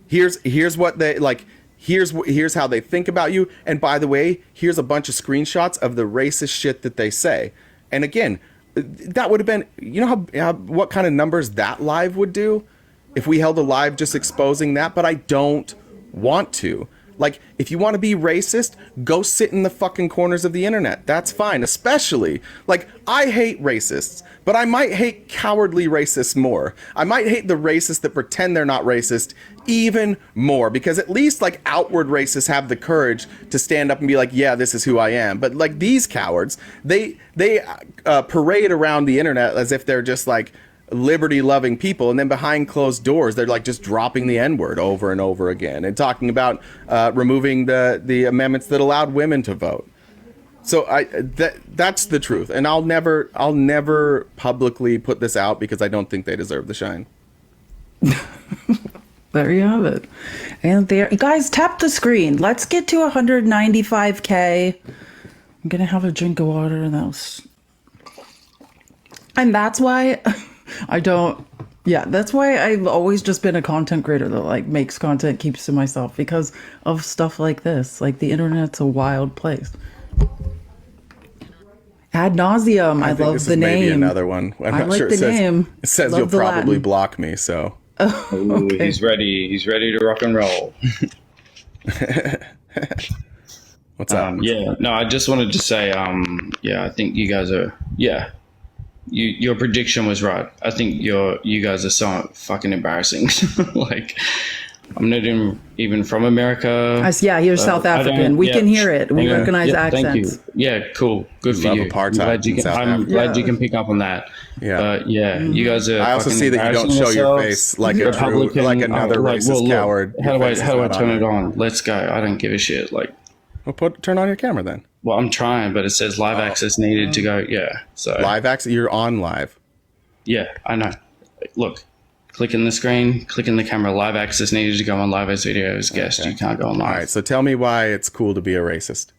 Here's what they like. Here's how they think about you. And by the way, here's a bunch of screenshots of the racist shit that they say. And again, that would have been, you know how what kind of numbers that live would do if we held a live just exposing that. But I don't want to. Like, if you want to be racist, go sit in the fucking corners of the internet. That's fine. Especially, like, I hate racists, but I might hate cowardly racists more. I might hate the racists that pretend they're not racist even more, because at least, like, outward racists have the courage to stand up and be like, yeah, this is who I am. But, like, these cowards, they parade around the internet as if they're just, like, liberty-loving people, and then behind closed doors they're like just dropping the N-word over and over again and talking about removing the amendments that allowed women to vote. So that's the truth, and I'll never publicly put this out because I don't think they deserve the shine. There you have it. And there, guys, tap the screen. Let's get to 195K. I'm gonna have a drink of water, and that's why that's why I've always just been a content creator that like makes content, keeps to myself, because of stuff like this. Like, the internet's a wild place. Ad nauseum. I love this the is name. maybe another one. I'm I not like sure. the name. It says Love you'll the probably Latin. block me. So Ooh, Okay. he's ready. He's ready to rock and roll. what's up? Yeah. No, I just wanted to say, yeah, I think you guys are, yeah. Your prediction was right. I think you guys are so fucking embarrassing. Like, I'm not even from America. Yeah, you're South I don't- African. We yeah. can hear it. We Yeah. recognize Yeah, accents. Thank you. Yeah, cool. Good for love you. apartheid in South I'm Africa. glad you can pick up on that. Yeah. Yeah, you guys are. I also fucking see that you don't embarrassing show your yourselves. face like a true, Republican, like another like, racist well, look, coward. How Your do I face is turn not it on? Let's go. I don't give a shit. Like, Well, turn on your camera then. well, I'm trying, but it says live access needed to go. Yeah. So Live access. You're on live. yeah, I know. Look, click in the screen, click in the camera. Live access needed to go on live as videos. Guest, you can't go on live. All right. So tell me why it's cool to be a racist,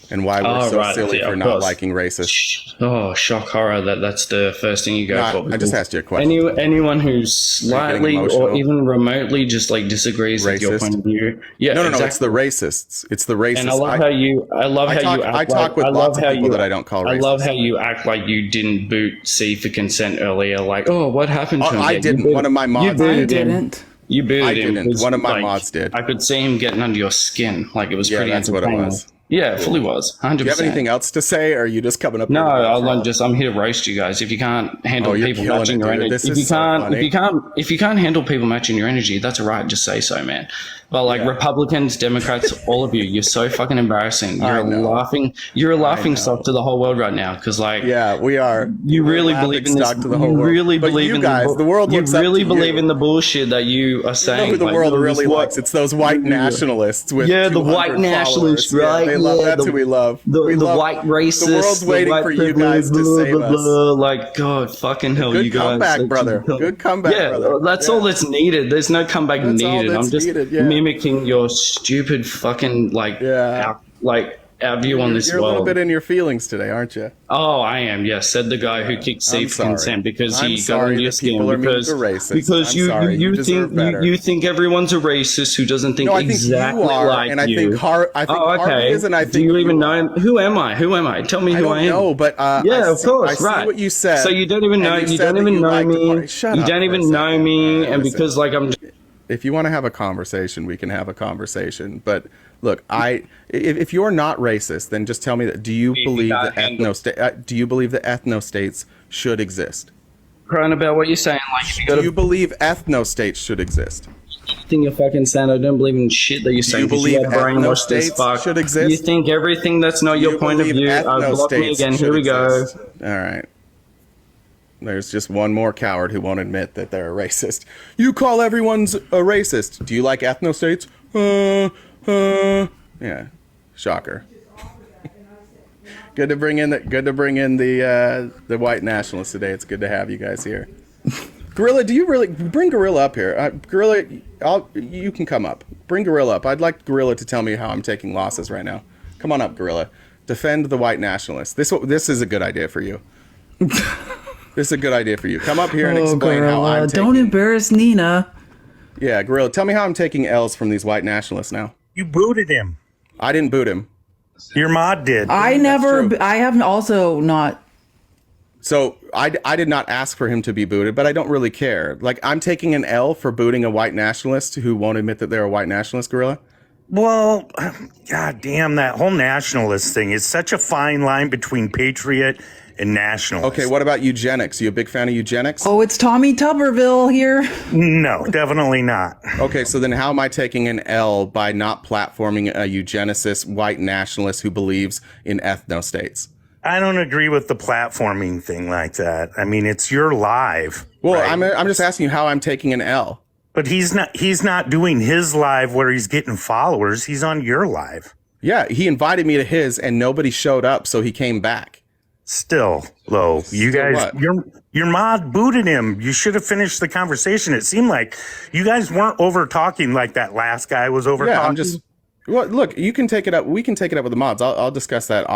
and why we're Oh, so right, silly yeah, for of not course. liking racists. Oh, shock horror! That's the first thing you go No, for. I just asked you a question. Anyone who slightly or emotional? even remotely just like disagrees with your Racist? point of view. Yeah, No, exactly. it's the racists. It's the racists. And I love how you. I love I how talk- you. Act I talk like, with I lots love of how people you, that I don't call I love racist. how you act like you didn't boot C for consent earlier. Like, oh, what happened to him? I Yeah, you didn't. booted- One of my you mods booted did. him. Didn't. You booted I him. didn't. 'cause, One of my like, mods did. I could see him getting under your skin. Like, it was Yeah, pretty. that's what it entertaining. was. Yeah, it fully was. 100%. Do you have anything else to say, or are you just coming up? No, here to go I'm here to roast you guys. If you can't handle Oh, you're people killing matching it, your dude. energy, This if is you so can't, funny. if you can't handle people matching your energy, that's all right. Just say so, man. But like Republicans, Democrats, all of you, you're so fucking embarrassing. You're I know. a laughing stock to the whole world right now. Because like, Yeah, we are. you We're really laughing believe in this. stock to the whole You world. really But believe you in guys. The world You looks up really to believe you. in the bullshit that you are You know saying. who the like, world this really what- likes? It's those white nationalists with Yeah, the 200 white nationalists, followers. right? Yeah, they love, Yeah, that's the- who we love. The, We the love- white racists. The world's waiting white for you guys to privilege, save us. Like, God, fucking hell, Good you guys. comeback, like, brother. Good comeback, yeah, brother. that's Yeah. all that's needed. There's no comeback That's all needed. that's I'm just needed, yeah. mimicking your stupid fucking our view on this You're a world. little bit in your feelings today, aren't you? Oh, I am. Yes, said the guy who kicked C I'm for sorry. consent because I'm he got sorry under your that people are skin mean because to racists. because I'm you sorry. You you deserve think better. you think everyone's a racist who doesn't think No, I think exactly you are, like and I you. think Harvey is, and I think Do you even you know who am I? Who am I? Tell me I who don't I am. know, but Yeah, I of see, course, I see right. what you said. So you don't even know. and You said don't that even you know like the me. party. Shut You up don't for a even second. know me, All right, and listen. because like I'm. If you want to have a conversation, we can have a conversation. But look, if you're not racist, then just tell me that. Do you believe that do you believe that ethnostates should exist? Crying about what you're saying, like if you got Do you a believe ethnostates should exist? thing you're fucking saying, I don't believe in shit that you're saying. 'cause believe are brainwashed as ethnostates fuck. should exist? You think everything that's not your You point of believe view. Block me ethnostates again. should Here we go. exist? All right. There's just one more coward who won't admit that they're a racist. You call everyone's a racist. Do you like ethnostates? Yeah. Shocker. Good to bring in the white nationalists today. It's good to have you guys here. Gorilla, do you really bring Gorilla up here? Gorilla, you can come up. Bring Gorilla up. I'd like Gorilla to tell me how I'm taking losses right now. Come on up, Gorilla. Defend the white nationalists. This is a good idea for you. This is a good idea for you. Come up here and explain how I'm taking. Don't embarrass Nina. Yeah, Gorilla, tell me how I'm taking L's from these white nationalists now. You booted him. I didn't boot him. Your mod did. I haven't also not. So I did not ask for him to be booted, but I don't really care. Like, I'm taking an L for booting a white nationalist who won't admit that they're a white nationalist, Gorilla. Well, god damn, that whole nationalist thing is such a fine line between patriot and nationalist. Okay, what about eugenics? You a big fan of eugenics? Oh, it's Tommy Tuberville here. No, definitely not. Okay, so then how am I taking an L by not platforming a eugenicist white nationalist who believes in ethno-states? I don't agree with the platforming thing like that. I mean, it's your live. Well, right? I'm just asking you how I'm taking an L. But he's not doing his live where he's getting followers. He's on your live. Yeah, he invited me to his and nobody showed up, so he came back. Still, though, you guys, what? your mod booted him. You should have finished the conversation. It seemed like you guys weren't over talking like that last guy was over Yeah, talking. I'm just. Well, look, you can take it up. We can take it up with the mods. I'll discuss that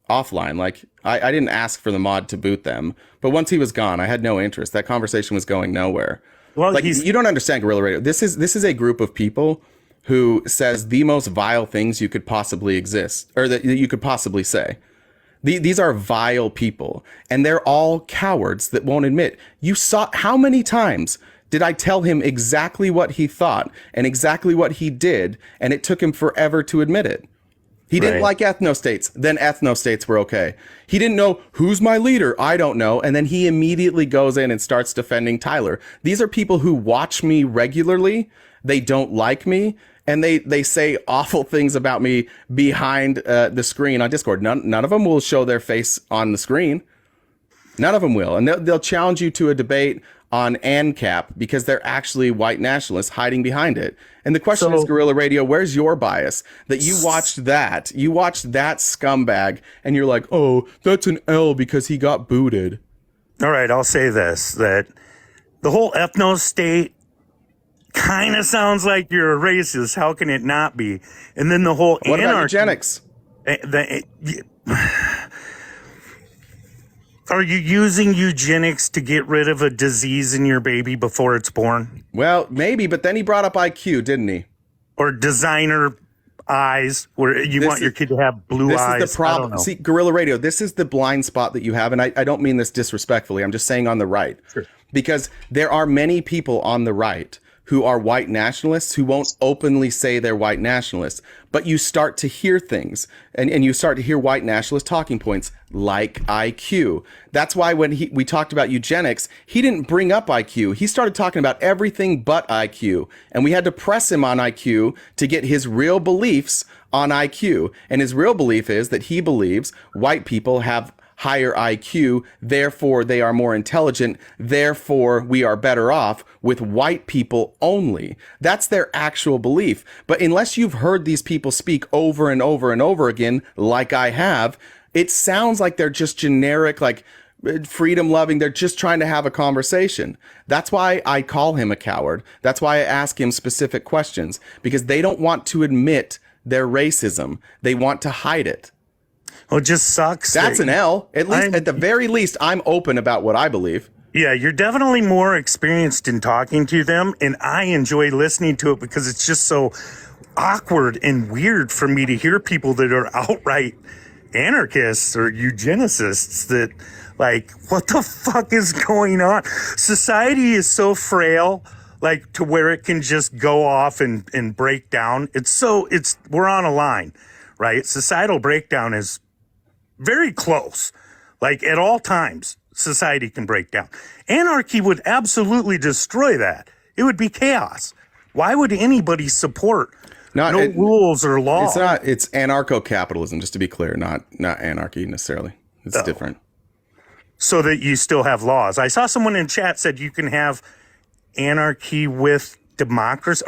offline. Like I didn't ask for the mod to boot them, but once he was gone, I had no interest. That conversation was going nowhere. Well, Like you don't understand Guerrilla Radio. This is a group of people who says the most vile things you could possibly exist or that you could possibly say. These are vile people, and they're all cowards that won't admit. You saw how many times did I tell him exactly what he thought and exactly what he did, and it took him forever to admit it. He didn't Right. like ethno-states, then ethno-states were okay. He didn't know who's my leader, I don't know, and then he immediately goes in and starts defending Tyler. These are people who watch me regularly, they don't like me, and they say awful things about me behind the screen on Discord. None of them will show their face on the screen. None of them will. And they'll challenge you to a debate on ANCAP because they're actually white nationalists hiding behind it. And the question is, Guerrilla Radio, where's your bias? That you watched that scumbag, and you're like, oh, that's an L because he got booted. All right, I'll say this, that the whole ethno state kind of sounds like you're a racist. How can it not be? And then the whole What about anarchy. eugenics? Are you using eugenics to get rid of a disease in your baby before it's born? Well, maybe, but then he brought up IQ, didn't he? Or designer eyes, where you This want your is- kid to have blue This eyes? is the I don't problem. know. See, Guerrilla Radio, this is the blind spot that you have, and I don't mean this disrespectfully. I'm just saying on the right. Sure. Because there are many people on the right who are white nationalists who won't openly say they're white nationalists. But you start to hear things, and you start to hear white nationalist talking points like IQ. That's why when we talked about eugenics, he didn't bring up IQ. He started talking about everything but IQ. And we had to press him on IQ to get his real beliefs on IQ. And his real belief is that he believes white people have higher IQ, therefore they are more intelligent, therefore we are better off with white people only. That's their actual belief. But unless you've heard these people speak over and over and over again, like I have, it sounds like they're just generic, like freedom loving. They're just trying to have a conversation. That's why I call him a coward. That's why I ask him specific questions, because they don't want to admit their racism. They want to hide it. Well, it just sucks. That's that- an L. At the very least, I'm open about what I believe. Yeah, you're definitely more experienced in talking to them, and I enjoy listening to it because it's just so awkward and weird for me to hear people that are outright anarchists or eugenicists that, like, what the fuck is going on? Society is so frail, like, to where it can just go off and break down. We're on a line, right? Societal breakdown is very close. Like, at all times, society can break down. Anarchy would absolutely destroy that. It would be chaos. Why would anybody support no rules or laws? It's anarcho-capitalism, just to be clear, not anarchy necessarily. It's different. So that you still have laws. I saw someone in chat said you can have anarchy with democracy,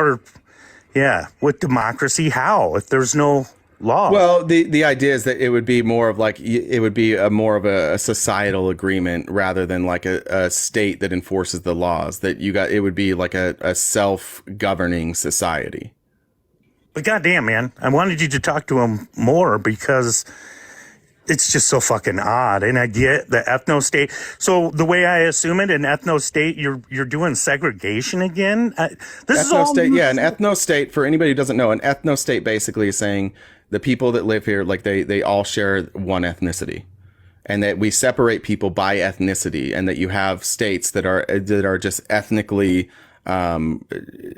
with democracy. How? If there's no law? Well, the idea is that it would be more of like, it would be more of a societal agreement rather than like a state that enforces the laws. That it would be like a self-governing society. But goddamn, man, I wanted you to talk to him more because it's just so fucking odd. And I get the ethno state. So the way I assume it, an ethno state, you're doing segregation again. This is all Ethno-state, yeah, an ethno-state, for anybody who doesn't know, an ethno-state basically is saying the people that live here, like they all share one ethnicity, and that we separate people by ethnicity, and that you have states that are just ethnically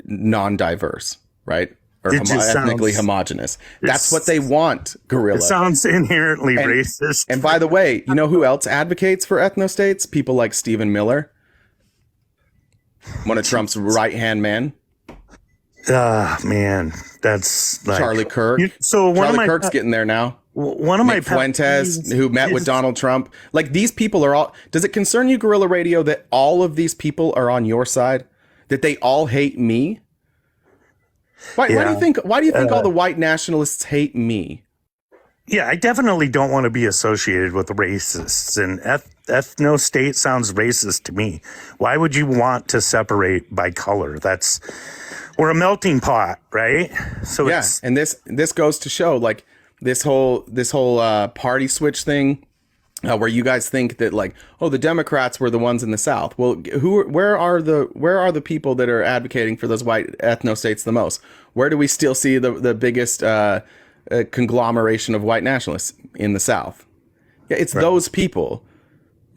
non-diverse, right? or It just ethnically sounds- homogenous. That's what they want, Gorilla. It sounds inherently racist. And by the way, you know who else advocates for ethnostates? People like Stephen Miller, one of Trump's right-hand men. Man, that's like Charlie Kirk. So one of Charlie my Kirk's getting there now. one of my Nick pet Fuentes, peeves who met with is- Donald Trump. Like, these people are all. Does it concern you, Guerrilla Radio, that all of these people are on your side? That they all hate me? Why do you think? Why do you think all the white nationalists hate me? Yeah, I definitely don't want to be associated with racists, and ethno state sounds racist to me. Why would you want to separate by color? We're a melting pot, right? So Yeah, it's and this goes to show, like, this whole party switch thing, where you guys think that, like, oh, the Democrats were the ones in the South. Well, where are the people that are advocating for those white ethno states the most? Where do we still see the biggest conglomeration of white nationalists? In the South? Yeah, it's those people,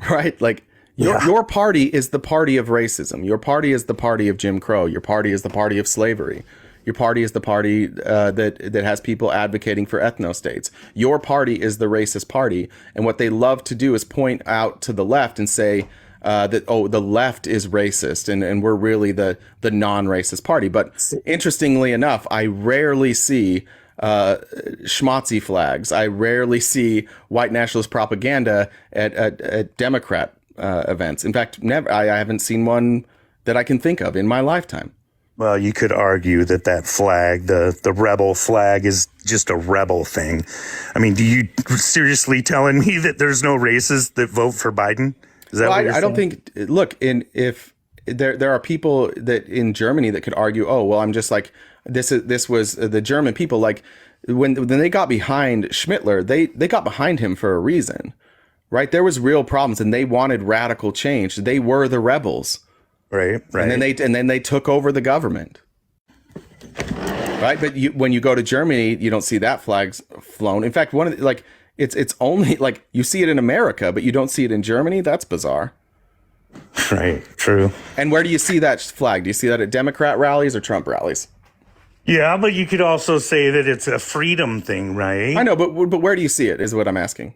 right? Like, your party is the party of racism. Your party is the party of Jim Crow. Your party is the party of slavery. Your party is the party that has people advocating for ethnostates. Your party is the racist party. And what they love to do is point out to the left and say that, oh, the left is racist and we're really the non-racist party. But interestingly enough, I rarely see schmotzy flags. I rarely see white nationalist propaganda at Democrat events. In fact, never. I haven't seen one that I can think of in my lifetime. Well, you could argue that flag, the rebel flag, is just a rebel thing. I mean, do you seriously telling me that there's no racists that vote for Biden? Is that what you're I don't saying? think. Look, if there are people that in Germany that could argue, oh, well, I'm just like this was the German people. Like when they got behind Schmittler, they got behind him for a reason, right? There was real problems, and they wanted radical change. They were the rebels. Right. And then they took over the government. Right, but when you go to Germany, you don't see that flag's flown. In fact, it's only like you see it in America, but you don't see it in Germany. That's bizarre. Right. True. And where do you see that flag? Do you see that at Democrat rallies or Trump rallies? Yeah, but you could also say that it's a freedom thing, right? I know, but where do you see it? Is what I'm asking.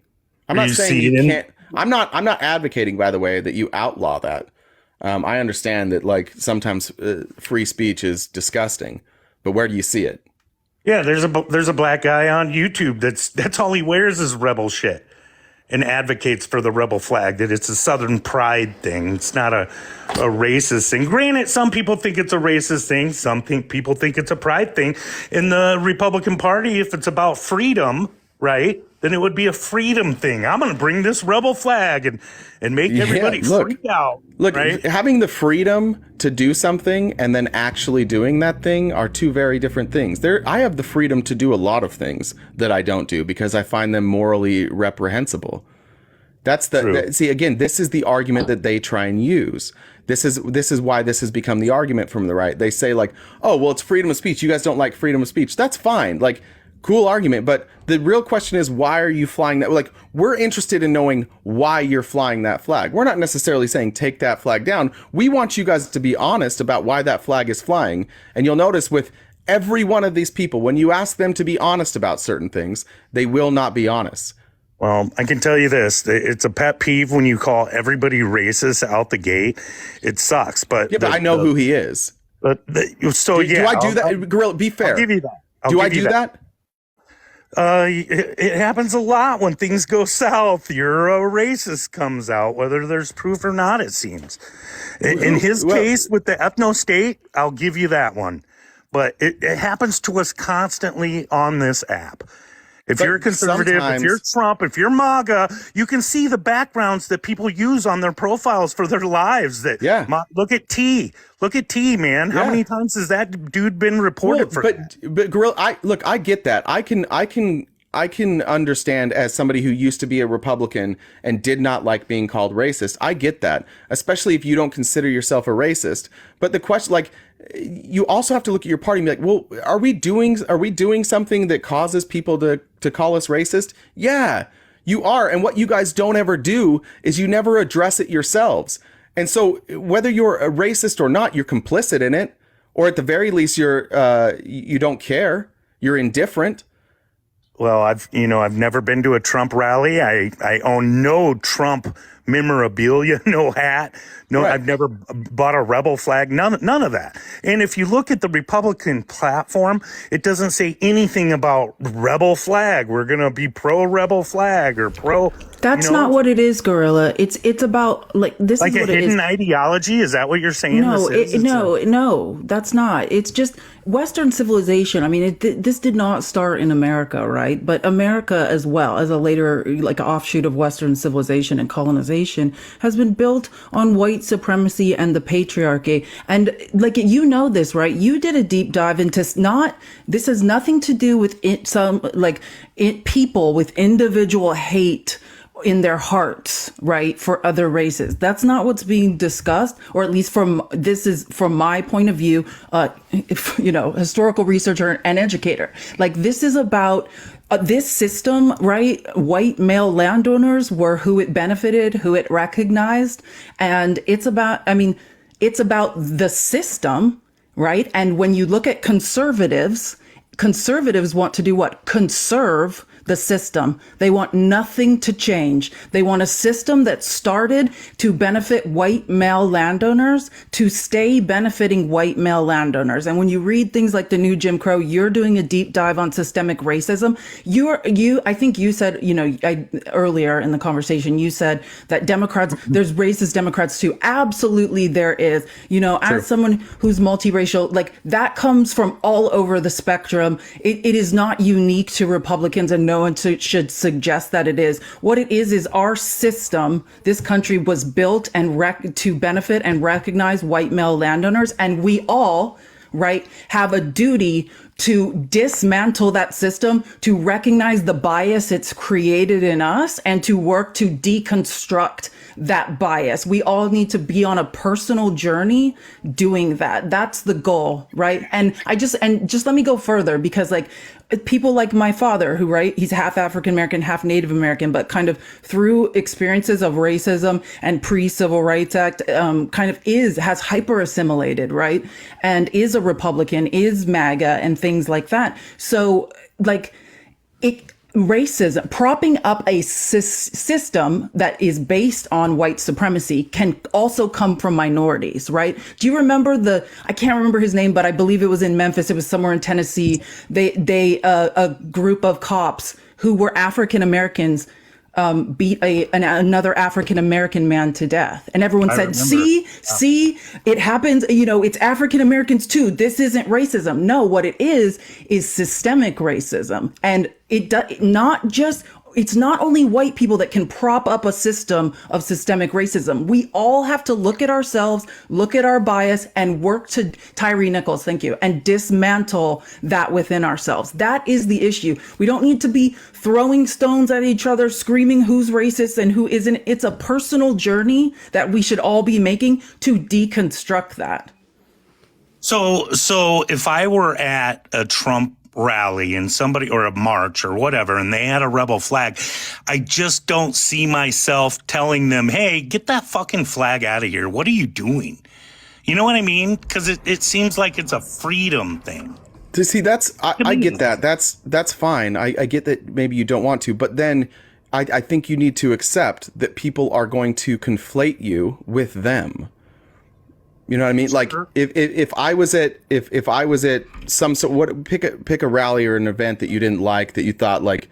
I'm not You saying see it you in- can't. I'm not advocating, by the way, that you outlaw that. I understand that, like, sometimes free speech is disgusting, but where do you see it? Yeah, there's a black guy on YouTube that's all he wears is rebel shit and advocates for the rebel flag, that it's a Southern pride thing. It's not a racist thing. Granted, some people think it's a racist thing. Some people think it's a pride thing. In the Republican Party, if it's about freedom, right, then it would be a freedom thing. I'm going to bring this rebel flag and make everybody freak out. Look, right? having the freedom to do something and then actually doing that thing are two very different things. I have the freedom to do a lot of things that I don't do because I find them morally reprehensible. See, again, this is the argument that they try and use. This is why this has become the argument from the right. They say, like, oh, well, it's freedom of speech. You guys don't like freedom of speech. That's fine. Like, cool argument. But the real question is, why are you flying that? Like, we're interested in knowing why you're flying that flag. We're not necessarily saying take that flag down. We want you guys to be honest about why that flag is flying. And you'll notice with every one of these people, when you ask them to be honest about certain things, they will not be honest. Well, I can tell you this. It's a pet peeve when you call everybody racist out the gate. It sucks. But Yeah, but I know who he is. But Do I do that? Gorilla, be fair. I'll give you that. Do I do that? It happens a lot when things go south. You're a racist comes out, whether there's proof or not, it seems. In his case with the ethno state, I'll give you that one. But it happens to us constantly on this app. If you're a conservative, if you're Trump, if you're MAGA, you can see the backgrounds that people use on their profiles for their lives. Look at T. Look at T, man. How many times has that dude been reported for? But Gorilla, I get that. I can understand, as somebody who used to be a Republican and did not like being called racist. I get that, especially if you don't consider yourself a racist. But the question, like, you also have to look at your party and be like, well, are we doing something that causes people to call us racist? Yeah, you are. And what you guys don't ever do is you never address it yourselves. And so whether you're a racist or not, you're complicit in it. or at the very least, you don't care. You're indifferent. Well, I've never been to a Trump rally. I own no Trump memorabilia, no hat. No, Right. I've never bought a rebel flag. None of that. And if you look at the Republican platform, it doesn't say anything about rebel flag. We're going to be pro rebel flag or pro. That's not what it is, Gorilla. It's about like this Like is a what it is. hidden ideology. Is that what you're saying? No, this is? no, that's not. It's just Western civilization. I mean, this did not start in America, right? But America, as well as a later, like offshoot of Western civilization and colonization, has been built on white supremacy and the patriarchy. And like, you know this, right? You did a deep dive into this has nothing to do with people with individual hate in their hearts, right, for other races. That's not what's being discussed, or at least from my point of view, historical researcher and educator. Like, this is about this system, right? White male landowners were who it benefited, who it recognized. And it's about the system, right? And when you look at conservatives want to do what? Conserve the system. They want nothing to change. They want a system that started to benefit white male landowners to stay benefiting white male landowners. And when you read things like the new Jim Crow, you're doing a deep dive on systemic racism. I think you said, earlier in the conversation, you said that Democrats, there's racist Democrats too. Absolutely there is. As someone who's multiracial, like, that comes from all over the spectrum. It is not unique to Republicans, and no one should suggest that it is. What it is our system. This country was built and to benefit and recognize white male landowners, and we all, right, have a duty to dismantle that system, to recognize the bias it's created in us, and to work to deconstruct that bias. We all need to be on a personal journey doing that. That's the goal, right? And just let me go further, because like people like my father, who, right, he's half African American, half Native American, but kind of through experiences of racism and pre-Civil Rights Act, has hyper assimilated, right? And is a Republican, is MAGA, and things like that. So like racism, propping up a system that is based on white supremacy can also come from minorities, right? Do you remember I can't remember his name, but I believe it was in Memphis. It was somewhere in Tennessee. A group of cops who were African Americans beat another African American man to death, and everyone said, "See, it happens. It's African Americans too. This isn't racism." No, what it is systemic racism, and it's not only white people that can prop up a system of systemic racism. We all have to look at ourselves, look at our bias, and work to Tyree Nichols, thank you, and dismantle that within ourselves. That is the issue. We don't need to be throwing stones at each other, screaming who's racist and who isn't. It's a personal journey that we should all be making to deconstruct that. So if I were at a Trump rally and somebody, or a march or whatever, and they had a rebel flag, I just don't see myself telling them, "Hey, get that fucking flag out of here. What are you doing?" You know what I mean? Because it seems like it's a freedom thing. To see, I get that. That's fine. I get that maybe you don't want to, but then I think you need to accept that people are going to conflate you with them. You know what I mean? Like, if I was at some sort, pick a rally or an event that you didn't like, that you thought like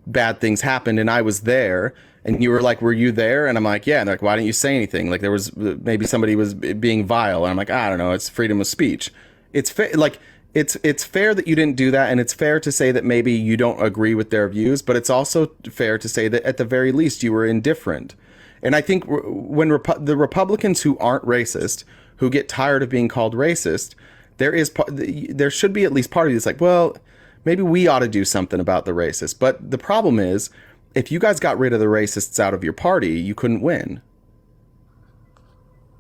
bad things happened, and I was there, and you were like, "Were you there?" And I'm like, "Yeah." And they're like, "Why didn't you say anything?" Like, there was maybe somebody was being vile, and I'm like, "I don't know. It's freedom of speech." It's it's fair that you didn't do that, and it's fair to say that maybe you don't agree with their views, but it's also fair to say that at the very least you were indifferent. And I think when the Republicans who aren't racist, who get tired of being called racist, there should be at least part of you that's like, well, maybe we ought to do something about the racists. But the problem is, if you guys got rid of the racists out of your party, you couldn't win.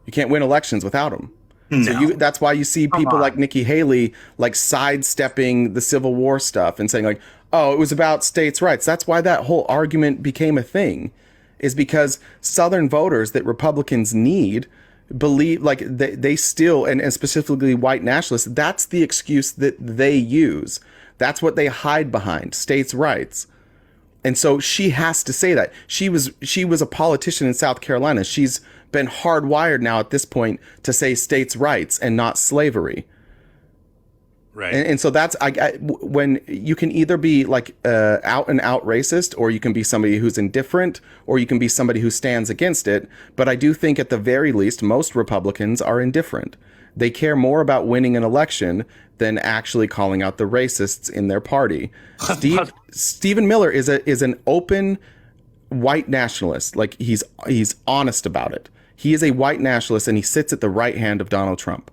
You can't win elections without them. No. So that's why you see people like Nikki Haley like sidestepping the Civil War stuff and saying like, oh, it was about states' rights. That's why that whole argument became a thing, is because Southern voters that Republicans need believe, like they still, and specifically white nationalists, that's the excuse that they use. That's what they hide behind, states' rights. And so she has to say that. She was a politician in South Carolina. She's been hardwired now at this point to say states' rights and not slavery. Right. And so that's when you can either be like out and out racist, or you can be somebody who's indifferent, or you can be somebody who stands against it. But I do think at the very least, most Republicans are indifferent. They care more about winning an election than actually calling out the racists in their party. Stephen Miller is an open white nationalist. Like he's honest about it. He is a white nationalist, and he sits at the right hand of Donald Trump.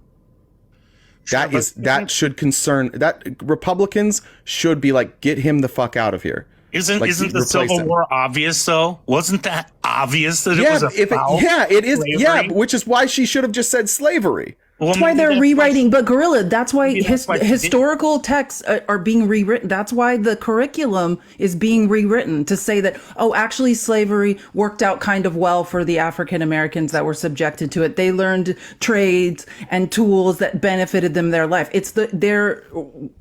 That should concern, that Republicans should be like, get him the fuck out of here. Isn't Like, the Civil him. War obvious though? Wasn't that obvious that it was it is. slavery? Yeah, which is why she should have just said slavery. That's why they're rewriting. But Gorilla, that's why historical texts are being rewritten. That's why the curriculum is being rewritten to say that, oh, actually slavery worked out kind of well for the African Americans that were subjected to it. They learned trades and tools that benefited them their life. They're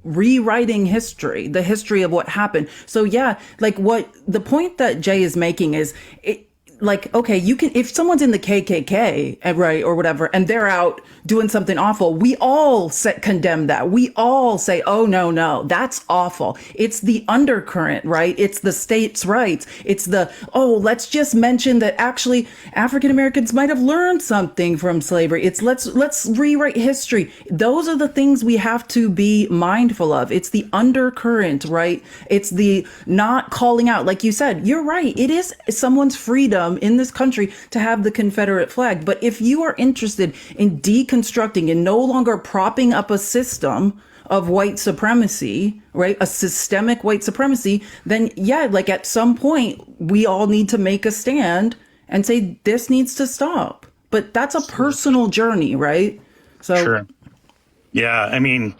rewriting history, the history of what happened. So yeah, like what the point that Jay is making is like, okay, you can, if someone's in the KKK, right, or whatever, and they're out doing something awful, we all condemn that. We all say, oh, no, that's awful. It's the undercurrent, right? It's the states' rights. It's let's just mention that actually African Americans might have learned something from slavery. It's let's rewrite history. Those are the things we have to be mindful of. It's the undercurrent, right? It's the not calling out. Like you said, you're right. It is someone's freedom in this country to have the Confederate flag. But if you are interested in deconstructing and no longer propping up a system of white supremacy, right, a systemic white supremacy, then yeah, like at some point we all need to make a stand and say this needs to stop. But that's a personal journey, right? So sure. Yeah, I mean,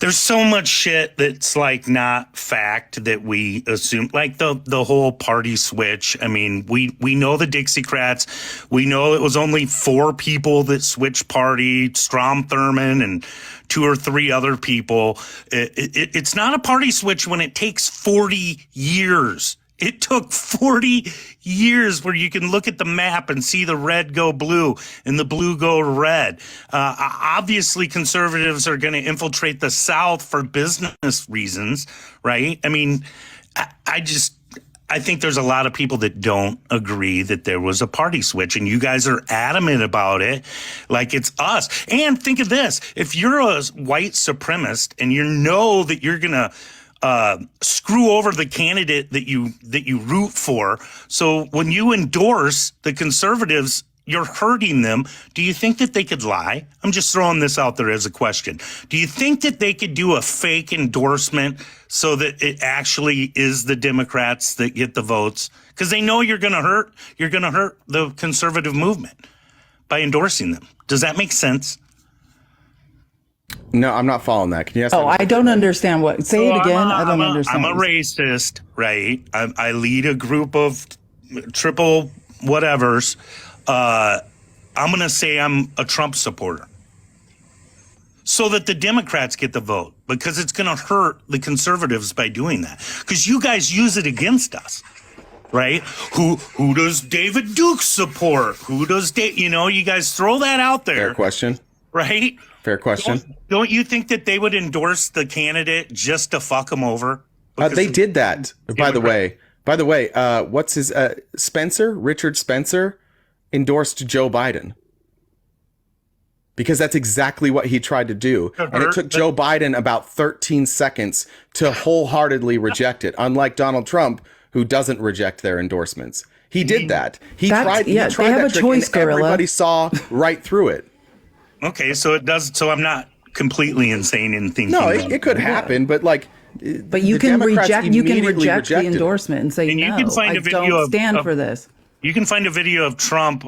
there's so much shit that's like not fact that we assume, like the whole party switch. I mean, we know the Dixiecrats. We know it was only 4 people that switched party, Strom Thurmond and 2 or 3 other people. It's not a party switch when it takes 40 years. It took 40 years where you can look at the map and see the red go blue and the blue go red. Obviously, conservatives are going to infiltrate the South for business reasons, right? I mean, I think there's a lot of people that don't agree that there was a party switch, and you guys are adamant about it like it's us. And think of this. If you're a white supremacist and you know that you're going to screw over the candidate that you root for. So when you endorse the conservatives, you're hurting them. Do you think that they could lie? I'm just throwing this out there as a question. Do you think that they could do a fake endorsement so that it actually is the Democrats that get the votes? Because they know you're going to hurt the conservative movement by endorsing them. Does that make sense? No, I'm not following that. Can you ask Oh, I don't understand what. Say it again. I don't understand. I'm a racist, right? I lead a group of triple whatevers. I'm going to say I'm a Trump supporter so that the Democrats get the vote, because it's going to hurt the conservatives by doing that. Because you guys use it against us, right? Who does David Duke support? Who does you guys throw that out there. Fair question. Right? Fair question. Don't you think that they would endorse the candidate just to fuck him over? They did that, by the way. By the way, what's his Richard Spencer endorsed Joe Biden because that's exactly what he tried to do. And it took Joe Biden about 13 seconds to wholeheartedly reject it, unlike Donald Trump, who doesn't reject their endorsements. He did that. He tried they have that a trick, choice, and Gorilla. everybody saw right through it. Okay, so it does. So I'm not completely insane in thinking. No, it could happen, but like. But you can reject. You can reject the endorsement and say, and you can find I a video don't of, stand for this. You can find a video of Trump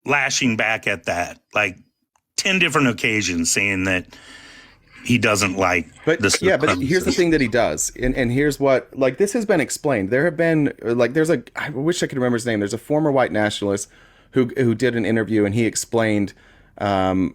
lashing back at that, like 10 different occasions, saying that he doesn't like this. Yeah, but here's the thing that he does, and here's what, like, this has been explained. There have been, like, I wish I could remember his name. There's a former white nationalist who did an interview, and he explained kind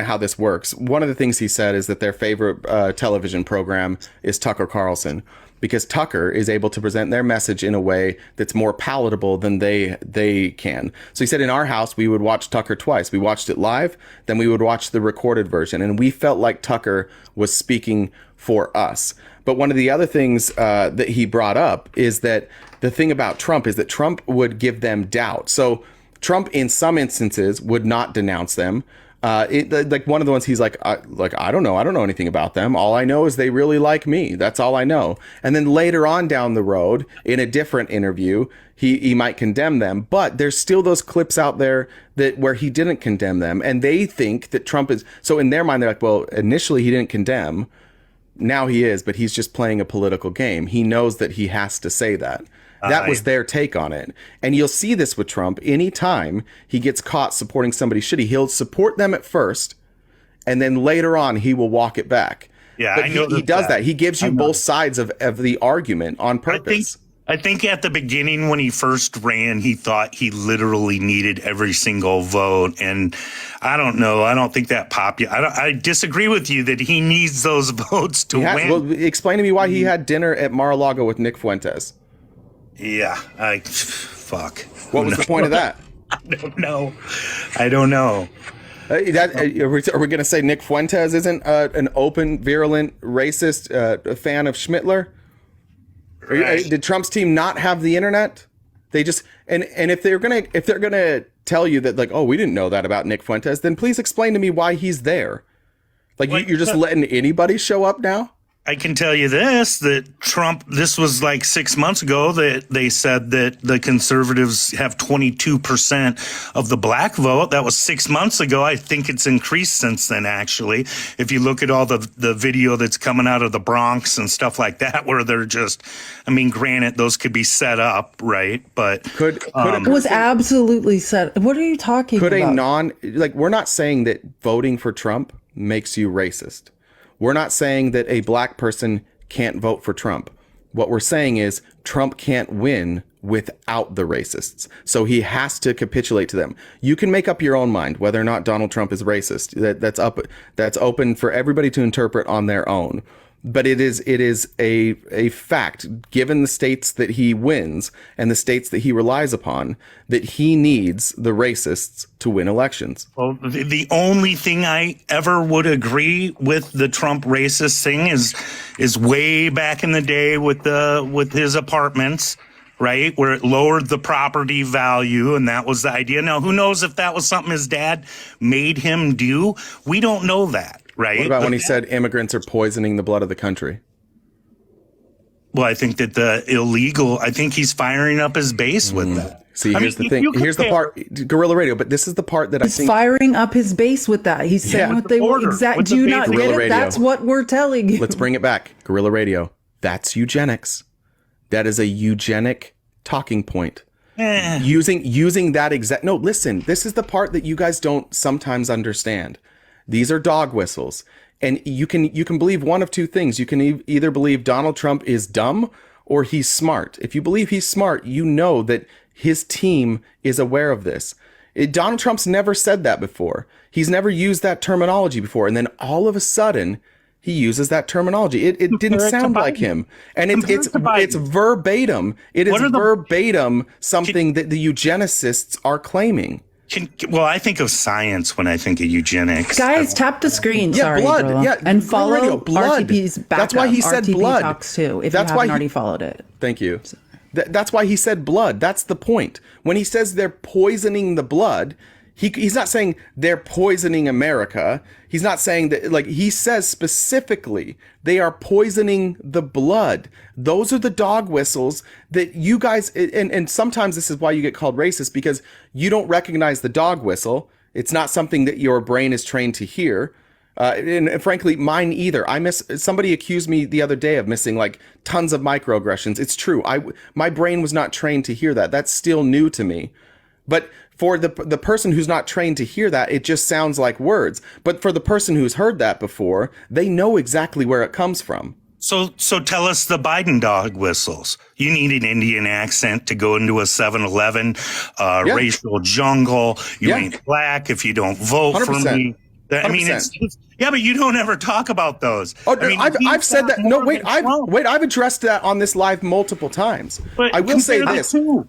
of how this works. One of the things he said is that their favorite television program is Tucker Carlson, because Tucker is able to present their message in a way that's more palatable than they can. So he said in our house, we would watch Tucker twice. We watched it live, then we would watch the recorded version, and we felt like Tucker was speaking for us. But one of the other things that he brought up is that the thing about Trump is that Trump would give them doubt. So Trump, in some instances, would not denounce them. Like one of the ones he's like, I don't know anything about them. All I know is they really like me. That's all I know. And then later on down the road, in a different interview, he might condemn them. But there's still those clips out there that where he didn't condemn them, and they think that Trump is. So in their mind, they're like, well, initially he didn't condemn. Now he is, but he's just playing a political game. He knows that he has to say that. That was their take on it. And you'll see this with Trump. Anytime he gets caught supporting somebody shitty, he'll support them at first, and then later on he will walk it back. Yeah, but I know he does that. He gives you both sides of the argument on purpose. I think at the beginning when he first ran, he thought he literally needed every single vote. And I don't know. I don't think that popular. I disagree with you that he needs those votes to win. Well, explain to me why he had dinner at Mar-a-Lago with Nick Fuentes. Yeah, fuck. What was the point of that? I don't know. Are we going to say Nick Fuentes isn't an open, virulent, racist fan of Schmittler? Right. Did Trump's team not have the internet? They just and if they're gonna tell you that, like, oh, we didn't know that about Nick Fuentes, then please explain to me why he's there. Like, you're just letting anybody show up now? I can tell you that Trump, this was like 6 months ago that they said that the conservatives have 22% of the black vote. That was 6 months ago. I think it's increased since then, actually. If you look at all the video that's coming out of the Bronx and stuff like that, where they're just, I mean, granted, those could be set up, right? But it was absolutely set. What are you talking about? We're not saying that voting for Trump makes you racist. We're not saying that a black person can't vote for Trump. What we're saying is Trump can't win without the racists. So he has to capitulate to them. You can make up your own mind whether or not Donald Trump is racist. That's open for everybody to interpret on their own. But it is a fact, given the states that he wins and the states that he relies upon, that he needs the racists to win elections. Well, the only thing I ever would agree with the Trump racist thing is way back in the day with his apartments, right, where it lowered the property value, and that was the idea. Now, who knows if that was something his dad made him do? We don't know that. Right. What about when he said immigrants are poisoning the blood of the country? Well, I think that I think he's firing up his base with that. See, here's the thing. Here's the part, Guerrilla Radio, but this is the part that he's firing up his base with that. He's saying what they want. Exactly. Do you not get it? That's what we're telling you. Let's bring it back. Guerrilla Radio. That's eugenics. That is a eugenic talking point. Using that exact. No, listen, this is the part that you guys don't sometimes understand. These are dog whistles, and you can believe one of two things. You can either believe Donald Trump is dumb or he's smart. If you believe he's smart, you know that his team is aware of this. Donald Trump's never said that before. He's never used that terminology before, and then all of a sudden he uses that terminology. It didn't sound like him, and it's verbatim. It is verbatim something that the eugenicists are claiming. Well, I think of science when I think of eugenics. Guys, tap the screen. Yeah, sorry, blood. Gorilla. Yeah, and follow blood. RTP's backup. That's why he said RTP blood. Talks too. If you haven't already followed it. Thank you. That's why he said blood. That's the point. When he says they're poisoning the blood, he's not saying they're poisoning America. He's not saying that, like, he says specifically they are poisoning the blood. Those are the dog whistles that you guys, and sometimes this is why you get called racist, because you don't recognize the dog whistle. It's not something that your brain is trained to hear. And frankly, mine either. Somebody accused me the other day of missing like tons of microaggressions. It's true. My brain was not trained to hear that. That's still new to me. But for the person who's not trained to hear that, it just sounds like words. But for the person who's heard that before, they know exactly where it comes from. So tell us the Biden dog whistles. You need an Indian accent to go into a 7-Eleven, racial jungle. You ain't black if you don't vote 100%. For me. I mean, but you don't ever talk about those. Oh, I mean, I've said that. No, wait, I've addressed that on this live multiple times. But I will say this. Hold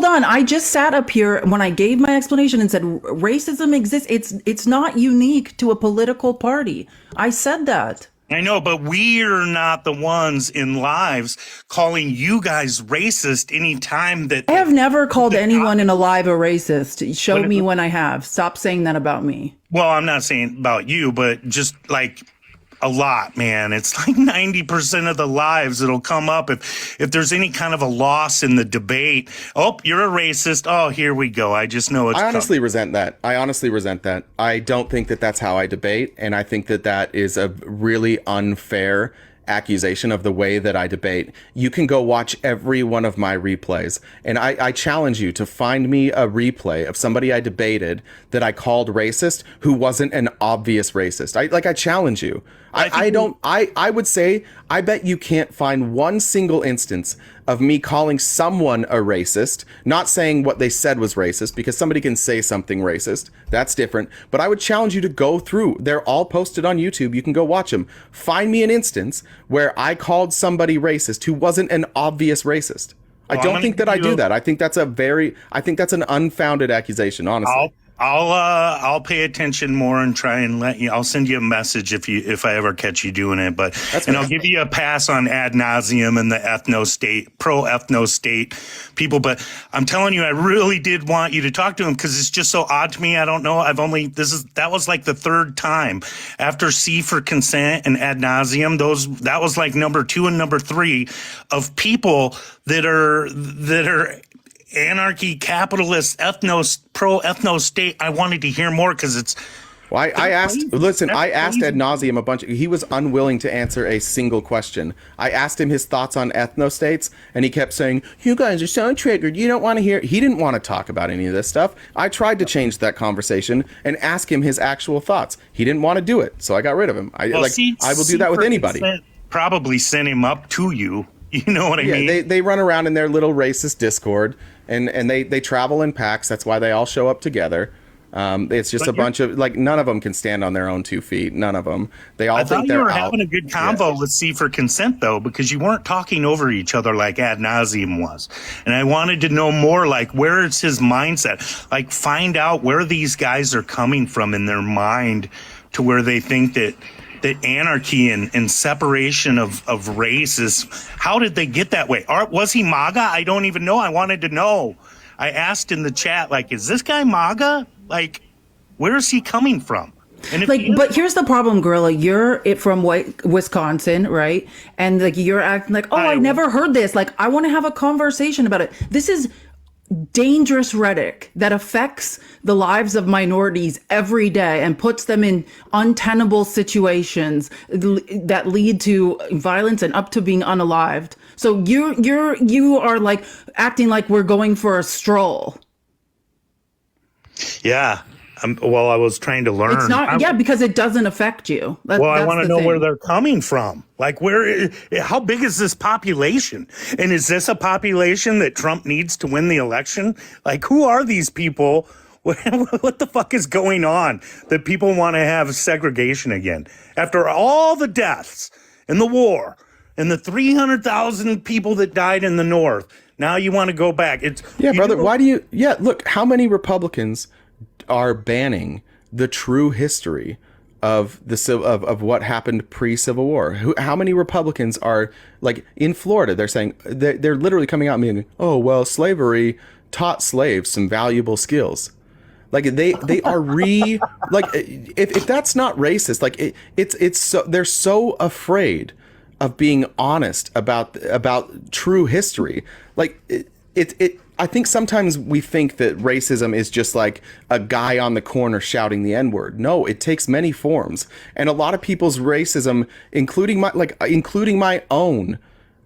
on. I just sat up here when I gave my explanation and said racism exists. It's not unique to a political party. I said that. I know, but we're not the ones in lives calling you guys racist anytime that... I have never called anyone in a live a racist. Show me when I have. Stop saying that about me. Well, I'm not saying about you, but just like a lot, man. It's like 90% of the lives that'll come up if there's any kind of a loss in the debate. Oh, you're a racist. Oh, here we go. I just know it's I honestly resent that. I don't think that that's how I debate. And I think that that is a really unfair accusation of the way that I debate. You can go watch every one of my replays, and I challenge you to find me a replay of somebody I debated that I called racist who wasn't an obvious racist. I challenge you. I would say, I bet you can't find one single instance of me calling someone a racist, not saying what they said was racist, because somebody can say something racist. That's different. But I would challenge you to go through. They're all posted on YouTube. You can go watch them. Find me an instance where I called somebody racist who wasn't an obvious racist. I don't think that I do that. I think that's an unfounded accusation, honestly. I'll pay attention more and try and let you. I'll send you a message if I ever catch you doing it. But I'll give you a pass on ad nauseum and the pro ethno state people. But I'm telling you, I really did want you to talk to him because it's just so odd to me. I don't know. That was like the third time after C for consent and ad nauseum. That was like number 2 and number 3 of people that are anarchy, capitalist, pro ethno state. I wanted to hear more because it's. Well, I asked ad nauseum a bunch. He was unwilling to answer a single question. I asked him his thoughts on ethno states, and he kept saying, "You guys are so triggered. You don't want to hear." He didn't want to talk about any of this stuff. I tried to change that conversation and ask him his actual thoughts. He didn't want to do it, so I got rid of him. I will do that with anybody. Probably sent him up to you. You know what I mean? Yeah, they run around in their little racist Discord, and they travel in packs. That's why they all show up together. It's just a bunch of, like, none of them can stand on their own 2 feet. None of them. They all think they're out. I thought you were having a good convo with C for consent, though, because you weren't talking over each other like ad nauseum was. And I wanted to know more, like, where is his mindset? Like, find out where these guys are coming from in their mind to where they think that anarchy and separation of race is, how did they get that way? Was he MAGA? I don't even know. I wanted to know. I asked in the chat, like, is this guy MAGA? Like, where is he coming from? And but here's the problem, Gorilla. You're from Wisconsin, right? And like you're acting like, I never heard this. Like, I want to have a conversation about it. This is dangerous rhetoric that affects the lives of minorities every day and puts them in untenable situations that lead to violence and up to being unalived. So you are like acting like we're going for a stroll. Yeah. Well, I was trying to learn. It's not, because it doesn't affect you. I want to know where they're coming from. Like, how big is this population? And is this a population that Trump needs to win the election? Like, who are these people? What the fuck is going on that people want to have segregation again? After all the deaths and the war and the 300,000 people that died in the North, now you want to go back. Brother, why do you... Yeah, look, how many Republicans are banning the true history of of what happened pre-Civil War? How many Republicans are, like, in Florida? They're saying they're literally coming out and being, oh well, slavery taught slaves some valuable skills. Like, they are like, if that's not racist, like it's so, they're so afraid of being honest about true history. Like I think sometimes we think that racism is just like a guy on the corner shouting the N-word. No, it takes many forms. And a lot of people's racism, including my own,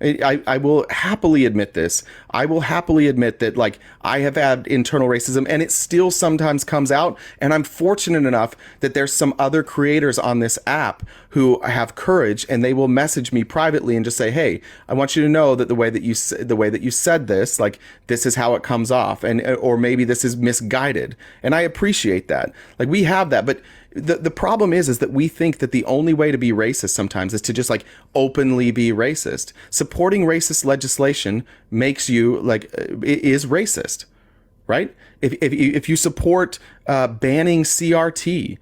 I will happily admit this. I will happily admit that, like, I have had internal racism, and it still sometimes comes out. And I'm fortunate enough that there's some other creators on this app who have courage, and they will message me privately and just say, "Hey, I want you to know that the way that you said this, like, this is how it comes off, and or maybe this is misguided." And I appreciate that. Like, we have that, but the problem is that we think that the only way to be racist sometimes is to just, like, openly be racist. Supporting racist legislation makes you, like, is racist, right? If you support banning CRT,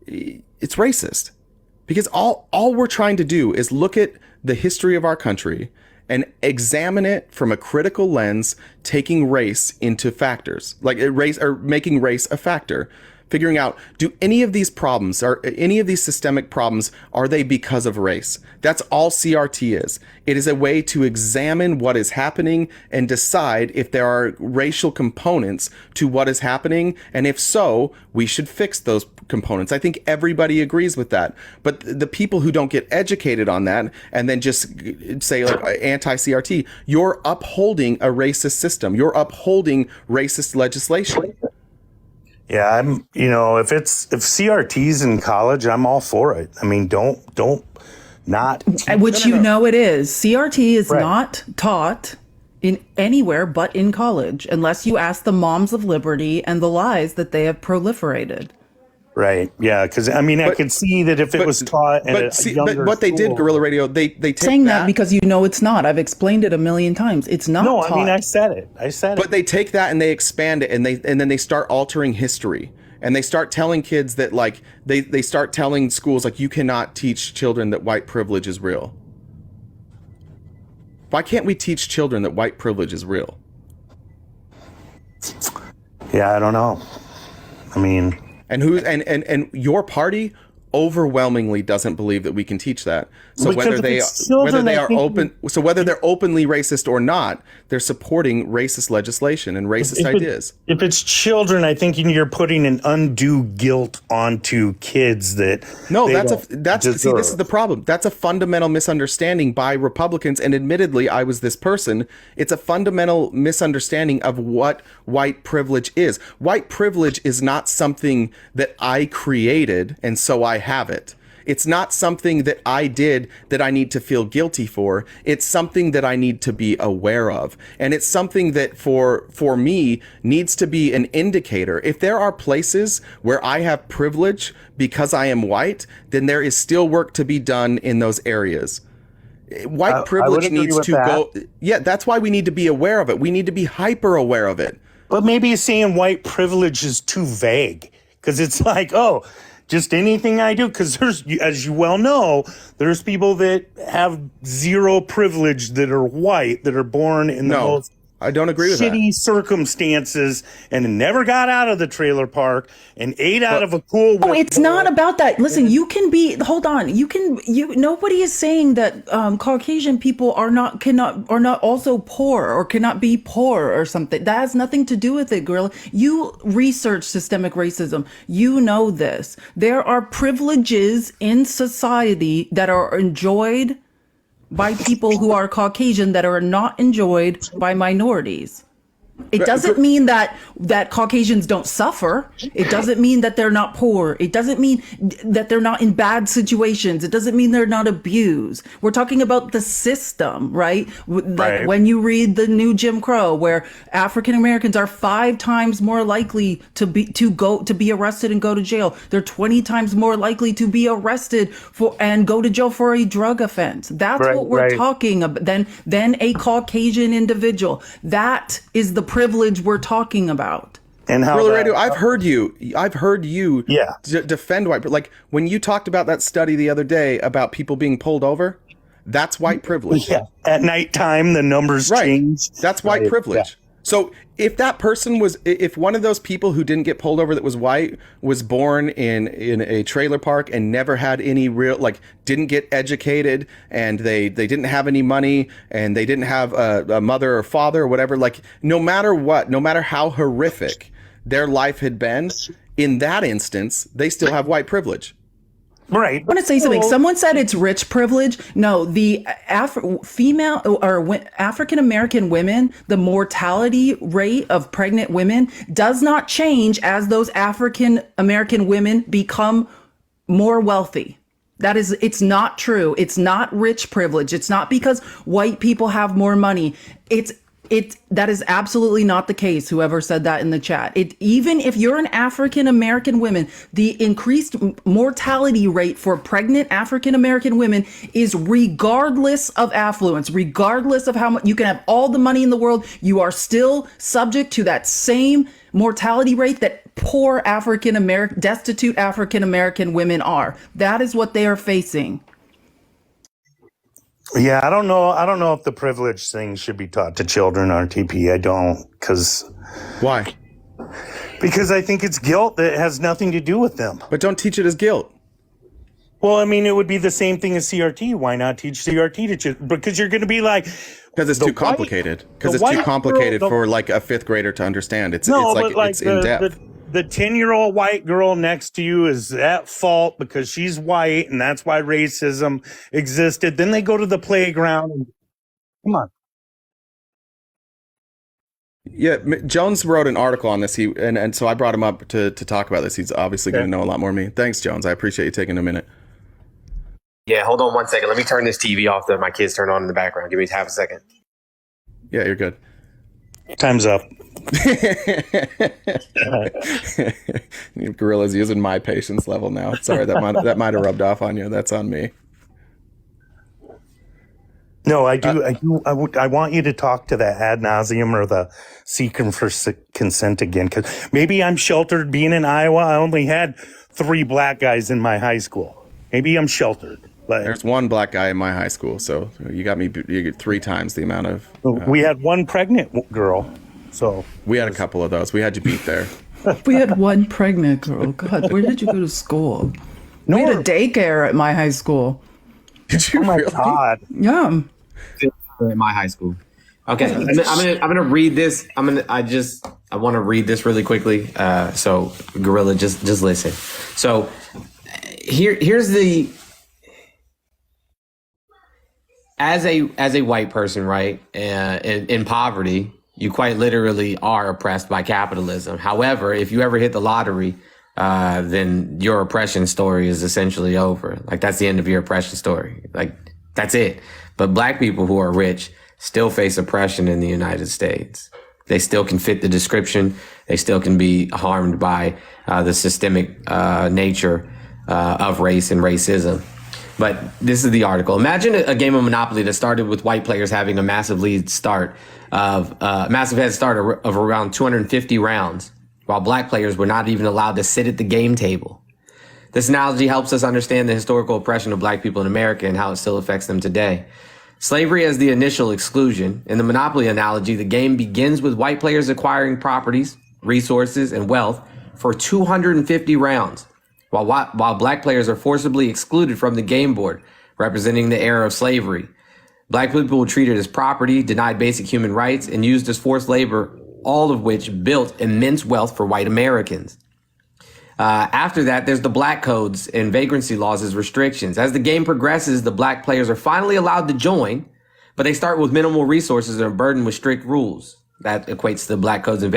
it's racist, because all we're trying to do is look at the history of our country and examine it from a critical lens, taking race into factors, like race, or making race a factor. Figuring out, do any of these problems, or any of these systemic problems, are they because of race? That's all CRT is. It is a way to examine what is happening and decide if there are racial components to what is happening, and if so, we should fix those components. I think everybody agrees with that. But the people who don't get educated on that and then just say, like, anti-CRT, you're upholding a racist system. You're upholding racist legislation. Yeah, if CRT's in college, I'm all for it. I mean, don't not. Which it is. CRT is Right. not taught in anywhere but in college, unless you ask the moms of liberty and the lies that they have proliferated. Right. Yeah. Because I could see that if it was taught at a younger but what they did, school- Guerrilla Radio, they take Saying that that because it's not. I've explained it a million times. It's not No, taught. I mean, I said it. But they take that and they expand it, and then they start altering history, and they start telling kids that, like, they start telling schools, like, you cannot teach children that white privilege is real. Why can't we teach children that white privilege is real? Yeah, I don't know. I mean, And your party overwhelmingly doesn't believe that we can teach that. So Because whether if they it's children, whether they I are think open, so whether they're openly racist or not, they're supporting racist legislation and racist ideas. If it's children, I think you're putting an undue guilt onto kids that No, they that's don't see, this is deserve. the problem. That's a fundamental misunderstanding by Republicans, and admittedly, I was this person. It's a fundamental misunderstanding of what white privilege is. White privilege is not something that I created and so I have it. It's not something that I did that I need to feel guilty for. It's something that I need to be aware of. And it's something that for me needs to be an indicator. If there are places where I have privilege because I am white, then there is still work to be done in those areas. White I would privilege agree needs with to that. go. Yeah, that's why we need to be aware of it. We need to be hyper aware of it. But maybe saying white privilege is too vague, because it's like, oh, just anything I do. Because there's, as you well know, there's people that have zero privilege that are white, that are born in the No, most I don't agree with that. shitty circumstances and never got out of the trailer park and ate out of a pool. Oh, it's not about that. Listen, you can be. Hold on. Nobody is saying that Caucasian people are not also poor or cannot be poor or something. That has nothing to do with it, Gorilla. You research systemic racism. You know this. There are privileges in society that are enjoyed by people who are Caucasian that are not enjoyed by minorities. It doesn't mean that Caucasians don't suffer. It doesn't mean that they're not poor. It doesn't mean that they're not in bad situations. It doesn't mean they're not abused. We're talking about the system, right? Like Right. when you read the new Jim Crow, where African Americans are 5 times more likely to be arrested and go to jail. They're 20 times more likely to be arrested and go to jail for a drug offense. That's Right, what we're right. talking about. Than a Caucasian individual. That is the privilege we're talking about. And how Guerrilla that- Radio, I've heard you Yeah. defend white, but like when you talked about that study the other day about people being pulled over, that's white privilege. Yeah. At nighttime, the numbers Right. change. That's white Right. privilege. Yeah. So if one of those people who didn't get pulled over that was white was born in a trailer park and never had any real, like, didn't get educated, and they didn't have any money, and they didn't have a mother or father or whatever, like, no matter what, no matter how horrific their life had been, in that instance, they still have white privilege. Right. I want to say something. Someone said it's rich privilege. No, the female or African American women, the mortality rate of pregnant women does not change as those African American women become more wealthy. It's not true. It's not rich privilege. It's not because white people have more money. That is absolutely not the case. Whoever said that in the chat. Even if you're an African American woman, the increased mortality rate for pregnant African American women is regardless of affluence, regardless of how much you can have all the money in the world. You are still subject to that same mortality rate that poor African American, destitute African American women are. That is what they are facing. Yeah, I don't know if the privilege thing should be taught to children, RTP. I don't, Why? because I think it's guilt that has nothing to do with them. But don't teach it as guilt. Well, I mean, it would be the same thing as CRT. Why not teach CRT to because you're going to be like, Because it's too complicated. Because it's too complicated for like a fifth grader to understand. It's in depth. The 10-year-old white girl next to you is at fault because she's white, and that's why racism existed. Then they go to the playground and come on. Yeah, Jones wrote an article on this. And so I brought him up to talk about this. He's obviously going to know a lot more than me. Thanks, Jones. I appreciate you taking a minute. Yeah, hold on one second. Let me turn this TV off that my kids turn on in the background. Give me half a second. Yeah, you're good. Time's up. Gorilla's using my patience level now. Sorry, that might have rubbed off on you. That's on me. No, I want you to talk to the ad nauseum or the seeking for consent again, because maybe I'm sheltered. Being in Iowa, I only had 3 black guys in my high school. Maybe I'm sheltered. But there's 1 black guy in my high school, so you get 3 times the amount of. We had 1 pregnant girl, so we had a couple of those. We had you beat there. We had 1 pregnant girl. God, where did you go to school? No, we had a daycare at my high school. Did you oh my really? God. Yeah. At my high school. Okay, I'm gonna read this. I want to read this really quickly. So Gorilla, just listen. So here's the. As a white person, right, in poverty, you quite literally are oppressed by capitalism. However, if you ever hit the lottery, then your oppression story is essentially over. Like, that's the end of your oppression story. Like, that's it. But black people who are rich still face oppression in the United States. They still can fit the description. They still can be harmed by the systemic nature of race and racism. But this is the article. Imagine a game of Monopoly that started with white players having a massive head start of around 250 rounds, while black players were not even allowed to sit at the game table. This analogy helps us understand the historical oppression of black people in America and how it still affects them today. Slavery as the initial exclusion. In the Monopoly analogy, the game begins with white players acquiring properties, resources, and wealth for 250 rounds. While black players are forcibly excluded from the game board, representing the era of slavery. Black people were treated as property, denied basic human rights, and used as forced labor, all of which built immense wealth for white Americans. After that, there's the black codes and vagrancy laws as restrictions. As the game progresses, the black players are finally allowed to join, but they start with minimal resources and are burdened with strict rules. That equates to black codes and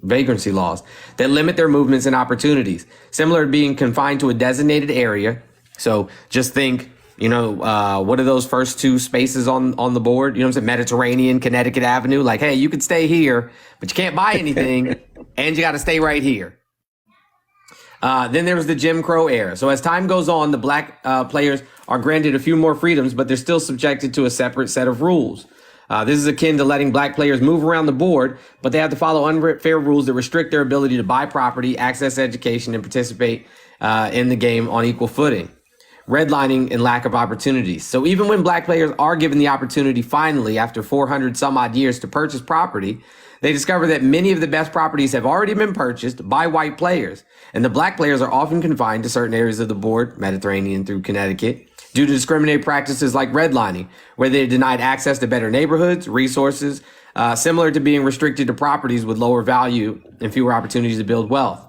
vagrancy laws that limit their movements and opportunities, similar to being confined to a designated area. So just think, what are those first 2 spaces on the board? You know what I'm saying? Mediterranean, Connecticut Avenue. Like, hey, you could stay here, but you can't buy anything, and you got to stay right here. Then there was the Jim Crow era. So as time goes on, the black players are granted a few more freedoms, but they're still subjected to a separate set of rules. This is akin to letting black players move around the board, but they have to follow unfair rules that restrict their ability to buy property, access education, and participate in the game on equal footing. Redlining and lack of opportunities. So even when black players are given the opportunity finally, after 400 some odd years, to purchase property, they discover that many of the best properties have already been purchased by white players. And the black players are often confined to certain areas of the board, Mediterranean through Connecticut, due to discriminatory practices like redlining, where they're denied access to better neighborhoods, resources, similar to being restricted to properties with lower value and fewer opportunities to build wealth.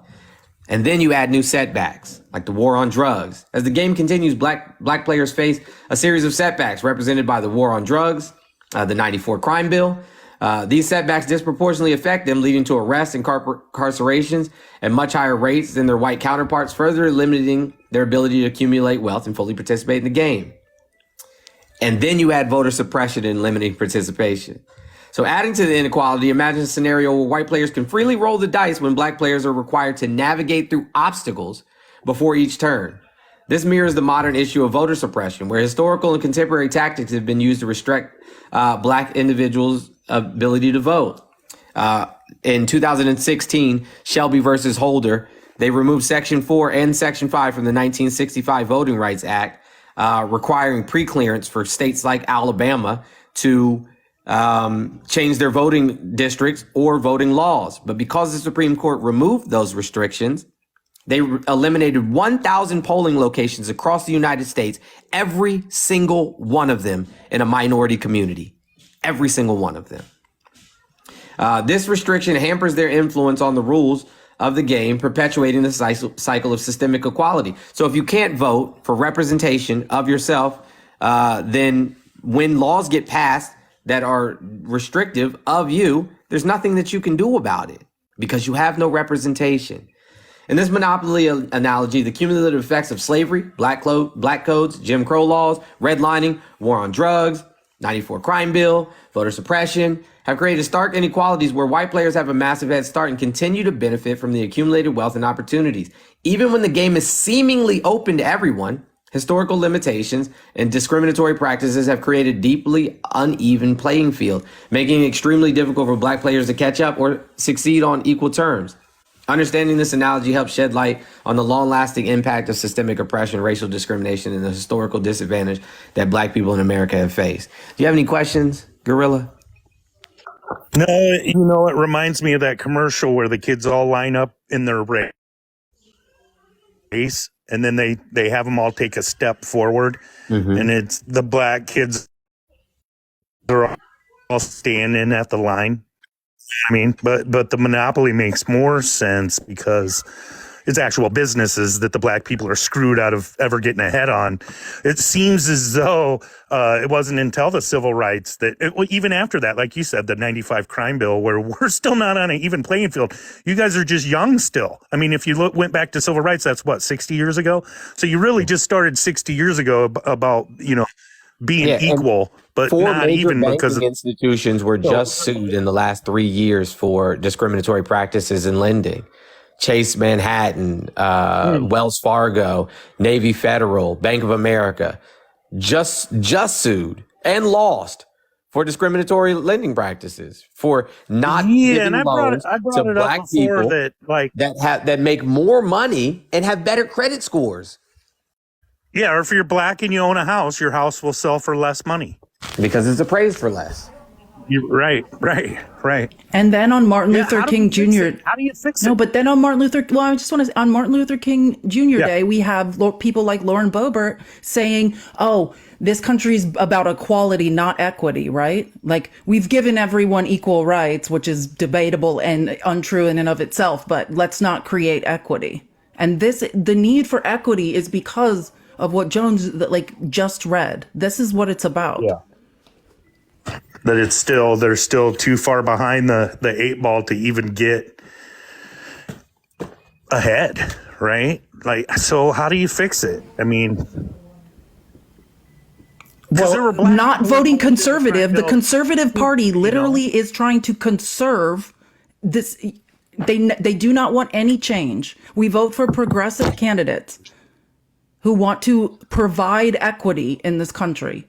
And then you add new setbacks, like the war on drugs. As the game continues, black players face a series of setbacks represented by the war on drugs, the 94 crime bill. These setbacks disproportionately affect them, leading to arrests and incarcerations at much higher rates than their white counterparts, further limiting their ability to accumulate wealth and fully participate in the game. And then you add voter suppression and limiting participation. So adding to the inequality, imagine a scenario where white players can freely roll the dice when black players are required to navigate through obstacles before each turn. This mirrors the modern issue of voter suppression, where historical and contemporary tactics have been used to restrict black individuals' ability to vote. In 2016, Shelby versus Holder, they removed Section 4 and Section 5 from the 1965 Voting Rights Act, requiring pre-clearance for states like Alabama to change their voting districts or voting laws. But because the Supreme Court removed those restrictions, they eliminated 1,000 polling locations across the United States, every single one of them in a minority community. Every single one of them. This restriction hampers their influence on the rules of the game, perpetuating the cycle of systemic equality. So if you can't vote for representation of yourself, then when laws get passed that are restrictive of you, there's nothing that you can do about it because you have no representation. In this monopoly analogy, the cumulative effects of slavery, black codes, Jim Crow laws, redlining, war on drugs, 94 crime bill, voter suppression have created stark inequalities where white players have a massive head start and continue to benefit from the accumulated wealth and opportunities. Even when the game is seemingly open to everyone, historical limitations and discriminatory practices have created deeply uneven playing field, making it extremely difficult for black players to catch up or succeed on equal terms. Understanding this analogy helps shed light on the long-lasting impact of systemic oppression, racial discrimination, and the historical disadvantage that black people in America have faced. Do you have any questions, Gorilla? No, it reminds me of that commercial where the kids all line up in their race, and then they have them all take a step forward, and it's the black kids are all standing at the line. I mean, but the monopoly makes more sense because it's actual businesses that the black people are screwed out of ever getting ahead on. It seems as though it wasn't until the civil rights that, even after that, like you said, the 95 crime bill, where we're still not on an even playing field. You guys are just young still. I mean, if you went back to civil rights, that's what, 60 years ago? So you really just started 60 years ago about, being equal, but not even because of institutions were just sued in the last 3 years for discriminatory practices in lending. Chase Manhattan, Wells Fargo, Navy Federal, Bank of America, just sued and lost for discriminatory lending practices, for not giving loans to black people that make more money and have better credit scores. Yeah, or if you're black and you own a house, your house will sell for less money. Because it's appraised for less. You're right. And then on Martin Luther King Jr. How do you fix it? No, but then on Martin Luther, I just want to say, on Martin Luther King Jr. Day, we have people like Lauren Boebert saying, oh, this country's about equality, not equity, right? Like, we've given everyone equal rights, which is debatable and untrue in and of itself, but let's not create equity. And the need for equity is because of what Jones just read. This is what it's about. Yeah. That they're still too far behind the eight ball to even get ahead, right? So how do you fix it? I mean, not voting conservative. The Conservative Party literally is trying to conserve this. They do not want any change. We vote for progressive candidates who want to provide equity in this country.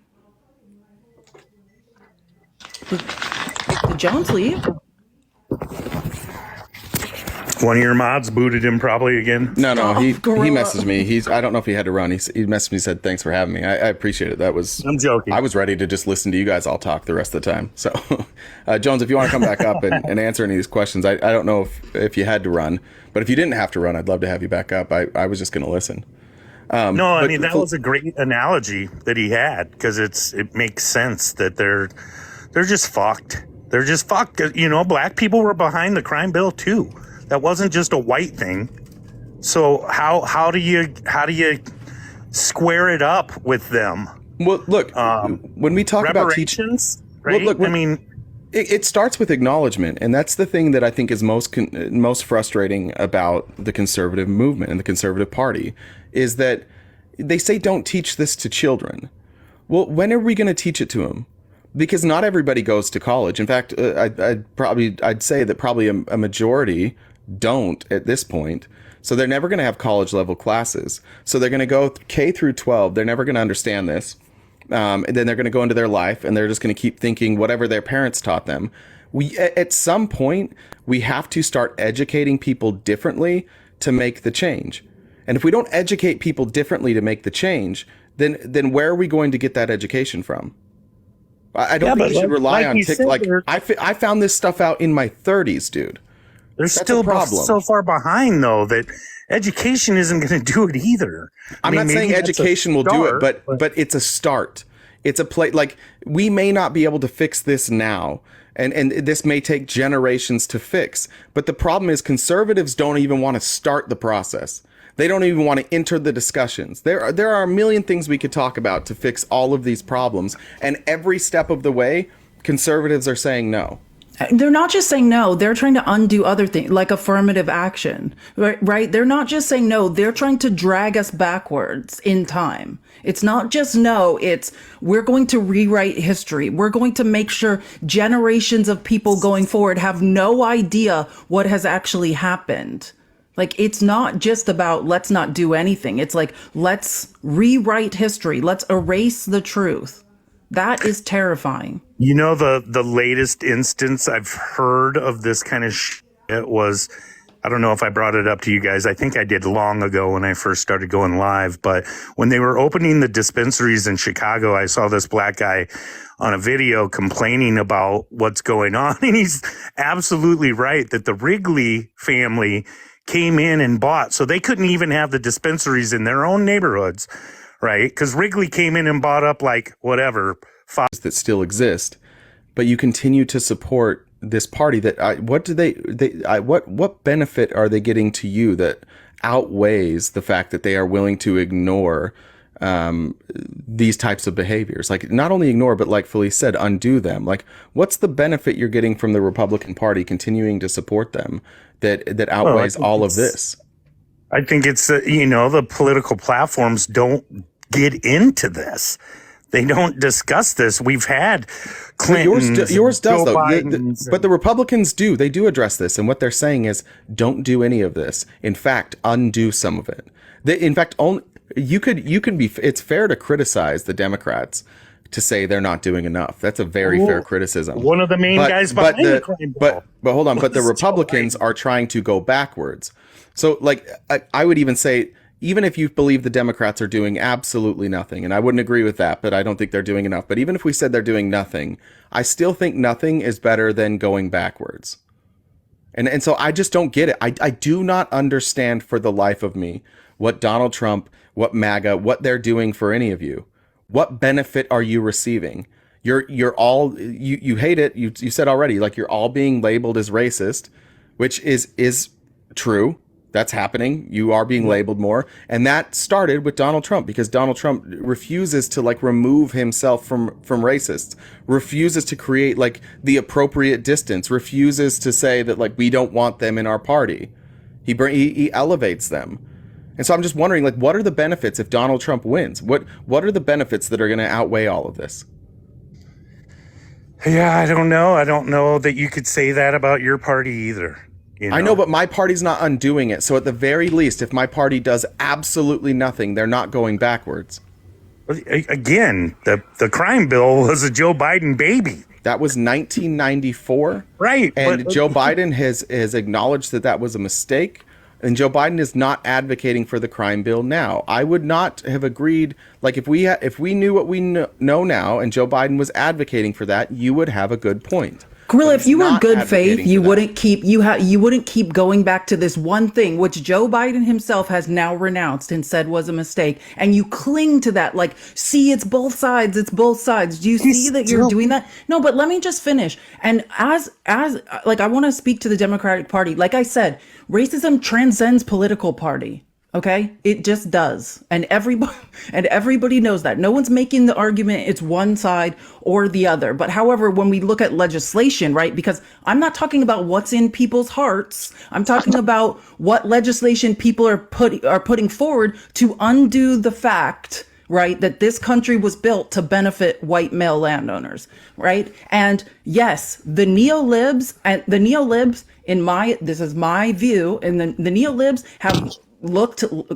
Did Jones leave? One of your mods booted him probably again. No, he messaged me. I don't know if he had to run. He messaged me, said thanks for having me. I appreciate it. I'm joking. I was ready to just listen to you guys all talk the rest of the time. So, Jones, if you want to come back up and answer any of these questions, I don't know if you had to run, but if you didn't have to run, I'd love to have you back up. I was just going to listen. That was a great analogy that he had, because it makes sense that they're just fucked. They're just fucked. Black people were behind the crime bill too. That wasn't just a white thing. So how do you square it up with them? Well, look, when we talk about teaching, Reparations, right? look, I mean, it starts with acknowledgement, and that's the thing that I think is most frustrating about the conservative movement and the conservative party is that they say don't teach this to children. Well, when are we going to teach it to them? Because not everybody goes to college. In fact, I'd say that probably a majority don't at this point. So they're never going to have college level classes. So they're going to go K through 12. They're never going to understand this. And then they're going to go into their life and they're just going to keep thinking whatever their parents taught them. At some point, we have to start educating people differently to make the change. And if we don't educate people differently to make the change, then where are we going to get that education from? I don't think we should rely on TikTok. I found this stuff out in my 30s, dude. They're still so far behind, though, that education isn't going to do it either. I'm not saying education will do it, but it's a start. It's a play. Like, we may not be able to fix this now, and this may take generations to fix. But the problem is conservatives don't even want to start the process. They don't even want to enter the discussions. There are a million things we could talk about to fix all of these problems. And every step of the way, conservatives are saying no. They're not just saying no, they're trying to undo other things like affirmative action, right? They're not just saying no, they're trying to drag us backwards in time. It's not just no, it's we're going to rewrite history. We're going to make sure generations of people going forward have no idea what has actually happened. Like, it's not just about let's not do anything. It's like, let's rewrite history. Let's erase the truth. That is terrifying. You know, the latest instance I've heard of this kind of shit was, I don't know if I brought it up to you guys. I think I did long ago when I first started going live. But when they were opening the dispensaries in Chicago, I saw this black guy on a video complaining about what's going on. And he's absolutely right that the Wrigley family came in and bought. So they couldn't even have the dispensaries in their own neighborhoods, right? Because Wrigley came in and bought up like whatever. That still exist, but you continue to support this party that what benefit are they getting to you that outweighs the fact that they are willing to ignore these types of behaviors? Like, not only ignore, but like Felice said, undo them. Like, what's the benefit you're getting from the Republican Party continuing to support them that outweighs all of this? I think it's, the political platforms don't get into this. They don't discuss this. We've had Clinton's, yours does, Joe though. But the Republicans do. They do address this. And what they're saying is, don't do any of this. In fact, undo some of it. It's fair to criticize the Democrats to say they're not doing enough. That's a very fair criticism. One of the main guys behind the crime bill. But hold on. But the Republicans are trying to go backwards. So, like, I would even say, even if you believe the Democrats are doing absolutely nothing, and I wouldn't agree with that, but I don't think they're doing enough. But even if we said they're doing nothing, I still think nothing is better than going backwards. And so I just don't get it. I do not understand for the life of me what Donald Trump, what MAGA, what they're doing for any of you. What benefit are you receiving? You're all, you hate it. You said already, like, you're all being labeled as racist, which is true. That's happening. You are being labeled more. And that started with Donald Trump, because Donald Trump refuses to, like, remove himself from racists, refuses to create, like, the appropriate distance, refuses to say that, like, we don't want them in our party. He elevates them. And so I'm just wondering, like, what are the benefits if Donald Trump wins? What are the benefits that are going to outweigh all of this? Yeah, I don't know. I don't know that you could say that about your party either. I know, but my party's not undoing it. So at the very least, if my party does absolutely nothing, they're not going backwards. Again, the crime bill was a Joe Biden baby. That was 1994. Right. And Joe Biden has acknowledged that was a mistake. And Joe Biden is not advocating for the crime bill now. I would not have agreed. Like, if we knew what we know now and Joe Biden was advocating for that, you would have a good point. Gorilla, if you were not good faith, advocating you for that. wouldn't keep going back to this one thing, which Joe Biden himself has now renounced and said was a mistake, and you cling to that. Like, see, it's both sides. It's both sides. Do you see that you're doing that? No, but let me just finish. And as like, I want to speak to the Democratic Party. Like I said, racism transcends political party. Okay, it just does, and everybody knows that. No one's making the argument it's one side or the other. But however, when we look at legislation, right? Because I'm not talking about what's in people's hearts. I'm talking about what legislation people are putting forward to undo the fact, right, that this country was built to benefit white male landowners, right? And yes, the neolibs this is my view, and the neolibs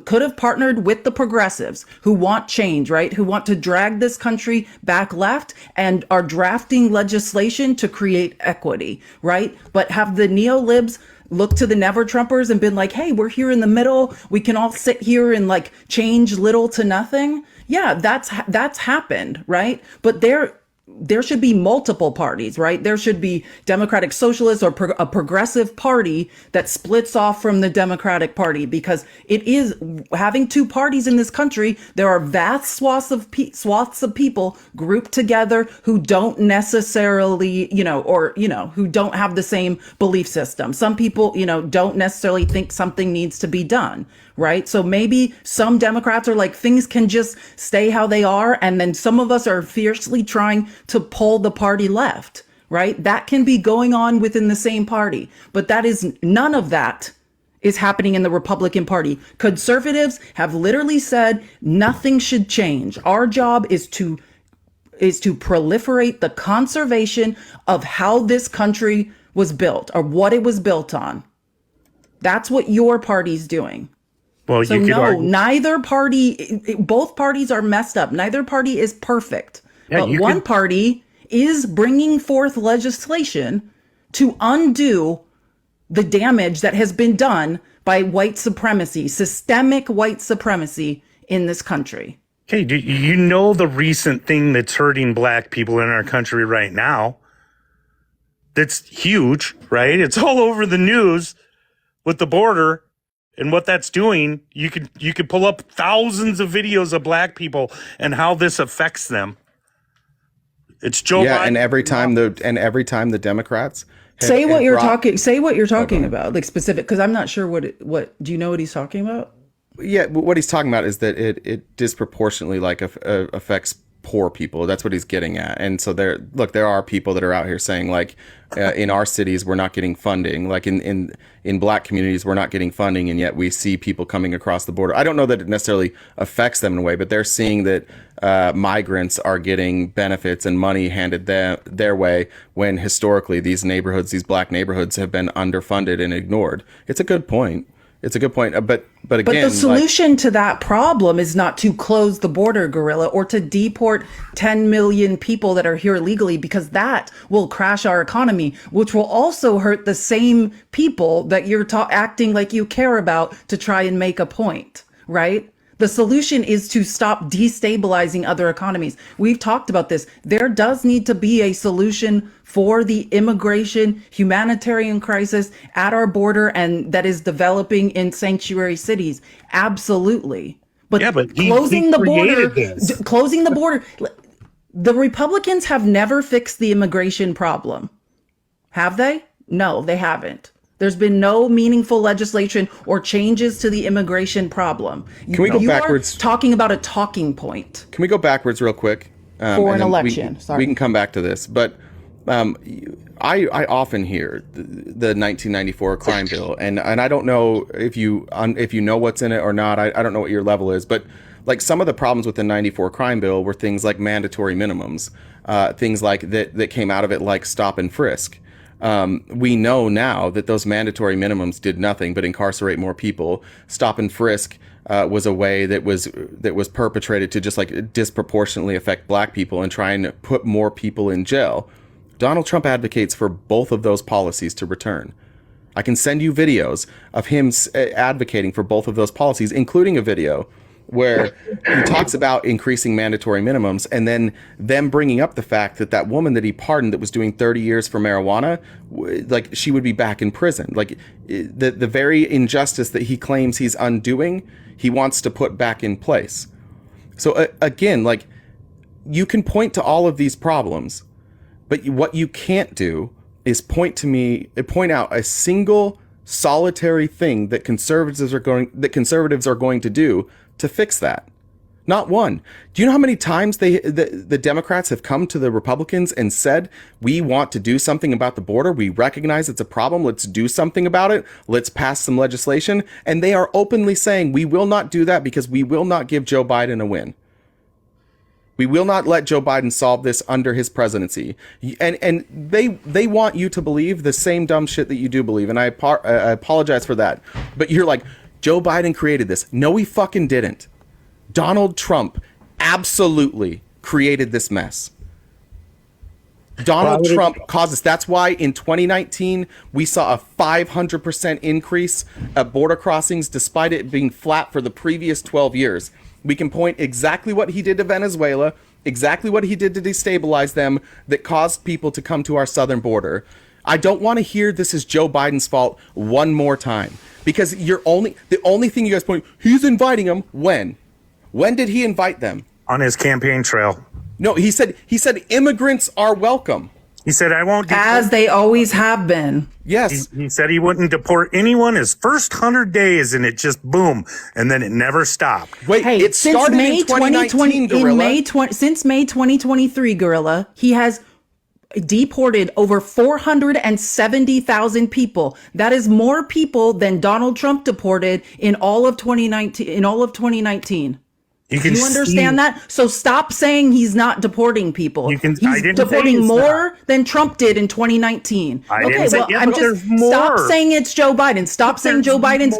could have partnered with the progressives who want change, right? Who want to drag this country back left and are drafting legislation to create equity, right? But have the neolibs looked to the never Trumpers and been like, hey, we're here in the middle. We can all sit here and like change little to nothing. Yeah, that's happened, right? But there should be multiple parties, right? There should be Democratic Socialists or a progressive party that splits off from the Democratic Party, because it is having two parties in this country. There are vast swaths of people grouped together who don't necessarily, who don't have the same belief system. Some people, don't necessarily think something needs to be done. Right. So maybe some Democrats are like, things can just stay how they are. And then some of us are fiercely trying to pull the party left. Right. That can be going on within the same party. But none of that is happening in the Republican Party. Conservatives have literally said nothing should change. Our job is to proliferate the conservation of how this country was built or what it was built on. That's what your party's doing. Well, so neither party, both parties are messed up. Neither party is perfect. Yeah, but one party is bringing forth legislation to undo the damage that has been done by white supremacy, systemic white supremacy in this country. Okay, do you know the recent thing that's hurting black people in our country right now? That's huge, right? It's all over the news with the border. And what that's doing, you could pull up thousands of videos of black people and how this affects them. It's Joe Biden. And every time the Democrats say what you're talking about, like specific, because I'm not sure what do you know what he's talking about? Yeah, what he's talking about is that it disproportionately affects poor people. That's what he's getting at. And so there are people that are out here saying like, in our cities we're not getting funding, like in black communities we're not getting funding, and yet we see people coming across the border. I don't know that it necessarily affects them in a way, but they're seeing that migrants are getting benefits and money handed their way when historically these black neighborhoods have been underfunded and ignored. It's a good point. But again, but the solution to that problem is not to close the border, Gorilla, or to deport 10 million people that are here illegally, because that will crash our economy, which will also hurt the same people that you're acting like you care about to try and make a point, right? The solution is to stop destabilizing other economies. We've talked about this. There does need to be a solution for the immigration humanitarian crisis at our border and that is developing in sanctuary cities. Absolutely. But closing the border, the Republicans have never fixed the immigration problem. Have they? No, they haven't. There's been no meaningful legislation or changes to the immigration problem. Can we go backwards? Talking about a talking point. Can we go backwards real quick? For an election. We can come back to this. But I often hear the 1994 crime bill, and I don't know if you know what's in it or not. I don't know what your level is, but like some of the problems with the 94 crime bill were things like mandatory minimums, things like that came out of it, like stop and frisk. We know now that those mandatory minimums did nothing but incarcerate more people. Stop and frisk was a way that was perpetrated to just like disproportionately affect black people and try and put more people in jail. Donald Trump advocates for both of those policies to return. I can send you videos of him advocating for both of those policies, including a video where he talks about increasing mandatory minimums and then them bringing up the fact that that woman that he pardoned that was doing 30 years for marijuana, like she would be back in prison. Like the very injustice that he claims he's undoing, he wants to put back in place. So again, like you can point to all of these problems, but what you can't do is point out a single solitary thing that conservatives are going to do to fix that. Not one. Do you know how many times the Democrats have come to the Republicans and said, we want to do something about the border. We recognize it's a problem. Let's do something about it. Let's pass some legislation. And they are openly saying, we will not do that because we will not give Joe Biden a win. We will not let Joe Biden solve this under his presidency. And they want you to believe the same dumb shit that you do believe. And I apologize for that. But you're like, Joe Biden created this. No, he fucking didn't. Donald Trump absolutely created this mess. Donald Trump caused this. That's why in 2019, we saw a 500% increase of border crossings despite it being flat for the previous 12 years. We can point exactly what he did to Venezuela, exactly what he did to destabilize them that caused people to come to our southern border. I don't want to hear this is Joe Biden's fault one more time because the only thing you guys point, he's inviting them. When did he invite them? On his campaign trail. No, he said immigrants are welcome. He said, I won't deport. As they always have been. Yes. He said he wouldn't deport anyone his first 100 days, and it just boom, and then it never stopped. Wait, Hey, it started in 2019, Gorilla. Since May 2023, Gorilla, he has deported over 470,000 people. That is more people than Donald Trump deported in all of 2019. Do you understand that? So stop saying he's not deporting people. He's deporting more than Trump did in 2019. Stop saying it's Joe Biden. Stop saying Joe Biden's.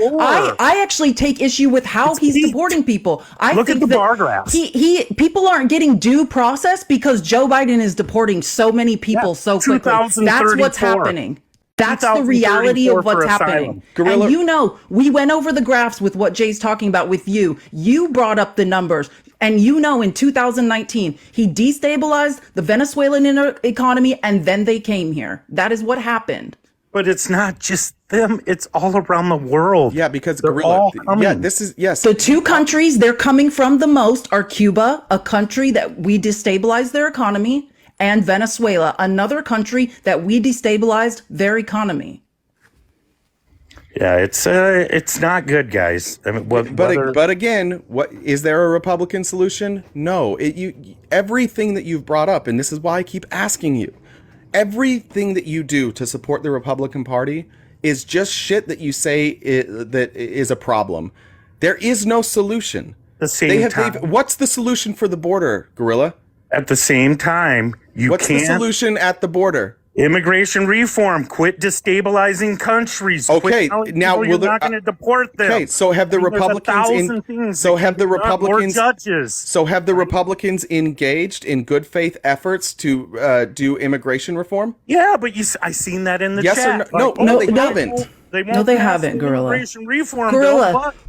I actually take issue with how he's deporting people. Look at the bar graphs. People aren't getting due process because Joe Biden is deporting so many people so quickly. That's what's happening. That's the reality of what's happening. Gorilla. And you know, we went over the graphs with what Jay's talking about with you. You brought up the numbers. And you know, in 2019, he destabilized the Venezuelan economy and then they came here. That is what happened. But it's not just them. It's all around the world. Yeah, because they're Gorilla. all coming. Yeah, this is, yes. The two countries they're coming from the most are Cuba, a country that we destabilized their economy, and Venezuela, another country that we destabilized their economy. Yeah, it's not good, guys. I mean, but again, what is there a Republican solution? No. Everything that you've brought up, and this is why I keep asking you, everything that you do to support the Republican Party is just shit that you say that is a problem. There is no solution. What's the solution for the border, Gorilla? At the same time, What's the solution at the border? Immigration reform. Quit destabilizing countries. Okay, now you're not going to deport them. Okay, so have the Republicans So have the Republicans engaged in good faith efforts to do immigration reform? Yeah, but I seen that in the chat. Yes or no? No, they haven't. They haven't, Gorilla. Immigration reform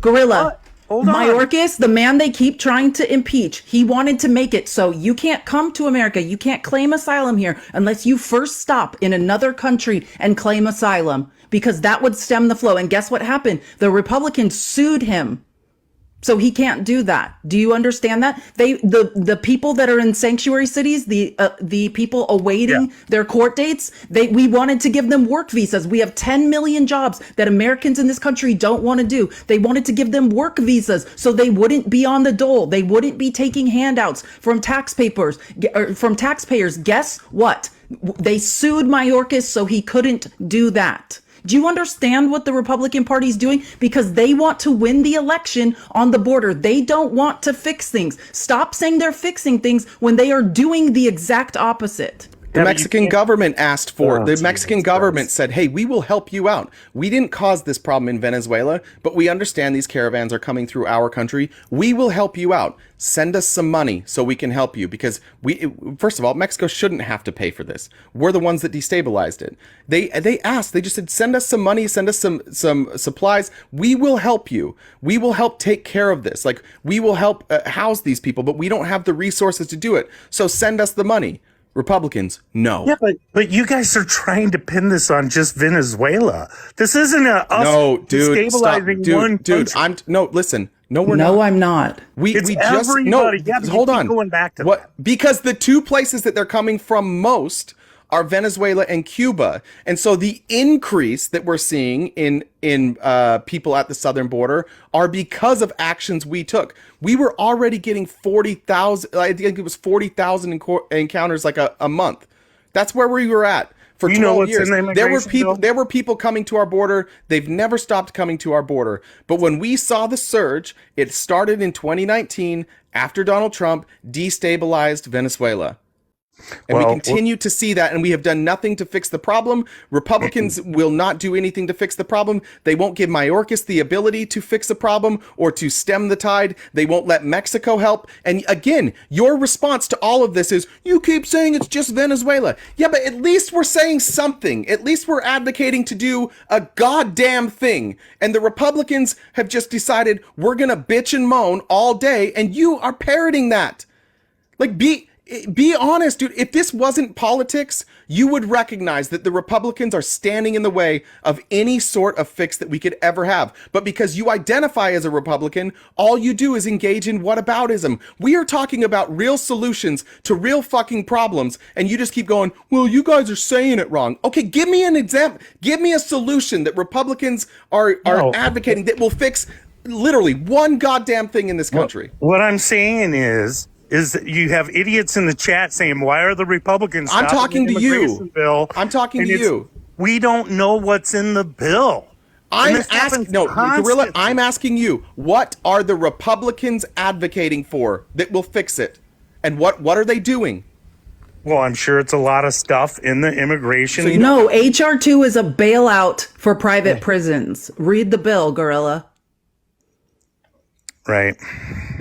Gorilla. Hold on. Mayorkas, the man they keep trying to impeach, he wanted to make it so you can't come to America, you can't claim asylum here unless you first stop in another country and claim asylum, because that would stem the flow. And guess what happened? The Republicans sued him. So he can't do that. Do you understand that? The people that are in sanctuary cities, the people awaiting their court dates, we wanted to give them work visas. We have 10 million jobs that Americans in this country don't want to do. They wanted to give them work visas so they wouldn't be on the dole. They wouldn't be taking handouts from taxpayers. Guess what? They sued Mayorkas so he couldn't do that. Do you understand what the Republican Party is doing? Because they want to win the election on the border. They don't want to fix things. Stop saying they're fixing things when they are doing the exact opposite. The Mexican government asked for Oh, the Mexican Jesus government Christ. said, "Hey, we will help you out. We didn't cause this problem in Venezuela, but we understand these caravans are coming through our country. We will help you out. Send us some money so we can help you because first of all, Mexico shouldn't have to pay for this. We're the ones that destabilized it. They asked, they just said, send us some money, send us some supplies. We will help you. We will help take care of this. Like we will help house these people, but we don't have the resources to do it. So send us the money." Republicans, no. Yeah, but you guys are trying to pin this on just Venezuela. This isn't us No, dude, stop. destabilizing one Dude, country. listen. No, we're No, not. I'm not. It's we just everybody. Yeah, but you hold keep on. going back to what? that. Because the two places that they're coming from most are Venezuela and Cuba, and so the increase that we're seeing in people at the southern border are because of actions we took. We were already getting 40,000. I think it was 40,000 encounters like a month. That's where we were at. For 12 years, there were people. There were people coming to our border. They've never stopped coming to our border. But when we saw the surge, it started in 2019 after Donald Trump destabilized Venezuela. And we continue to see that, and we have done nothing to fix the problem. Republicans will not do anything to fix the problem. They won't give Mayorkas the ability to fix the problem or to stem the tide. They won't let Mexico help. And again, your response to all of this is, you keep saying it's just Venezuela. Yeah, but at least we're saying something. At least we're advocating to do a goddamn thing. And the Republicans have just decided we're going to bitch and moan all day, and you are parroting that. Like, be honest, dude. If this wasn't politics, you would recognize that the Republicans are standing in the way of any sort of fix that we could ever have. But because you identify as a Republican, all you do is engage in whataboutism. We are talking about real solutions to real fucking problems, and you just keep going, well, you guys are saying it wrong. Okay, give me an example. Give me a solution that Republicans are advocating that will fix literally one goddamn thing in this country. What I'm saying is that you have idiots in the chat saying, why are the Republicans I'm stopping talking the to you. immigration bill? I'm talking And to you. We don't know what's in the bill. I'm asking, Gorilla, I'm asking you, what are the Republicans advocating for that will fix it? And what are they doing? Well, I'm sure it's a lot of stuff in the immigration. No, HR 2 is a bailout for private prisons. Read the bill, Gorilla. Right.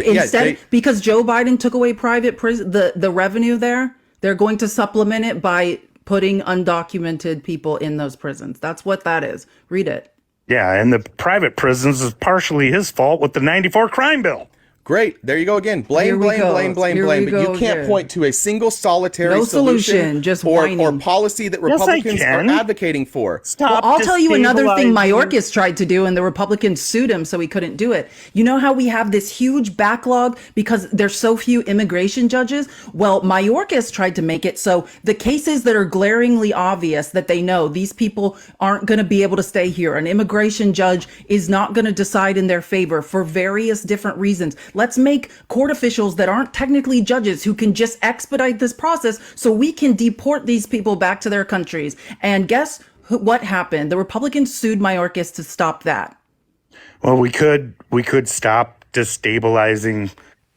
Instead, because Joe Biden took away private prison, the revenue there, they're going to supplement it by putting undocumented people in those prisons. That's what that is. Read it. Yeah, and the private prisons is partially his fault with the 94 crime bill. Great. There you go again. Blame. But you can't point to a single solitary solution, just or whining. policy that Republicans are advocating for. Well, I'll tell you another thing Mayorkas tried to do, and the Republicans sued him, so he couldn't do it. You know how we have this huge backlog because there's so few immigration judges? Well, Mayorkas tried to make it so the cases that are glaringly obvious that they know these people aren't going to be able to stay here, an immigration judge is not going to decide in their favor for various different reasons. Let's make court officials that aren't technically judges who can just expedite this process so we can deport these people back to their countries. And guess what happened? The Republicans sued Mayorkas to stop that. Well, we could stop destabilizing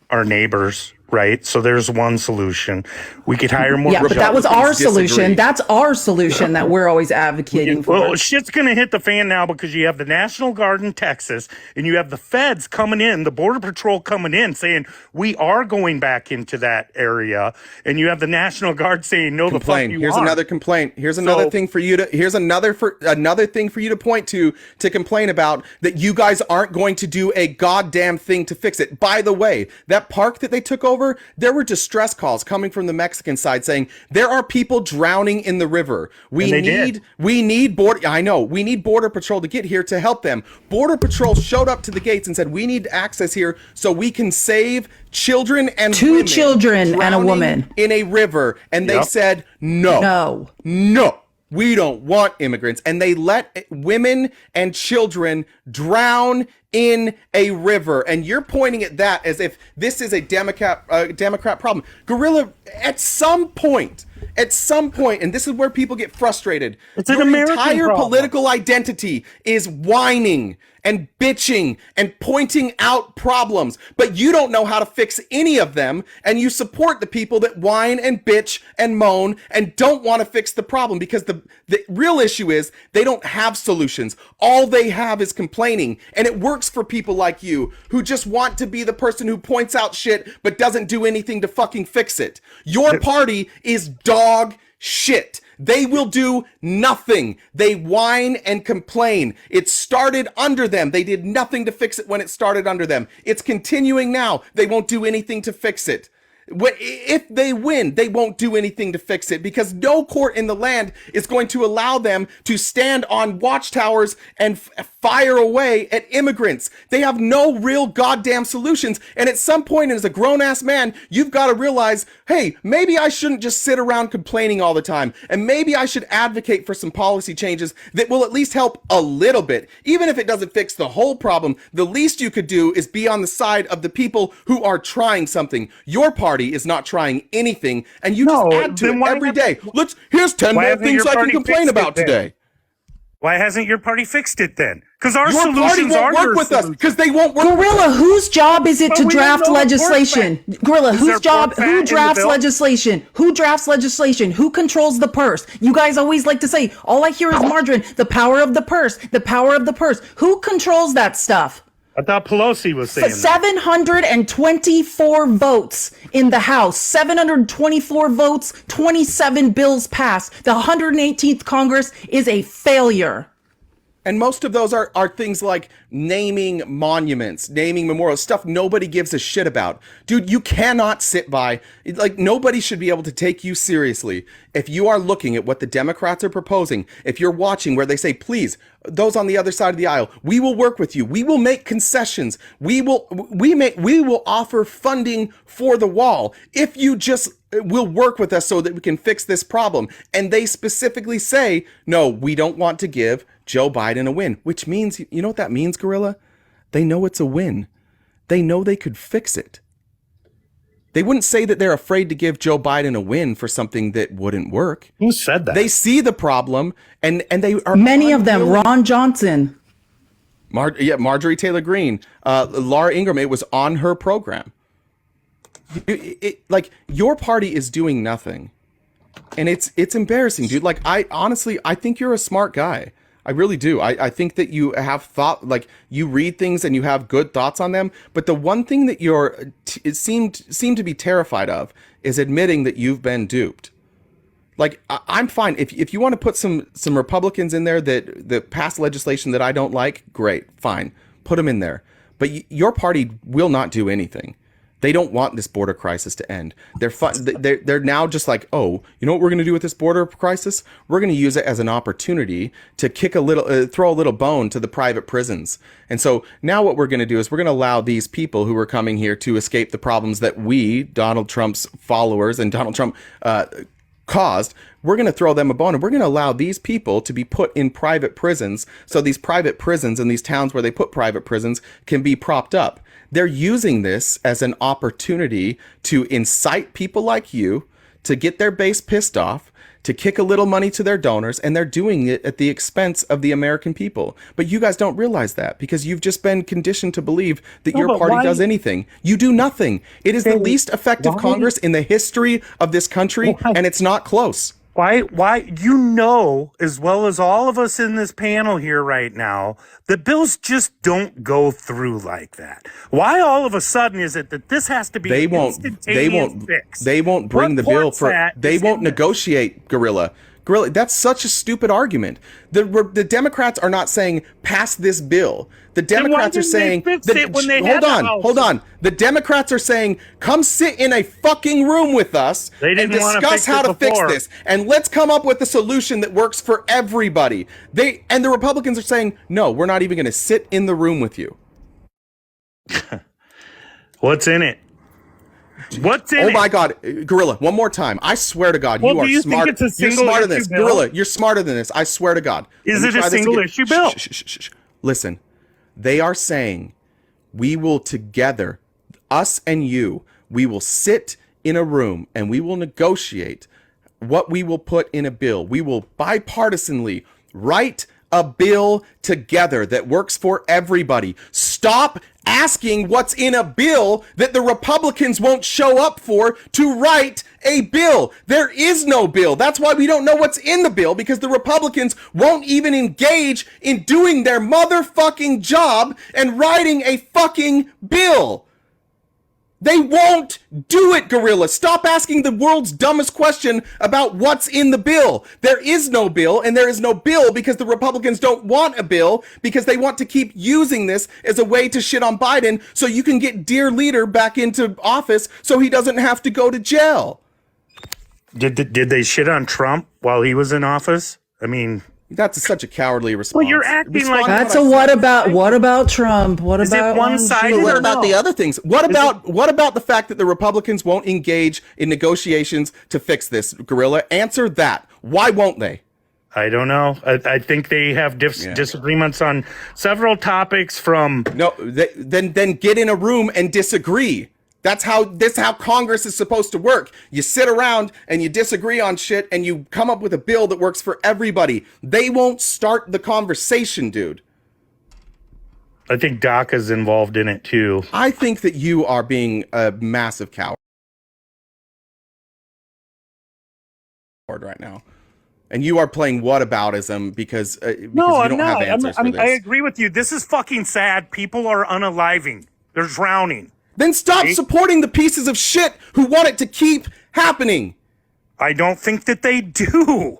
our neighbors, right? So there's one solution. We could hire more. Yeah, but that was our solution. That's our solution that we're always advocating for. Well, shit's going to hit the fan now because you have the National Guard in Texas and you have the feds coming in, the Border Patrol coming in saying, we are going back into that area. And you have the National Guard saying, no, the fuck you Here's aren't. another complaint. Here's another thing for you to, another thing for you to point to complain about that you guys aren't going to do a goddamn thing to fix it. By the way, that park that they took over, there were distress calls coming from the Mexican side saying there are people drowning in the river. We need Border Patrol to get here to help them. Border Patrol showed up to the gates and said we need access here so we can save children and two children and a woman in a river. And they said no. We don't want immigrants. And they let women and children drown in a river. And you're pointing at that as if this is a Democrat problem. Gorilla, at some point, and this is where people get frustrated, it's an your American entire problem. political identity is whining. and bitching and pointing out problems, but you don't know how to fix any of them, and you support the people that whine and bitch and moan and don't want to fix the problem, because the real issue is they don't have solutions. All they have is complaining, and it works for people like you who just want to be the person who points out shit but doesn't do anything to fucking fix it. Your party is dog shit. They will do nothing. They whine and complain. It started under them. They did nothing to fix it when it started under them. It's continuing now. They won't do anything to fix it. If they win, they won't do anything to fix it, because no court in the land is going to allow them to stand on watchtowers and fire away at immigrants. They have no real goddamn solutions. And at some point, as a grown-ass man, you've got to realize, hey, maybe I shouldn't just sit around complaining all the time. And maybe I should advocate for some policy changes that will at least help a little bit. Even if it doesn't fix the whole problem, the least you could do is be on the side of the people who are trying something. Your party is not trying anything, and you just add to it every day. Here's 10 more things I can complain about today. Why hasn't your party fixed it then? Because our Your party solutions won't are work with us, because they won't work. Gorilla, whose job is it to we draft don't know legislation? Gorilla, Is whose there job? pork fat Who in the drafts bill? legislation? Who drafts legislation? Who controls the purse? You guys always like to say, all I hear is margarine. The power of the purse. The power of the purse. Who controls that stuff? I thought Pelosi was saying that. 724 votes in the House, 724 votes, 27 bills passed. The 118th Congress is a failure. And most of those are things like naming monuments, naming memorials, stuff nobody gives a shit about. Dude, you cannot sit by, like, nobody should be able to take you seriously if you are looking at what the Democrats are proposing. If you're watching where they say, please, those on the other side of the aisle, we will work with you. We will make concessions. We will offer funding for the wall if you just will work with us so that we can fix this problem. And they specifically say, no, we don't want to give Joe Biden a win, which means, you know what that means, Gorilla? They know it's a win. They know they could fix it. They wouldn't say that they're afraid to give Joe Biden a win for something that wouldn't work. Who said that? They see the problem, and they are Many of them, Ron Johnson. Marjorie Taylor Greene, Laura Ingraham. It was on her program. Like, your party is doing nothing, and it's embarrassing, dude. Like, I think you're a smart guy. I really do. I think that you have thought, like, you read things and you have good thoughts on them. But the one thing that it seemed to be terrified of is admitting that you've been duped. Like, I'm fine if you want to put some Republicans in there that pass legislation that I don't like. Great, fine, put them in there. But your party will not do anything. They don't want this border crisis to end. They're now just like, oh, you know what we're going to do with this border crisis? We're going to use it as an opportunity to throw a little bone to the private prisons. And so now what we're going to do is we're going to allow these people who are coming here to escape the problems that we, Donald Trump's followers and Donald Trump, caused. We're going to throw them a bone, and we're going to allow these people to be put in private prisons. So these private prisons in these towns where they put private prisons can be propped up. They're using this as an opportunity to incite people like you to get their base pissed off, to kick a little money to their donors, and they're doing it at the expense of the American people. But you guys don't realize that, because you've just been conditioned to believe that your party does anything. You do nothing. It is the least effective Congress in the history of this country, and it's not close. Why, you know, as well as all of us in this panel here right now, that bills just don't go through like that. Why all of a sudden is it that this has to be an instantaneous fix? They won't bring the bill for, they won't negotiate, Gorilla. That's such a stupid argument. The Democrats are not saying pass this bill. The Democrats are saying hold on. The Democrats are saying come sit in a fucking room with us and discuss how to fix this, and let's come up with a solution that works for everybody. The Republicans are saying no, we're not even going to sit in the room with you. What's in it? What's in it? Oh my God, Gorilla! One more time. I swear to God, you are smart. You're smarter than this, Gorilla. You're smarter than this. I swear to God. Is it a single issue bill? Shh. Listen, they are saying we will together, us and you, we will sit in a room and we will negotiate what we will put in a bill. We will bipartisanly write a bill together that works for everybody. Stop asking what's in a bill that the Republicans won't show up for to write a bill. There is no bill. That's why we don't know what's in the bill, because the Republicans won't even engage in doing their motherfucking job and writing a fucking bill. They won't do it, Gorilla. Stop asking the world's dumbest question about what's in the bill. There is no bill, and there is no bill because the Republicans don't want a bill, because they want to keep using this as a way to shit on Biden so you can get dear leader back into office so he doesn't have to go to jail. Did they shit on Trump while he was in office? I mean, that's such a cowardly response. Well, you're acting like that's a what about Trump? What is about it one-sided? What about the other things? What about the fact that the Republicans won't engage in negotiations to fix this, Gorilla? Answer that. Why won't they? I don't know. I think they have disagreements on several topics. Then get in a room and disagree. That's how Congress is supposed to work. You sit around and you disagree on shit and you come up with a bill that works for everybody. They won't start the conversation, dude. I think DACA's involved in it too. I think that you are being a massive coward right now. And you are playing whataboutism because you don't have answers for this. I agree with you. This is fucking sad. People are unaliving. They're drowning. Then stop supporting the pieces of shit who want it to keep happening. I don't think that they do.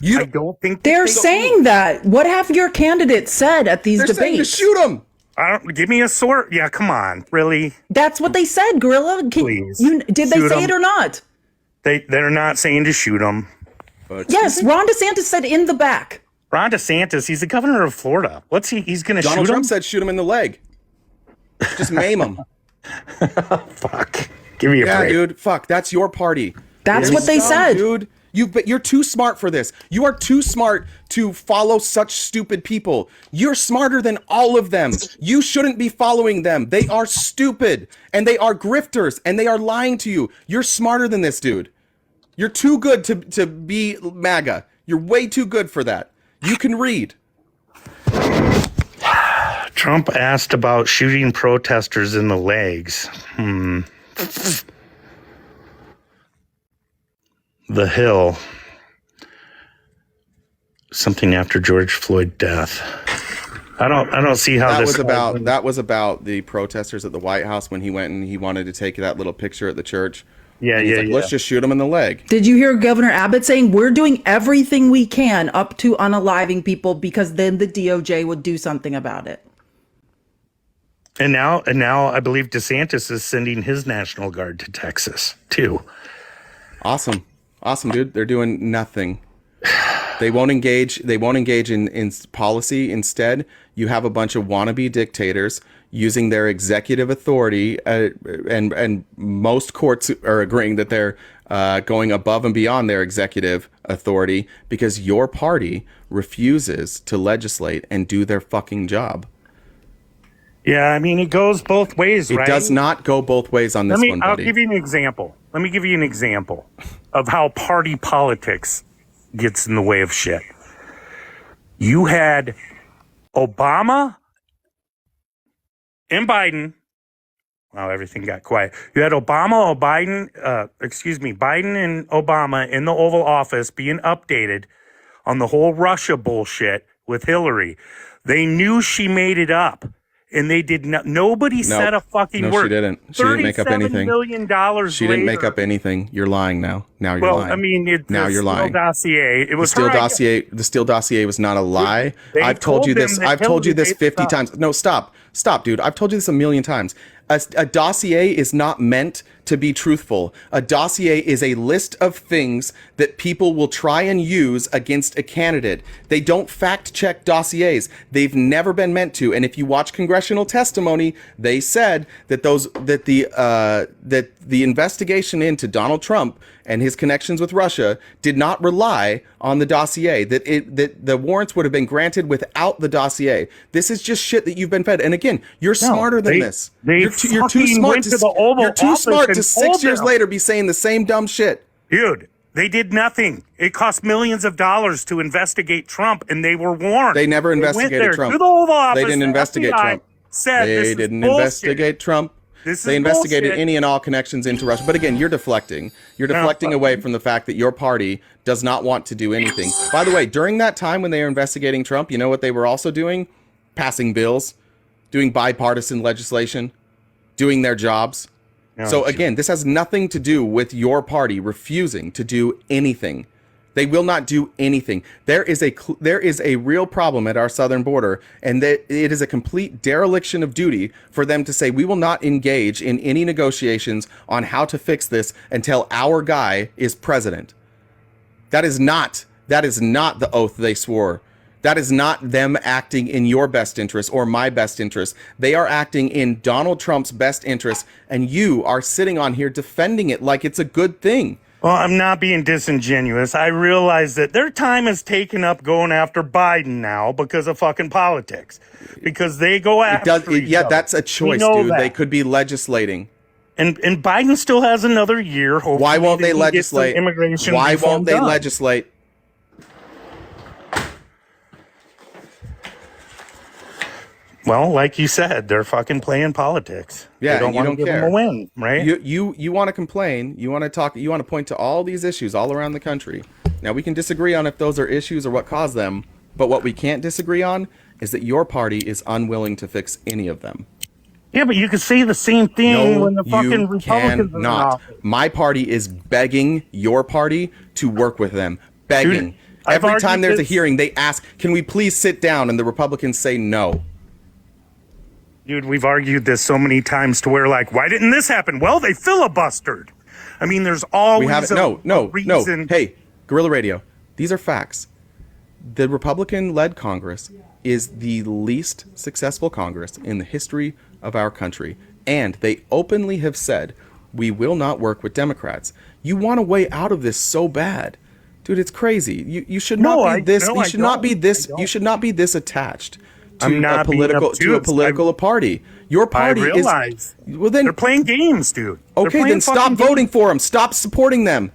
I don't think they're saying that. What have your candidates said at these debates? They're saying to shoot them. Give me a sword. Yeah, come on, really? That's what they said, Gorilla. Please, did they say it or not? They're not saying to shoot them. Yes, Ron DeSantis said in the back. Ron DeSantis, he's the governor of Florida. He's going to shoot him? Donald Trump said shoot him in the leg. Just maim him. Fuck. Give me a break. Dude. Fuck. That's your party. That's what they said, dude. But you're too smart for this. You are too smart to follow such stupid people. You're smarter than all of them. You shouldn't be following them. They are stupid and they are grifters and they are lying to you. You're smarter than this, dude. You're too good to be MAGA. You're way too good for that. You can read. Trump asked about shooting protesters in the legs. The Hill. Something after George Floyd death. I don't see how that was about the protesters at the White House when he went and he wanted to take that little picture at the church. Let's just shoot him in the leg. Did you hear Governor Abbott saying we're doing everything we can up to unaliving people because then the DOJ would do something about it? And now I believe DeSantis is sending his National Guard to Texas too. Awesome, dude. They're doing nothing. They won't engage in policy. Instead, you have a bunch of wannabe dictators using their executive authority, and most courts are agreeing that they're going above and beyond their executive authority because your party refuses to legislate and do their fucking job. Yeah, I mean, it goes both ways, right? It does not go both ways on this one, buddy. I'll give you an example. Let me give you an example of how party politics gets in the way of shit. You had Obama and Biden. Wow, everything got quiet. You had Biden and Obama in the Oval Office being updated on the whole Russia bullshit with Hillary. They knew she made it up. And they did not. Nobody said a fucking word. No, she didn't. She didn't make up anything. $37 million She didn't make up anything. You're lying now. Now you're lying. Well, I mean, you're lying. Dossier. It was the Steele dossier was not a lie. I've told you this. I've told you this 50 times. No, stop, dude. I've told you this a million times. A dossier is not meant to be truthful. A dossier is a list of things that people will try and use against a candidate. They don't fact check dossiers. They've never been meant to. And if you watch congressional testimony, they said that the investigation into Donald Trump and his connections with Russia did not rely on the dossier, that the warrants would have been granted without the dossier. This is just shit that you've been fed. And again, you're smarter than this. You're too smart to 6 years later be saying the same dumb shit. Dude, They did nothing. It cost millions of dollars to investigate Trump, and they were warned. They never investigated went there Trump. To the Oval Office. They didn't investigate FBI Trump. Said They this is didn't bullshit. investigate Trump. This They is investigated bullshit. any and all connections into Russia. But again, you're deflecting. You're deflecting away from the fact that your party does not want to do anything. By the way, during that time when they were investigating Trump, you know what they were also doing? Passing bills, doing bipartisan legislation, doing their jobs. So again, this has nothing to do with your party refusing to do anything. They will not do anything. There is a real problem at our southern border, and that it is a complete dereliction of duty for them to say we will not engage in any negotiations on how to fix this until our guy is president. That is not the oath they swore. That is not them acting in your best interest or my best interest. They are acting in Donald Trump's best interest, and you are sitting on here defending it like it's a good thing. Well, I'm not being disingenuous. I realize that their time is taken up going after Biden now because of fucking politics. Because they go after each other. That's a choice, dude. That. They could be legislating. And Biden still has another year. Hopefully Why won't they can get some legislate? Immigration Why reform won't they done. legislate? Well, like you said, they're fucking playing politics. Yeah, they don't and you want don't to give care. them a win, right? You want to complain. You want to talk. You want to point to all these issues all around the country. Now we can disagree on if those are issues or what caused them. But what we can't disagree on is that your party is unwilling to fix any of them. Yeah, but you could say the same thing when the fucking you Republicans are in cannot. office. My party is begging your party to work with them. Begging. Dude, I've Every time argued there's a this- hearing, they ask, "Can we please sit down?" And the Republicans say no. Dude, we've argued this so many times to where, like, why didn't this happen? Well, they filibustered. I mean, there's always We have a no. reason. Hey, Guerrilla Radio. These are facts. The Republican-led Congress is the least successful Congress in the history of our country, and they openly have said we will not work with Democrats. You want a way out of this so bad, dude. It's crazy. You should not No, be this. no, You I should not be don't. this. I don't. You should not be this attached to I'm not a being political party. Your party realize. is well. Then They're playing games, dude. They're okay, playing then stop fucking voting games. for them. Stop supporting them.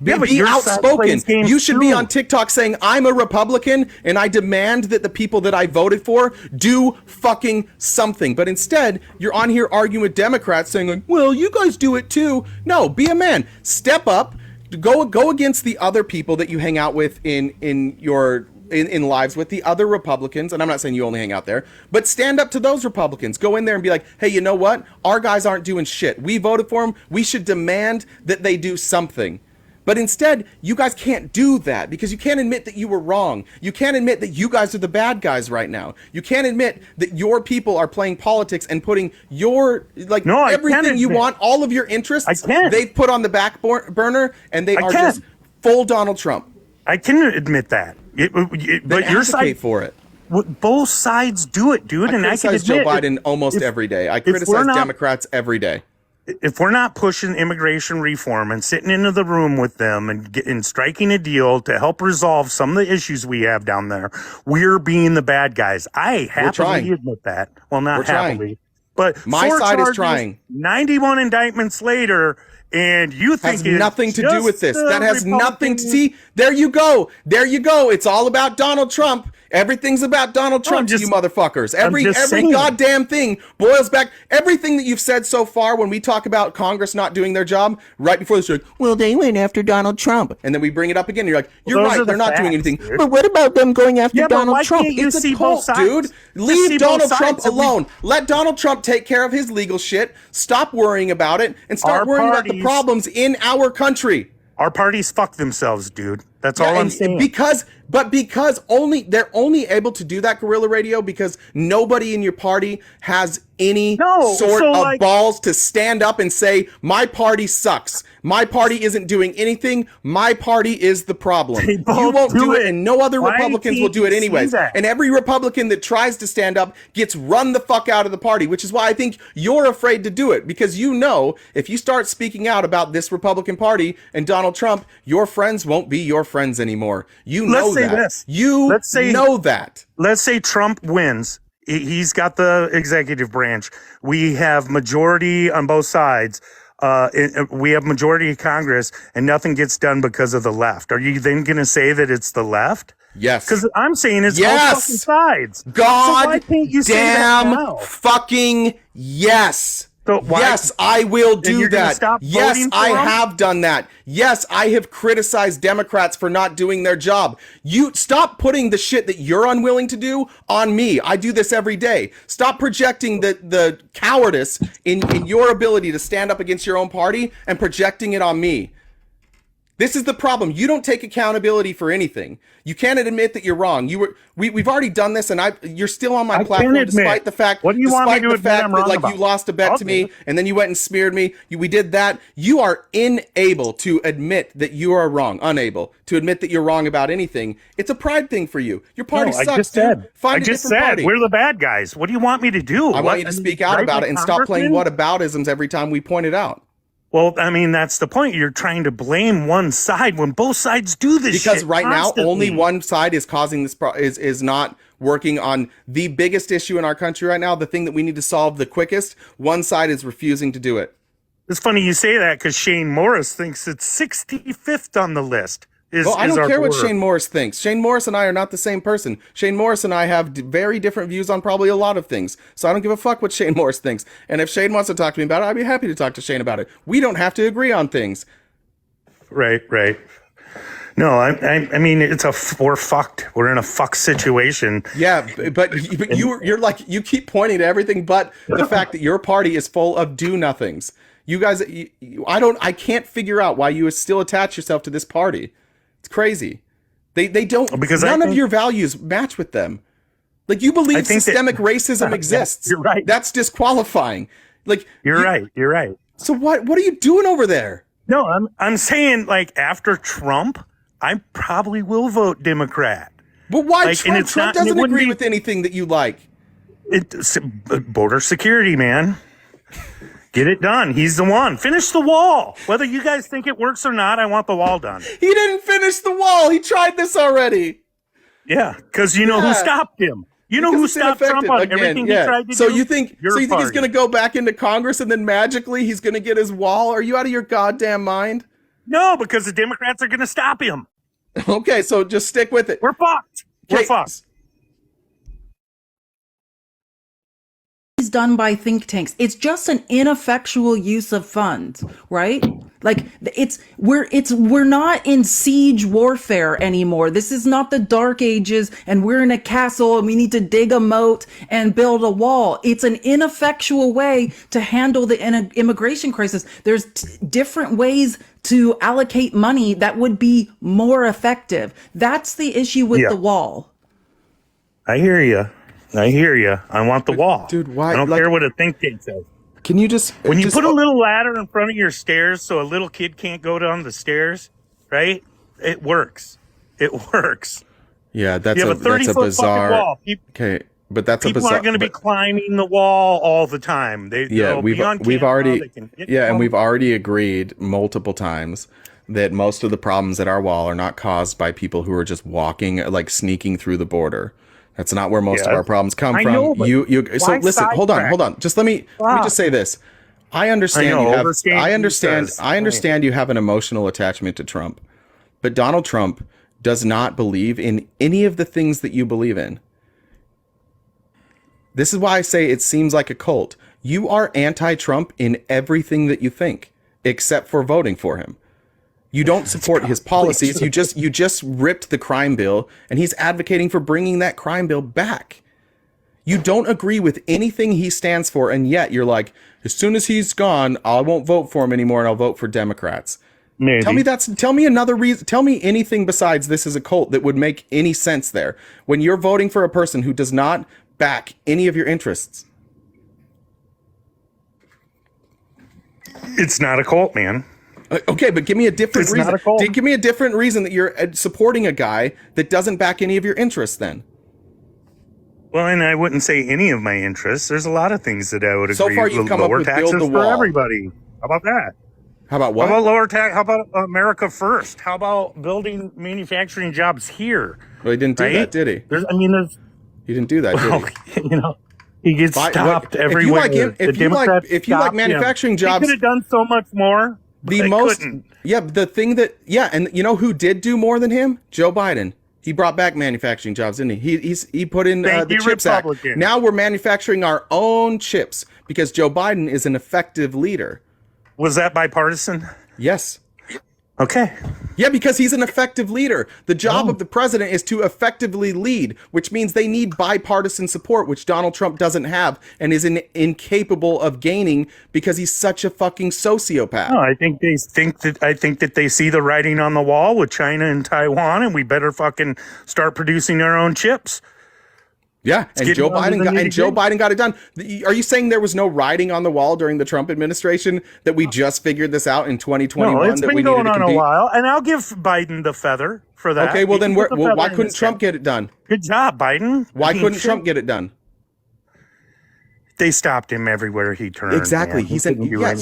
Yeah, but be your side outspoken. plays games You should be too. on TikTok saying, "I'm a Republican and I demand that the people that I voted for do fucking something." But instead, you're on here arguing with Democrats saying, like, "Well, you guys do it too." No, be a man. Step up. Go against the other people that you hang out with in lives with the other Republicans. And I'm not saying you only hang out there, but stand up to those Republicans. Go in there and be like, "Hey, you know what? Our guys aren't doing shit. We voted for them. We should demand that they do something." But instead, you guys can't do that because you can't admit that you were wrong. You can't admit that you guys are the bad guys right now. You can't admit that your people are playing politics and putting your, like, No, I everything can you admit. want, all of your interests, I can. they've put on the back burner, and they I are can. just full Donald Trump. I can admit that. Then But your advocate side, for it. both sides do it, dude. I and I can criticize Joe admit, Biden almost if- every day. I if we're criticize not- Democrats every day. if we're not pushing immigration reform and sitting into the room with them and striking a deal to help resolve some of the issues we have down there, we're being the bad guys. I trying. happily admit that. Well, not We're trying. happily, but My 4 side is charges, trying. 91 indictments later, and you think Has it's nothing to do with this. just That has nothing to Republican- see. There you go. There you go. It's all about Donald Trump. Everything's about Donald No, I'm Trump, to just- you motherfuckers. Every just saying. goddamn thing boils back. Everything that you've said so far when we talk about Congress not doing their job, right before this, you're like, "Well, they went after Donald Trump." And then we bring it up again. And you're like, "You're those are right. the They're not doing facts, anything." dude. But what about them going after Yeah, but Donald why Trump? can't you It's see a both cult, sides? dude. Just see Leave both Donald sides Trump and we- alone. Let Donald Trump take care of his legal shit. Stop worrying about it and start Our worrying about the parties- problems in our country. Our parties fuck themselves, dude. That's Yeah, all I'm and saying. because they're only able to do that, Guerrilla Radio, because nobody in your party has any No, sort so, of like- balls to stand up and say, "My party sucks. My party isn't doing anything. My party is the problem." They You both won't do do it, it. and no other Why Republicans will can't do it you see anyways. that? And every Republican that tries to stand up gets run the fuck out of the party, which is why I think you're afraid to do it, because you know if you start speaking out about this Republican Party and Donald Trump, your friends won't be your friends anymore. You know Let's say that. this. You Let's say- know that. Let's say Trump wins. He's got the executive branch. We have majority on both sides. we have majority of Congress and nothing gets done because of the left. Are you then going to say that it's the left? Yes. Because I'm saying it's Yes. both fucking sides. God so why can't you say that damn now? fucking yes. So why- Yes, I will Then do you're gonna that. stop Yes, voting for I them? have done that. Yes, I have criticized Democrats for not doing their job. You stop putting the shit that you're unwilling to do on me. I do this every day. Stop projecting the cowardice in your ability to stand up against your own party and projecting it on me. This is the problem. You don't take accountability for anything. You can't admit that you're wrong. We've already done this, and you're still on my I platform can't admit. despite the fact. What do you want me despite to the admit fact I'm that wrong like about? you lost a bet I'll to do me, it. and then you went and smeared me. We did that. You are unable to admit that you are wrong. Unable to admit that you're wrong about anything. It's a pride thing for you. Your party No, sucks. I just dude. said. Find I a just different said party. we're the bad guys. What do you want me to do? I want you to speak out about it and stop playing whataboutisms every time we point it out. Well, I mean, that's the point. You're trying to blame one side when both sides do this Because shit right constantly. now only one side is causing this is not working on the biggest issue in our country right now, the thing that we need to solve the quickest. One side is refusing to do it. It's funny you say that because Shane Morris thinks it's 65th on the list. Well, I is don't our care what border. Shane Morris thinks. Shane Morris and I are not the same person. Shane Morris and I have very different views on probably a lot of things. So I don't give a fuck what Shane Morris thinks. And if Shane wants to talk to me about it, I'd be happy to talk to Shane about it. We don't have to agree on things. Right. No, I mean, we're fucked. We're in a fuck situation. Yeah, but you're like, you keep pointing to everything but the fact that your party is full of do-nothings. You guys, I can't figure out why you still attach yourself to this party. It's crazy. They don't, Because none of your values match with them. Like, you believe think that- systemic racism exists. You're right. That's disqualifying. Like, You're right. So what are you doing over there? No, I'm saying, like, after Trump, I probably will vote Democrat. But why Like, and Trump? it's Trump not- and it doesn't wouldn't agree be- with anything that you like. It's border security, man. Get it done. He's the one. Finish the wall. Whether you guys think it works or not, I want the wall done. He didn't finish the wall. He tried this already. Yeah, because you know who stopped him. You know who Because it's stopped Trump ineffective. on Again, everything yeah. he tried to So do? you think Your he's party. going to go back into Congress and then magically he's going to get his wall? Are you out of your goddamn mind? No, because the Democrats are going to stop him. Okay, so just stick with it. We're fucked. We're Okay, fucked. Is done by think tanks. It's just an ineffectual use of funds, right? Like we're not in siege warfare anymore. This is not the dark ages and we're in a castle and we need to dig a moat and build a wall. It's an ineffectual way to handle the immigration crisis. There's different ways to allocate money that would be more effective. That's the issue with Yeah. the wall. I hear you. I want the wall. dude, why- I don't like- care what a think tank says. Can you just When you just- put a little ladder in front of your stairs so a little kid can't go down the stairs, right? It works. It works. Yeah, that's You have a 30-foot fucking bizarre wall. Okay, but that's a People bizarre aren't going to be climbing the wall all the time. They'll be on we've camera, already they can hit and them. we've already agreed multiple times that most of the problems at our wall are not caused by people who are just walking, like sneaking through the border. That's not where most of Yeah. our problems come I from. know, but So why listen, hold on. sidetrack? Just let me just say this. I understand I know, you have overstaying I understand visas. I understand you have an emotional attachment to Trump. But Donald Trump does not believe in any of the things that you believe in. This is why I say it seems like a cult. You are anti-Trump in everything that you think, except for voting for him. You don't support his policies. You just ripped the crime bill, and he's advocating for bringing that crime bill back. You don't agree with anything he stands for, and yet you're like, as soon as he's gone, I won't vote for him anymore, and I'll vote for Democrats. Maybe. Tell me another reason. Tell me anything besides this is a cult that would make any sense there. When you're voting for a person who does not back any of your interests. It's not a cult, man. Okay, but give me a different It's reason. not a cult. Give me a different reason that you're supporting a guy that doesn't back any of your interests then. Well, and I wouldn't say any of my interests. There's a lot of things that I would agree. So far you've come up lower with build taxes the for wall. everybody. How about that? How about what? How about lower tax? How about America first? How about building manufacturing jobs here? Well, he didn't do Right? that, did he? There's He didn't do that, did he? you know, He gets stopped everywhere. If you like manufacturing jobs, he could have done so much more. The thing that, and you know who did do more than him? Joe Biden. He brought back manufacturing jobs, didn't he? He put in the CHIPS Act. Now we're manufacturing our own chips because Joe Biden is an effective leader. Was that bipartisan? Yes. Okay. Yeah, because he's an effective leader. The job of the president is to effectively lead, which means they need bipartisan support, which Donald Trump doesn't have and is incapable of gaining because he's such a fucking sociopath. No, I think that they see the writing on the wall with China and Taiwan, and we better fucking start producing our own chips. Yeah, and Joe Biden got it done. Are you saying there was no writing on the wall during the Trump administration, that we just figured this out in 2021? No, it's been going on a while, and I'll give Biden the feather for that. Okay, well then why couldn't Trump get it done? Good job, Biden. Why couldn't Trump get it done? They stopped him everywhere he turned. Exactly. So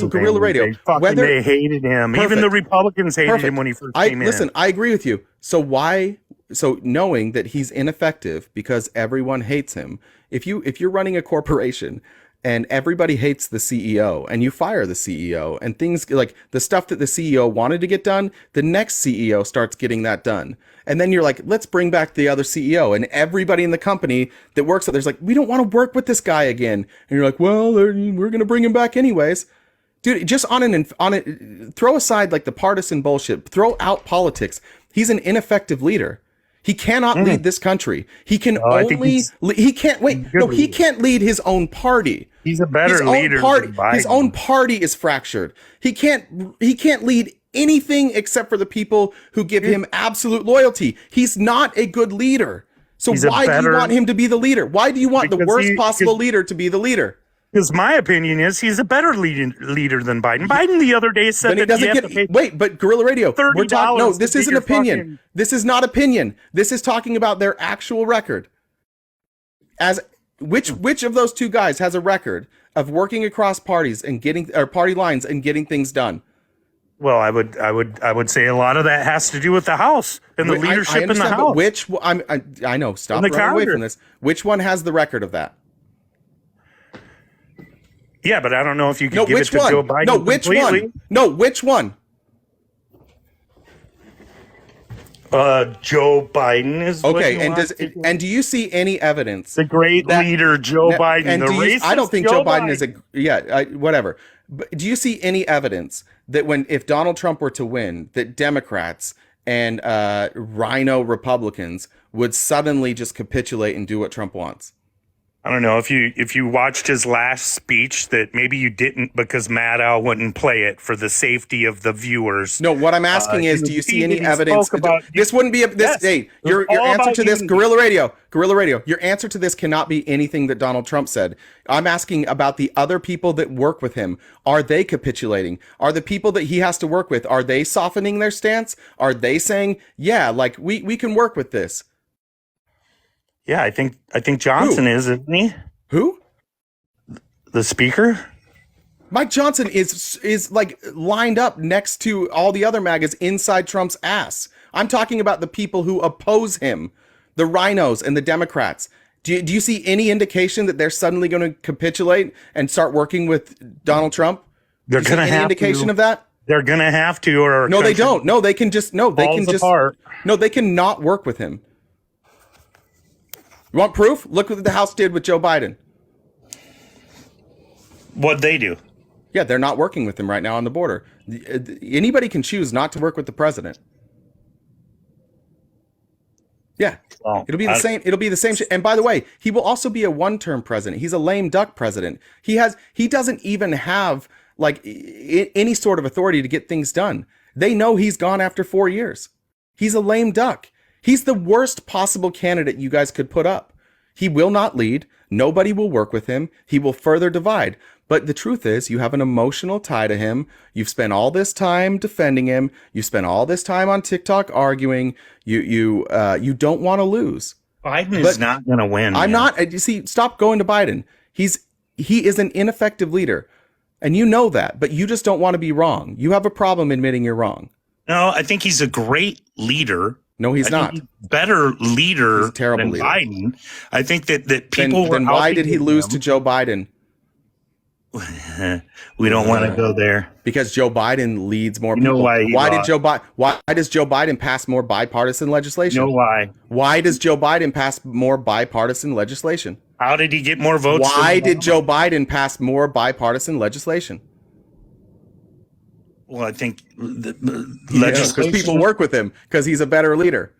Guerrilla Radio. They hated him. Perfect. Even the Republicans hated him when he first came in. Listen, I agree with you. So knowing that he's ineffective because everyone hates him, if you're running a corporation and everybody hates the CEO and you fire the CEO and things like the stuff that the CEO wanted to get done, the next CEO starts getting that done. And then you're like, let's bring back the other CEO, and everybody in the company that works there's like, we don't want to work with this guy again. And you're like, well, we're going to bring him back anyways. Dude, just throw aside like the partisan bullshit, throw out politics. He's an ineffective leader. He cannot lead this country. He can he can't lead his own party. He's a better leader than Biden. His own party is fractured. He can't lead anything except for the people who give him absolute loyalty. He's not a good leader. So why do you want him to be the leader? Why do you want the worst possible leader to be the leader? Because my opinion is he's a better leader than Biden. Biden the other day said that he had to pay but Guerrilla Radio, $30. No, this is an opinion. This is not opinion. This is talking about their actual record. As which of those two guys has a record of working across parties and party lines and getting things done? Well, I would say a lot of that has to do with the House and the leadership in the House. I know. Stop running away from this. Which one has the record of that? Yeah, but I don't know if you can give it to Joe Biden. No, which one? No, which one? Joe Biden is okay. And do you see any evidence? The great leader, Joe Biden. I don't think Joe Biden is whatever. But do you see any evidence that if Donald Trump were to win, that Democrats and rhino Republicans would suddenly just capitulate and do what Trump wants? I don't know if you watched his last speech, that maybe you didn't because Maddow wouldn't play it for the safety of the viewers. No, what I'm asking is, do you see any evidence? This wouldn't be your answer to this, Guerrilla Radio. Your answer to this cannot be anything that Donald Trump said. I'm asking about the other people that work with him. Are they capitulating? Are the people that he has to work with, are they softening their stance? Are they saying, yeah, like we can work with this? Yeah, I think Johnson isn't he? Who? The speaker? Mike Johnson is like lined up next to all the other MAGAs inside Trump's ass. I'm talking about the people who oppose him, the rhinos and the Democrats. Do you see any indication that they're suddenly going to capitulate and start working with Donald Trump? They're going to have indication of that? They're going to have to, or no, they don't. No, they can just apart. No, they cannot work with him. You want proof? Look what the House did with Joe Biden. What'd they do? Yeah, they're not working with him right now on the border. Anybody can choose not to work with the president. Yeah, it'll be the same. It'll be the same shit. And by the way, he will also be a one-term president. He's a lame duck president. He doesn't even have like any sort of authority to get things done. They know he's gone after 4 years. He's a lame duck. He's the worst possible candidate you guys could put up. He will not lead. Nobody will work with him. He will further divide. But the truth is, you have an emotional tie to him. You've spent all this time defending him. You spent all this time on TikTok arguing. You don't want to lose. Biden is not going to win. I'm not. You see, stop going to Biden. He is an ineffective leader, and you know that. But you just don't want to be wrong. You have a problem admitting you're wrong. No, I think he's a great leader. No, he's not. Better leader He's a terrible than leader. Biden. I think that people were Then why did he helping lose him. to Joe Biden? We don't want to go there. Because Joe Biden leads more You know people. why he Why did lost. Joe Biden? Why does Joe Biden pass more bipartisan legislation? You know why? Why does Joe Biden pass more bipartisan legislation? How did he get more votes? Why than did Joe Biden pass more bipartisan legislation? Well, I think Because legislation. people work with him because he's a better leader.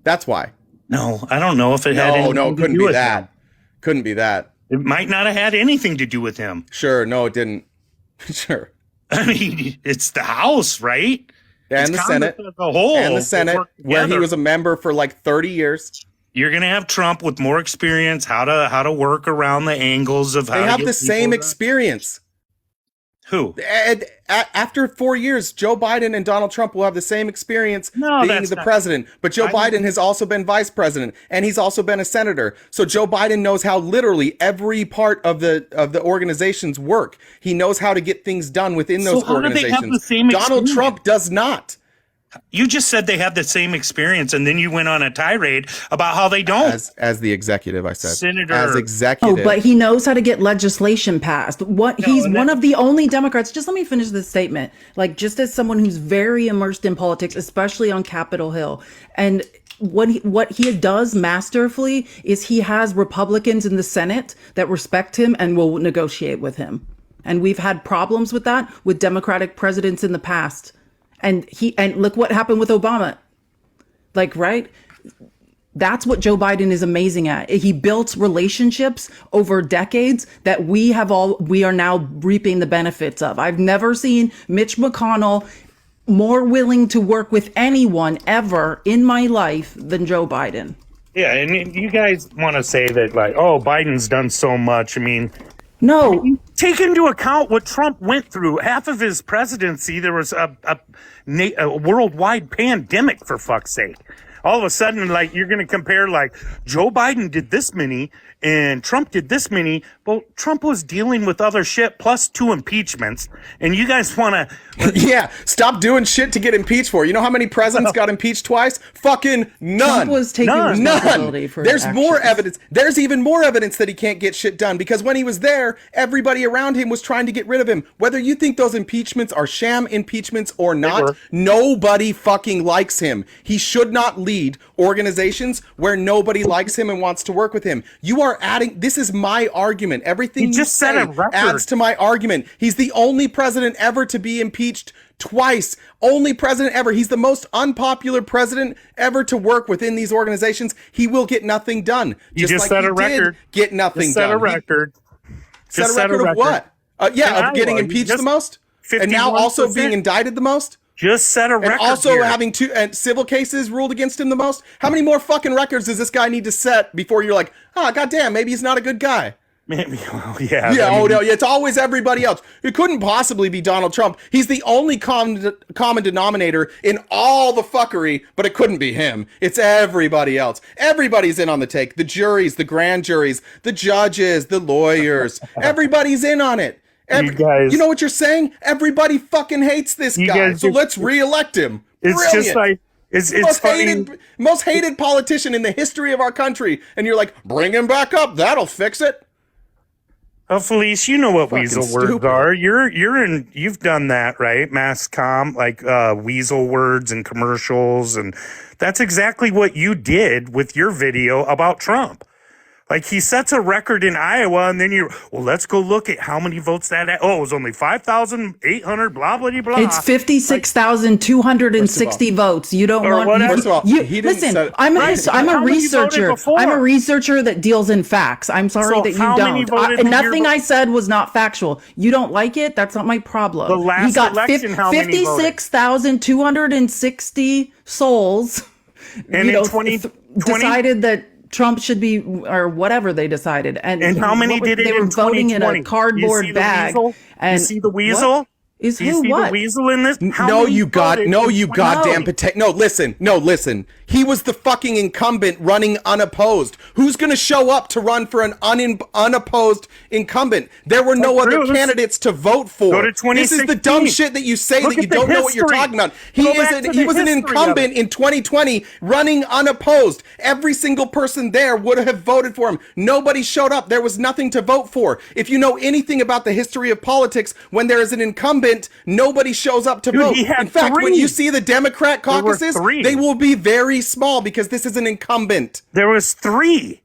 That's why. No, I don't know if it had anything No, to couldn't do be with that. him. Couldn't be that. It might not have had anything to do with him. Sure, no, it didn't. Sure. I mean, it's the House, right? And It's the Senate. Congress as a whole. And the They Senate, work where he together. was a member for like 30 years. You're gonna have Trump with more experience, how to work around the angles of how They to have get the same people to- experience. Who? After 4 years, Joe Biden and Donald Trump will have the same experience No, being that's the not- president. But Joe Biden has also been vice president, and he's also been a senator. So Joe Biden knows how literally every part of the organizations work. He knows how to get things done within those So how do they have organizations. the same Donald experience? Trump does not. You just said they have the same experience, and then you went on a tirade about how they don't. As the executive, I said. Senator- As Oh, executive. but he knows how to get legislation passed. He's and one of the only Democrats. Just let me finish this statement. Like, just as someone who's very immersed in politics, especially on Capitol Hill, and what he does masterfully is he has Republicans in the Senate that respect him and will negotiate with him. And we've had problems with that with Democratic presidents in the past. And look what happened with Obama. Like, right? That's what Joe Biden is amazing at. He built relationships over decades that we are now reaping the benefits of. I've never seen Mitch McConnell more willing to work with anyone ever in my life than Joe Biden. Yeah, and you guys want to say that, like, oh, Biden's done so much. I mean, No, take into account what Trump went through. Half of his presidency, there was a worldwide pandemic, for fuck's sake. All of a sudden, like, you're going to compare, like, Joe Biden did this many and Trump did this many. Well, Trump was dealing with other shit plus 2 impeachments. And you guys want to... Yeah, stop doing shit to get impeached for. You know how many presidents got impeached twice? Fucking none. Trump was taking responsibility None. for his There's more actions. evidence. There's even more evidence that he can't get shit done because when he was there, everybody around him was trying to get rid of him. Whether you think those impeachments are sham impeachments or not, were. nobody fucking likes him. He should not lead organizations where nobody likes him and wants to work with him. You are adding, this is my argument. Everything He you just set say a record. adds to my argument. He's the only president ever to be impeached twice. Only president ever. He's the most unpopular president ever to work within these organizations. He will get nothing done. You just like set he a record. did get nothing Just set done. a record. Set Just a set a record of what? record. Yeah, In of getting Iowa, you impeached just- the most? And now also 51%. being indicted the most? Just set a record. And also here. having two civil cases ruled against him the most? How many more fucking records does this guy need to set before you're like, oh, goddamn, maybe he's not a good guy? Maybe, well, yeah. Yeah, I mean, oh no, it's always everybody else. It couldn't possibly be Donald Trump. He's the only common denominator in all the fuckery, but it couldn't be him. It's everybody else. Everybody's in on the take. The juries, the grand juries, the judges, the lawyers. Everybody's in on it. You guys- you know what you're saying? Everybody fucking hates this You guy. guys So just- let's reelect him. It's Brilliant. just like it's most funny. most hated politician in the history of our country, and you're like, bring him back up. That'll fix it. Oh, Felice, you know what Fucking weasel words stupid. are. You've done that, right? Mass comm, like weasel words and commercials, and that's exactly what you did with your video about Trump. Like, he sets a record in Iowa, and then let's go look at how many votes that had. Oh, it was only 5,800, blah, blah, blah. It's 56,260 votes. You don't Or want. whatever. First of all, you, he didn't listen, set- I'm Right, a how many researcher. voted before? I'm a researcher that deals in facts. I'm sorry So that you how many don't. voted in your Nothing vo- I said was not factual. You don't like it. That's not my problem. The last he got election, how many voted? 56,260 souls. And in 20 decided that Trump should be, or whatever they decided. And how many did it They in were voting in 2020? a cardboard You see the bag. weasel? And you see the weasel? What? Is Do you who see what? the weasel in this? How No, many you voted no, in you 20 goddamn potato. No, listen. He was the fucking incumbent running unopposed. Who's going to show up to run for an unopposed incumbent? There were no other Cruz. candidates to vote for. Go to This is the 2016. dumb shit that you say Look that you at the don't know what you're history. talking about. He Go is back to he the was an history of incumbent it. in 2020 running unopposed. Every single person there would have voted for him. Nobody showed up. There was nothing to vote for. If you know anything about the history of politics, when there is an incumbent, nobody shows up to Dude, vote. he had In fact, when three. you see the Democrat There were caucuses, three. they will be very small because this is an incumbent. There was 3.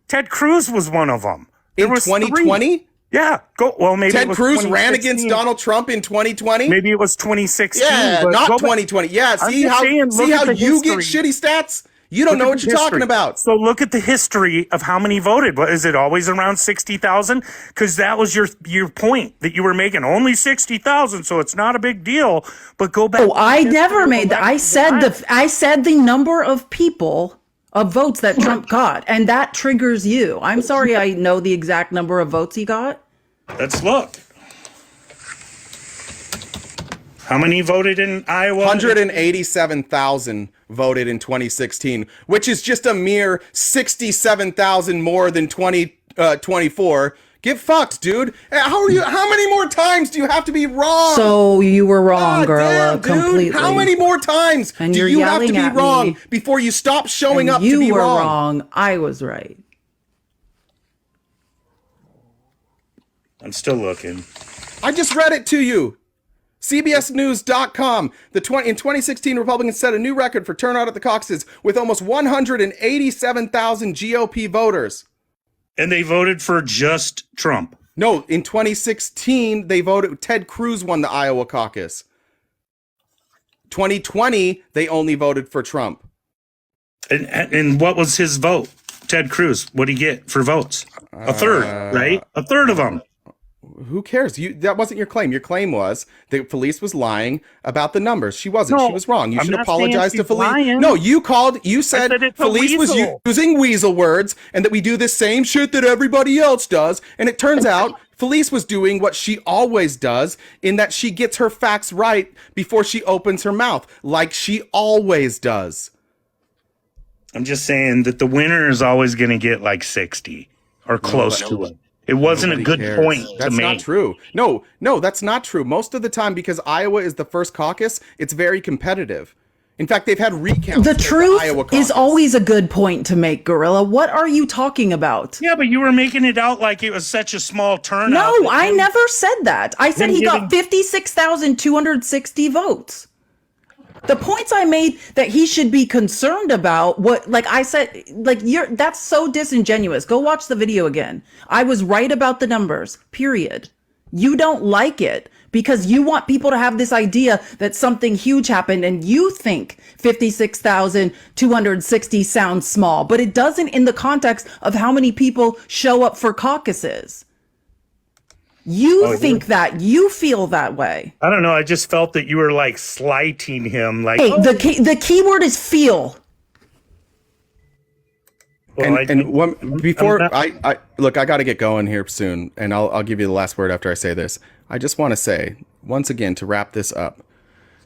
Ted Cruz was one of them. There In was 2020? 3. Yeah. Well, maybe it Ted was Cruz ran against 2016. Donald Trump in 2020? Maybe it was 2016. Yeah, but not go back- 2020. Yeah, I'm see just how saying, look at the you get history. shitty stats? You don't know Look what at you're the talking history. about. So look at the history of how many voted. What is it? Always around 60,000? Because that was your point that you were making. Only 60,000, so it's not a big deal. But go back. Oh, to the I history never of made that. elections. I said the number of people of votes that Trump got, and that triggers you. I'm sorry, I know the exact number of votes he got. Let's look. How many voted in Iowa? 187,000 voted in 2016, which is just a mere 67,000 more than 2024. Get fucked, dude. How many more times do you have to be wrong? So you were wrong, God Gorilla, damn, dude. completely. How many more times And do you're you have to yelling be at wrong me. before you stop showing And up you to be were wrong? wrong. I was right. I'm still looking. I just read it to you. CBSNews.com. In 2016, Republicans set a new record for turnout at the caucuses with almost 187,000 GOP voters. And they voted for just Trump. No, in 2016, they voted. Ted Cruz won the Iowa caucus. 2020, they only voted for Trump. And what was his vote? Ted Cruz. What did he get for votes? A third, right? A third of them. Who cares? That wasn't your claim. Your claim was that Felice was lying about the numbers. She wasn't. No, She was wrong. You I'm should not apologize saying to she's Felice. lying. No, you said said it's a Felice was weasel. using weasel words and that we do the same shit that everybody else does. And it turns out Felice was doing what she always does in that she gets her facts right before she opens her mouth, like she always does. I'm just saying that the winner is always going to get like 60 or close to it. It wasn't a good Cares. point to That's make. not true. No, that's not true. Most of the time, because Iowa is the first caucus, it's very competitive. In fact, they've had recounts. The of truth Iowa is caucus. always a good point to make, Gorilla. What are you talking about? Yeah, but you were making it out like it was such a small turnout. No, that I him- never said that. I said Him he got giving- 56,260 votes. The points I made that he should be concerned about, like I said, that's so disingenuous. Go watch the video again. I was right about the numbers, period. You don't like it because you want people to have this idea that something huge happened and you think 56,260 sounds small, but it doesn't in the context of how many people show up for caucuses. You think that, you feel that way. I don't know. I just felt that you were like slighting him. Like, Hey, the key word is feel. well, Before I'm not- I look, I got to get going here soon, and I'll give you the last word after I say this. I just want to say once again to wrap this up,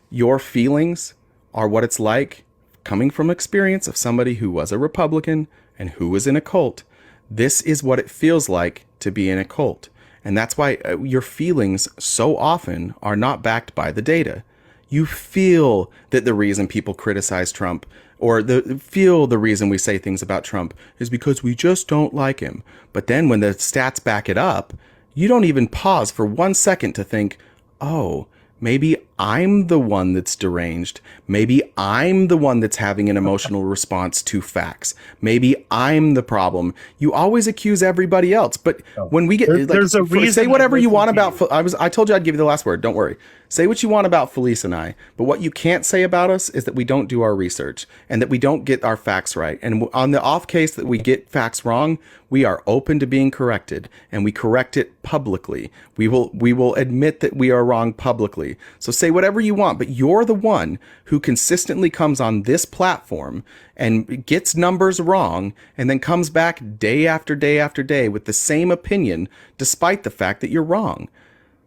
your feelings are what it's like coming from experience of somebody who was a Republican and who was in a cult. This is what it feels like to be in a cult, and that's why your feelings so often are not backed by the data. You feel that the reason people criticize Trump or feel the reason we say things about Trump is because we just don't like him. But then when the stats back it up, you don't even pause for 1 second to think, oh, maybe I'm the one that's deranged. Maybe I'm the one that's having an emotional response to facts. Maybe I'm the problem. You always accuse everybody else. But when we get, There's a reason say whatever I you want listen about, to I told you I'd give you the last word. Don't worry. Say what you want about Felice and I, but what you can't say about us is that we don't do our research and that we don't get our facts right. And on the off case that we get facts wrong, we are open to being corrected, and we correct it publicly. We will admit that we are wrong publicly. So say whatever you want, but you're the one who consistently comes on this platform and gets numbers wrong and then comes back day after day after day with the same opinion despite the fact that you're wrong.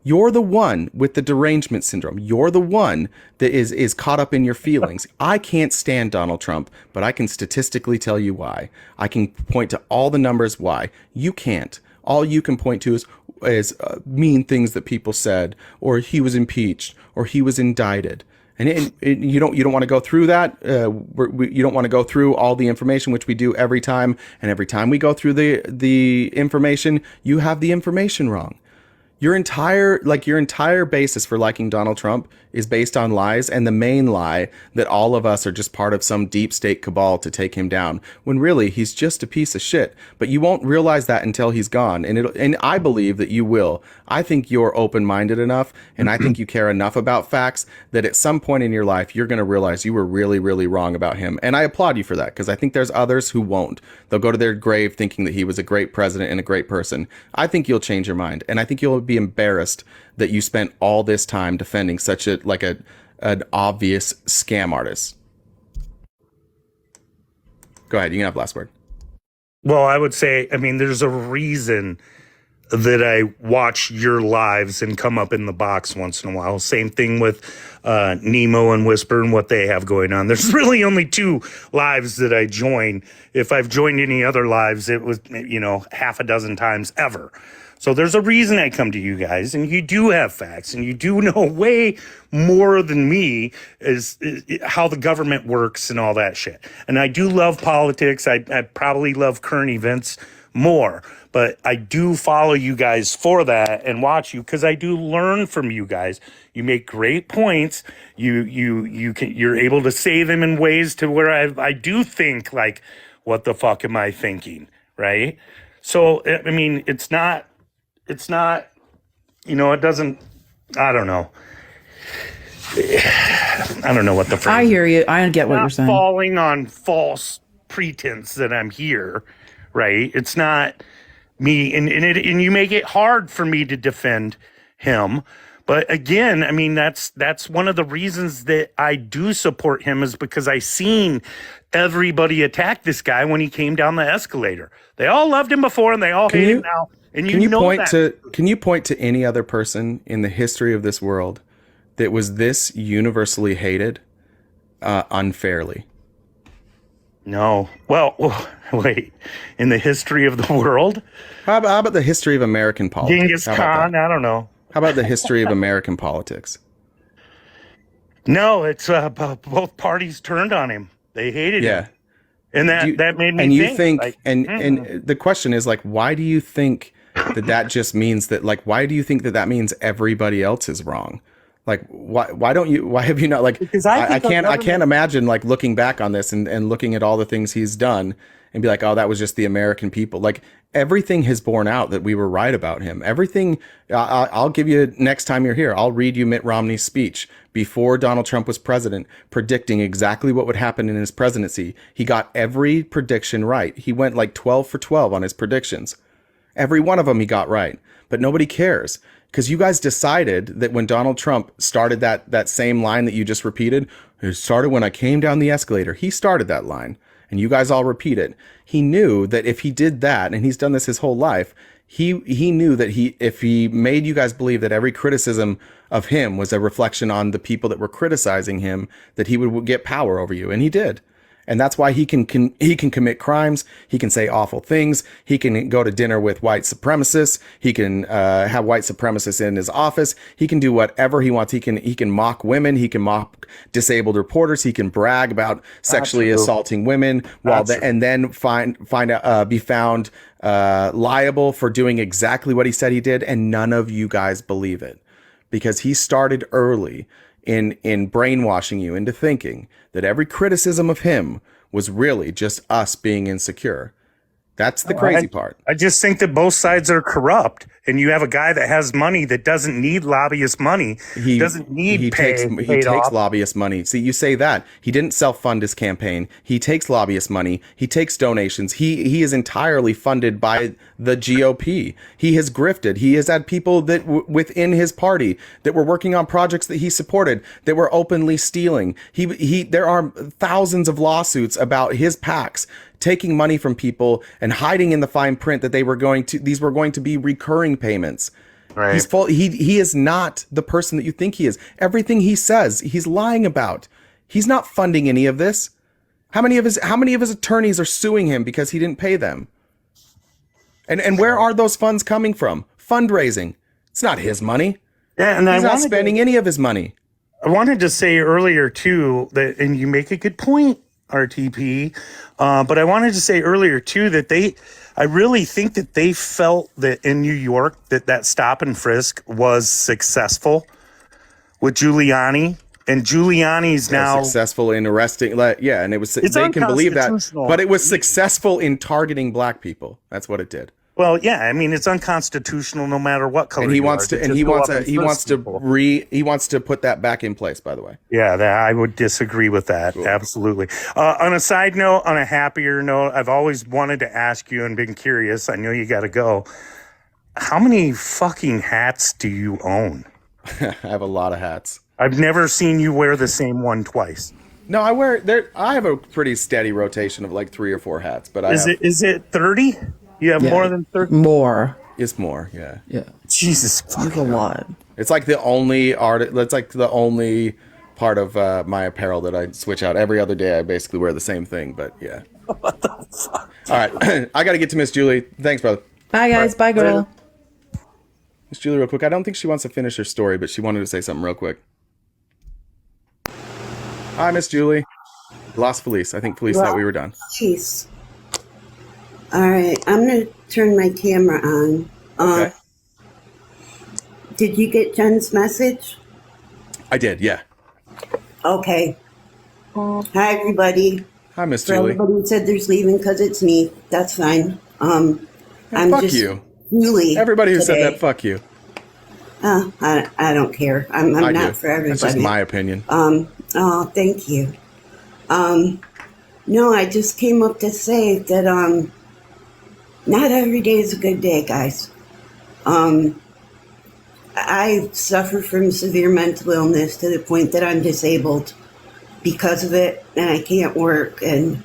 You're the one with the derangement syndrome. You're the one that is caught up in your feelings. I can't stand Donald Trump, but I can statistically tell you why. I can point to all the numbers why. You can't. All you can point to is mean things that people said, or he was impeached, or he was indicted. And you don't want to go through that. You don't want to go through all the information, which we do every time. And every time we go through the information, you have the information wrong. Your entire basis for liking Donald Trump is based on lies, and the main lie that all of us are just part of some deep state cabal to take him down, when really he's just a piece of shit. But you won't realize that until he's gone, and I believe that you will. I think you're open-minded enough, and I think you care enough about facts that at some point in your life you're going to realize you were really, really wrong about him. And I applaud you for that, because I think there's others who won't. They'll go to their grave thinking that he was a great president and a great person. I think you'll change your mind, and I think you'll be embarrassed that you spent all this time defending such an obvious scam artist. Go ahead, you can have last word. Well, I would say, I mean, there's a reason that I watch your lives and come up in the box once in a while. Same thing with Nemo and Whisper and what they have going on. There's really only 2 lives that I join. If I've joined any other lives, it was, half a dozen times ever. So there's a reason I come to you guys, and you do have facts, and you do know way more than me is how the government works and all that shit. And I do love politics. I probably love current events more, but I do follow you guys for that and watch you because I do learn from you guys. You make great points. You're able to say them in ways to where I do think like, what the fuck am I thinking, right? So I mean, it's not, it doesn't, I don't know. I don't know what the phrase I hear you. I get what you're saying. Falling on false pretense that I'm here, right? It's not me, and you make it hard for me to defend him. But again, I mean, that's one of the reasons that I do support him is because I seen everybody attack this guy when he came down the escalator. They all loved him before, and they all hate him now. And can you point to any other person in the history of this world that was this universally hated unfairly? No. Well, wait. In the history of the world? How about the history of American politics? Genghis Khan? I don't know. How about the history of American politics? No, it's both parties turned on him. They hated him. And that made me think. And the question is, like, why do you think that just means that, like, why do you think that means everybody else is wrong? Like, why have you not, like, because I can't imagine, like, looking back on this and looking at all the things he's done and be like, oh, that was just the American people. Like, everything has borne out that we were right about him. Everything, I'll give you, next time you're here, I'll read you Mitt Romney's speech before Donald Trump was president, predicting exactly what would happen in his presidency. He got every prediction right. He went like 12 for 12 on his predictions. Every one of them he got right. But nobody cares. Because you guys decided that when Donald Trump started that same line that you just repeated, it started when I came down the escalator. He started that line, and you guys all repeat it. He knew that if he did that, and he's done this his whole life, he knew that if he made you guys believe that every criticism of him was a reflection on the people that were criticizing him, that he would get power over you, and he did. And that's why he can commit crimes. He can say awful things. He can go to dinner with white supremacists. He can have white supremacists in his office. He can do whatever he wants. He can mock women. He can mock disabled reporters. He can brag about sexually assaulting women and then be found liable for doing exactly what he said he did. And none of you guys believe it because he started early in brainwashing you into thinking that every criticism of him was really just us being insecure. That's the crazy part. I just think that both sides are corrupt, and you have a guy that has money that doesn't need lobbyist money. He takes lobbyist money. See, you say that. He didn't self-fund his campaign. He takes lobbyist money. He takes donations. He is entirely funded by the GOP. He has grifted. He has had people that within his party that were working on projects that he supported that were openly stealing. There are thousands of lawsuits about his PACs taking money from people and hiding in the fine print that these were going to be recurring payments. Right. He's full. He is not the person that you think he is. Everything he says, he's lying about. He's not funding any of this. How many of his attorneys are suing him because he didn't pay them? And where are those funds coming from? Fundraising. It's not his money. Yeah, and He's not spending any of his money. I wanted to say earlier too that, and you make a good point, RTP. But I wanted to say earlier too that I really think that they felt that in New York that stop and frisk was successful with Giuliani, and Giuliani's now successful in arresting. Yeah, and it was. They can believe that, but it was successful in targeting black people. That's what it did. Well, yeah, I mean it's unconstitutional no matter what color. And he wants to put that back in place. By the way. Yeah, I would disagree with that. Cool. Absolutely. On a side note, on a happier note, I've always wanted to ask you and been curious. I know you got to go. How many fucking hats do you own? I have a lot of hats. I've never seen you wear the same one twice. No, I have a pretty steady rotation of like 3 or 4 hats. But is it 30? You have more than 30? More. It's more, yeah. Yeah. Jesus fucking. It's a lot. It's like the only It's like the only part of my apparel that I switch out. Every other day I basically wear the same thing, but yeah. What the fuck? All right. I got to get to Miss Julie. Thanks, brother. Bye, guys. Bye, girl. Miss Julie, real quick. I don't think she wants to finish her story, but she wanted to say something real quick. Hi, Miss Julie. Lost Felice. I think Felice thought we were done. Jeez. All right, I'm going to turn my camera on. Okay. Did you get Jen's message? I did, yeah. Okay. Hi, everybody. Hi, Miss For Julie. everybody who said there's leaving because it's me, that's fine. I'm fuck just you. Julie. Everybody who today. said that, fuck you. I don't care. I'm I not do. for everybody. That's just my opinion. Oh, thank you. No, I just came up to say that not every day is a good day, guys. I suffer from severe mental illness to the point that I'm disabled because of it, and I can't work. And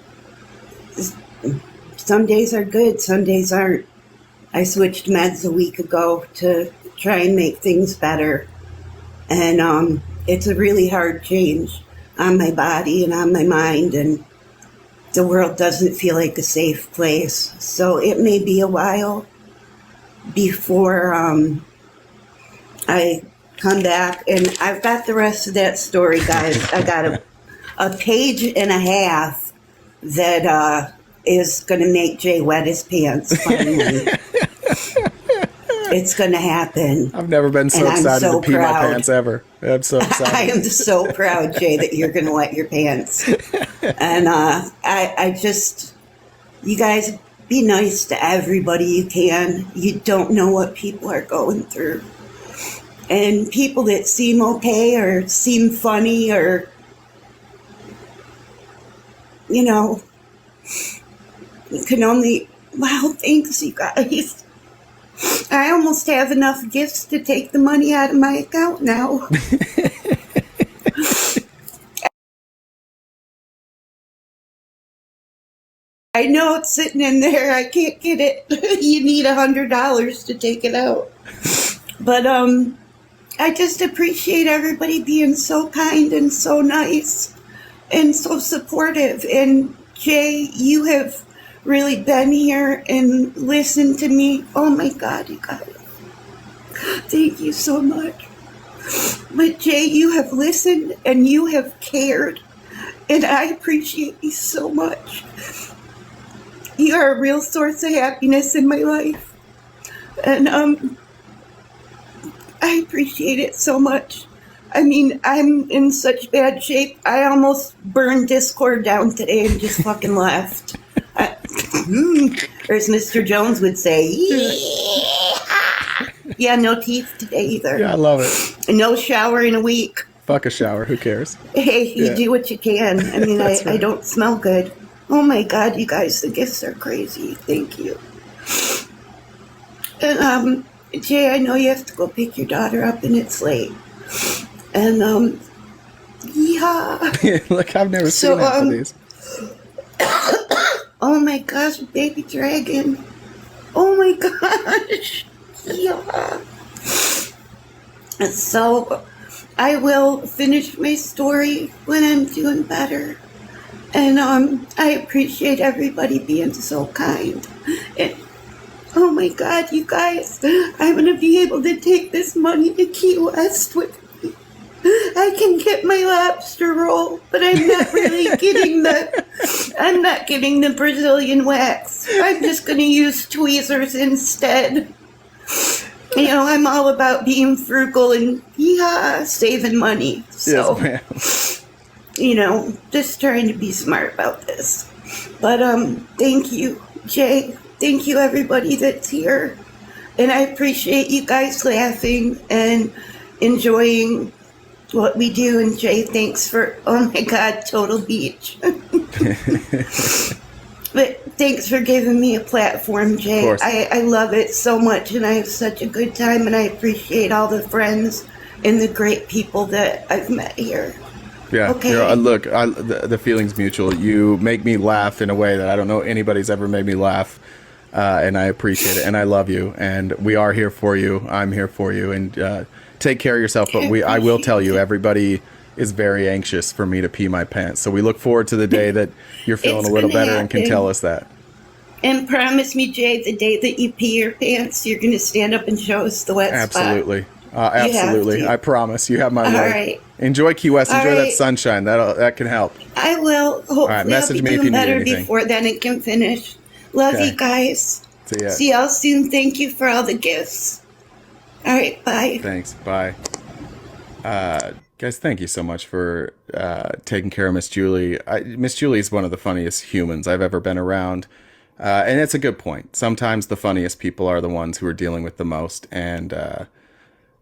some days are good, some days aren't. I switched meds a week ago to try and make things better. And it's a really hard change on my body and on my mind, and the world doesn't feel like a safe place. So it may be a while before I come back. And I've got the rest of that story, guys. I got a page and a half that is going to make Jay wet his pants finally. It's going to happen. I've never been so excited to pee my pants ever. I'm so excited. I am so proud, Jay, that you're going to wet your pants. And I just, you guys, be nice to everybody you can. You don't know what people are going through. And people that seem okay or seem funny or, you know, you can only, wow, thanks, you guys. I almost have enough gifts to take the money out of my account now. I know it's sitting in there. I can't get it. You need $100 to take it out. But I just appreciate everybody being so kind and so nice and so supportive. And Jay, you have really been here and listened to me. Oh my God, you guys. Thank you so much. But Jay, you have listened and you have cared. And I appreciate you so much. You are a real source of happiness in my life. And I appreciate it so much. I mean, I'm in such bad shape. I almost burned Discord down today and just fucking left. Or as Mr. Jones would say, yeah, no teeth today either. Yeah, I love it. No shower in a week. Fuck a shower. Who cares? Hey, you do what you can. I mean, Right. I don't smell good. Oh my God, you guys, the gifts are crazy. Thank you. And Jay, I know you have to go pick your daughter up and it's late. And yeah. Look, I've never seen half of these. Oh my gosh, baby dragon. Oh my gosh. Yeah. So I will finish my story when I'm doing better. And I appreciate everybody being so kind. And oh my God, you guys, I'm gonna be able to take this money to Key West with me. I can get my lobster roll, but I'm not really getting the Brazilian wax. I'm just gonna use tweezers instead. You know, I'm all about being frugal and saving money. So, Yes, ma'am. you know, just trying to be smart about this. But thank you, Jay. Thank you, everybody that's here. And I appreciate you guys laughing and enjoying what we do. And Jay, thanks for, oh my God, Total Beach. But thanks for giving me a platform, Jay. Of course. I love it so much, and I have such a good time, and I appreciate all the friends and the great people that I've met here. Yeah. Okay. Look, the feeling's mutual. You make me laugh in a way that I don't know anybody's ever made me laugh. And I appreciate it. And I love you. And we are here for you. I'm here for you. And take care of yourself. But I will tell you, everybody is very anxious for me to pee my pants. So we look forward to the day that you're feeling It's a little gonna better and can happen. tell us that. And promise me, Jay, the day that you pee your pants, you're going to stand up and show us the wet Absolutely. spot. Absolutely. to. I promise. You have my All word. right. Enjoy Key West. All Enjoy that right. sunshine. That can help. I will. Hopefully, right, message I'll me be if doing you need better anything. before then it can finish. Love Okay. you guys. See ya. See y'all soon. Thank you for all the gifts. All right, bye. Thanks. Bye. Guys, thank you so much for taking care of Miss Julie. Miss Julie is one of the funniest humans I've ever been around. And it's a good point. Sometimes the funniest people are the ones who are dealing with the most. And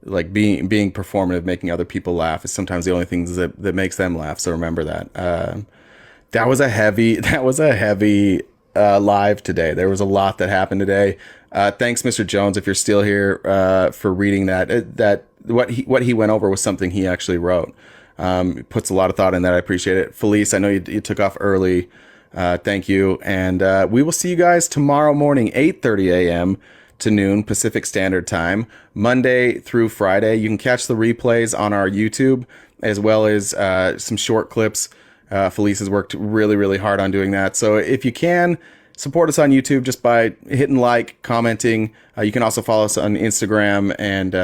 like being performative, making other people laugh is sometimes the only things that makes them laugh. So remember that. That was a heavy live today. There was a lot that happened today. Thanks, Mr. Jones, if you're still here, for reading that. What he went over was something he actually wrote. Puts a lot of thought in that. I appreciate it. Felice, I know you took off early. Thank you. And we will see you guys tomorrow morning, 8:30 a.m. to noon Pacific Standard Time, Monday through Friday. You can catch the replays on our YouTube, as well as some short clips. Felice has worked really, really hard on doing that. So if you can, support us on YouTube just by hitting like, commenting. You can also follow us on Instagram and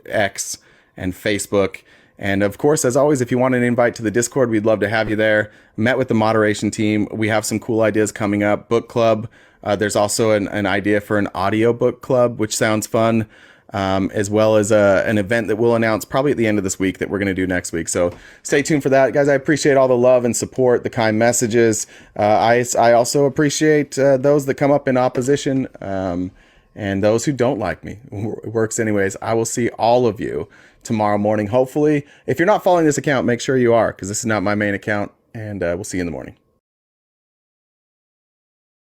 X and Facebook. And of course, as always, if you want an invite to the Discord, we'd love to have you there. Met with the moderation team. We have some cool ideas coming up. Book club. There's also an idea for an audio book club, which sounds fun. As well as an event that we'll announce probably at the end of this week that we're going to do next week. So stay tuned for that. Guys, I appreciate all the love and support, the kind messages. I also appreciate those that come up in opposition and those who don't like me. It works anyways. I will see all of you tomorrow morning, hopefully. If you're not following this account, make sure you are, because this is not my main account, and we'll see you in the morning.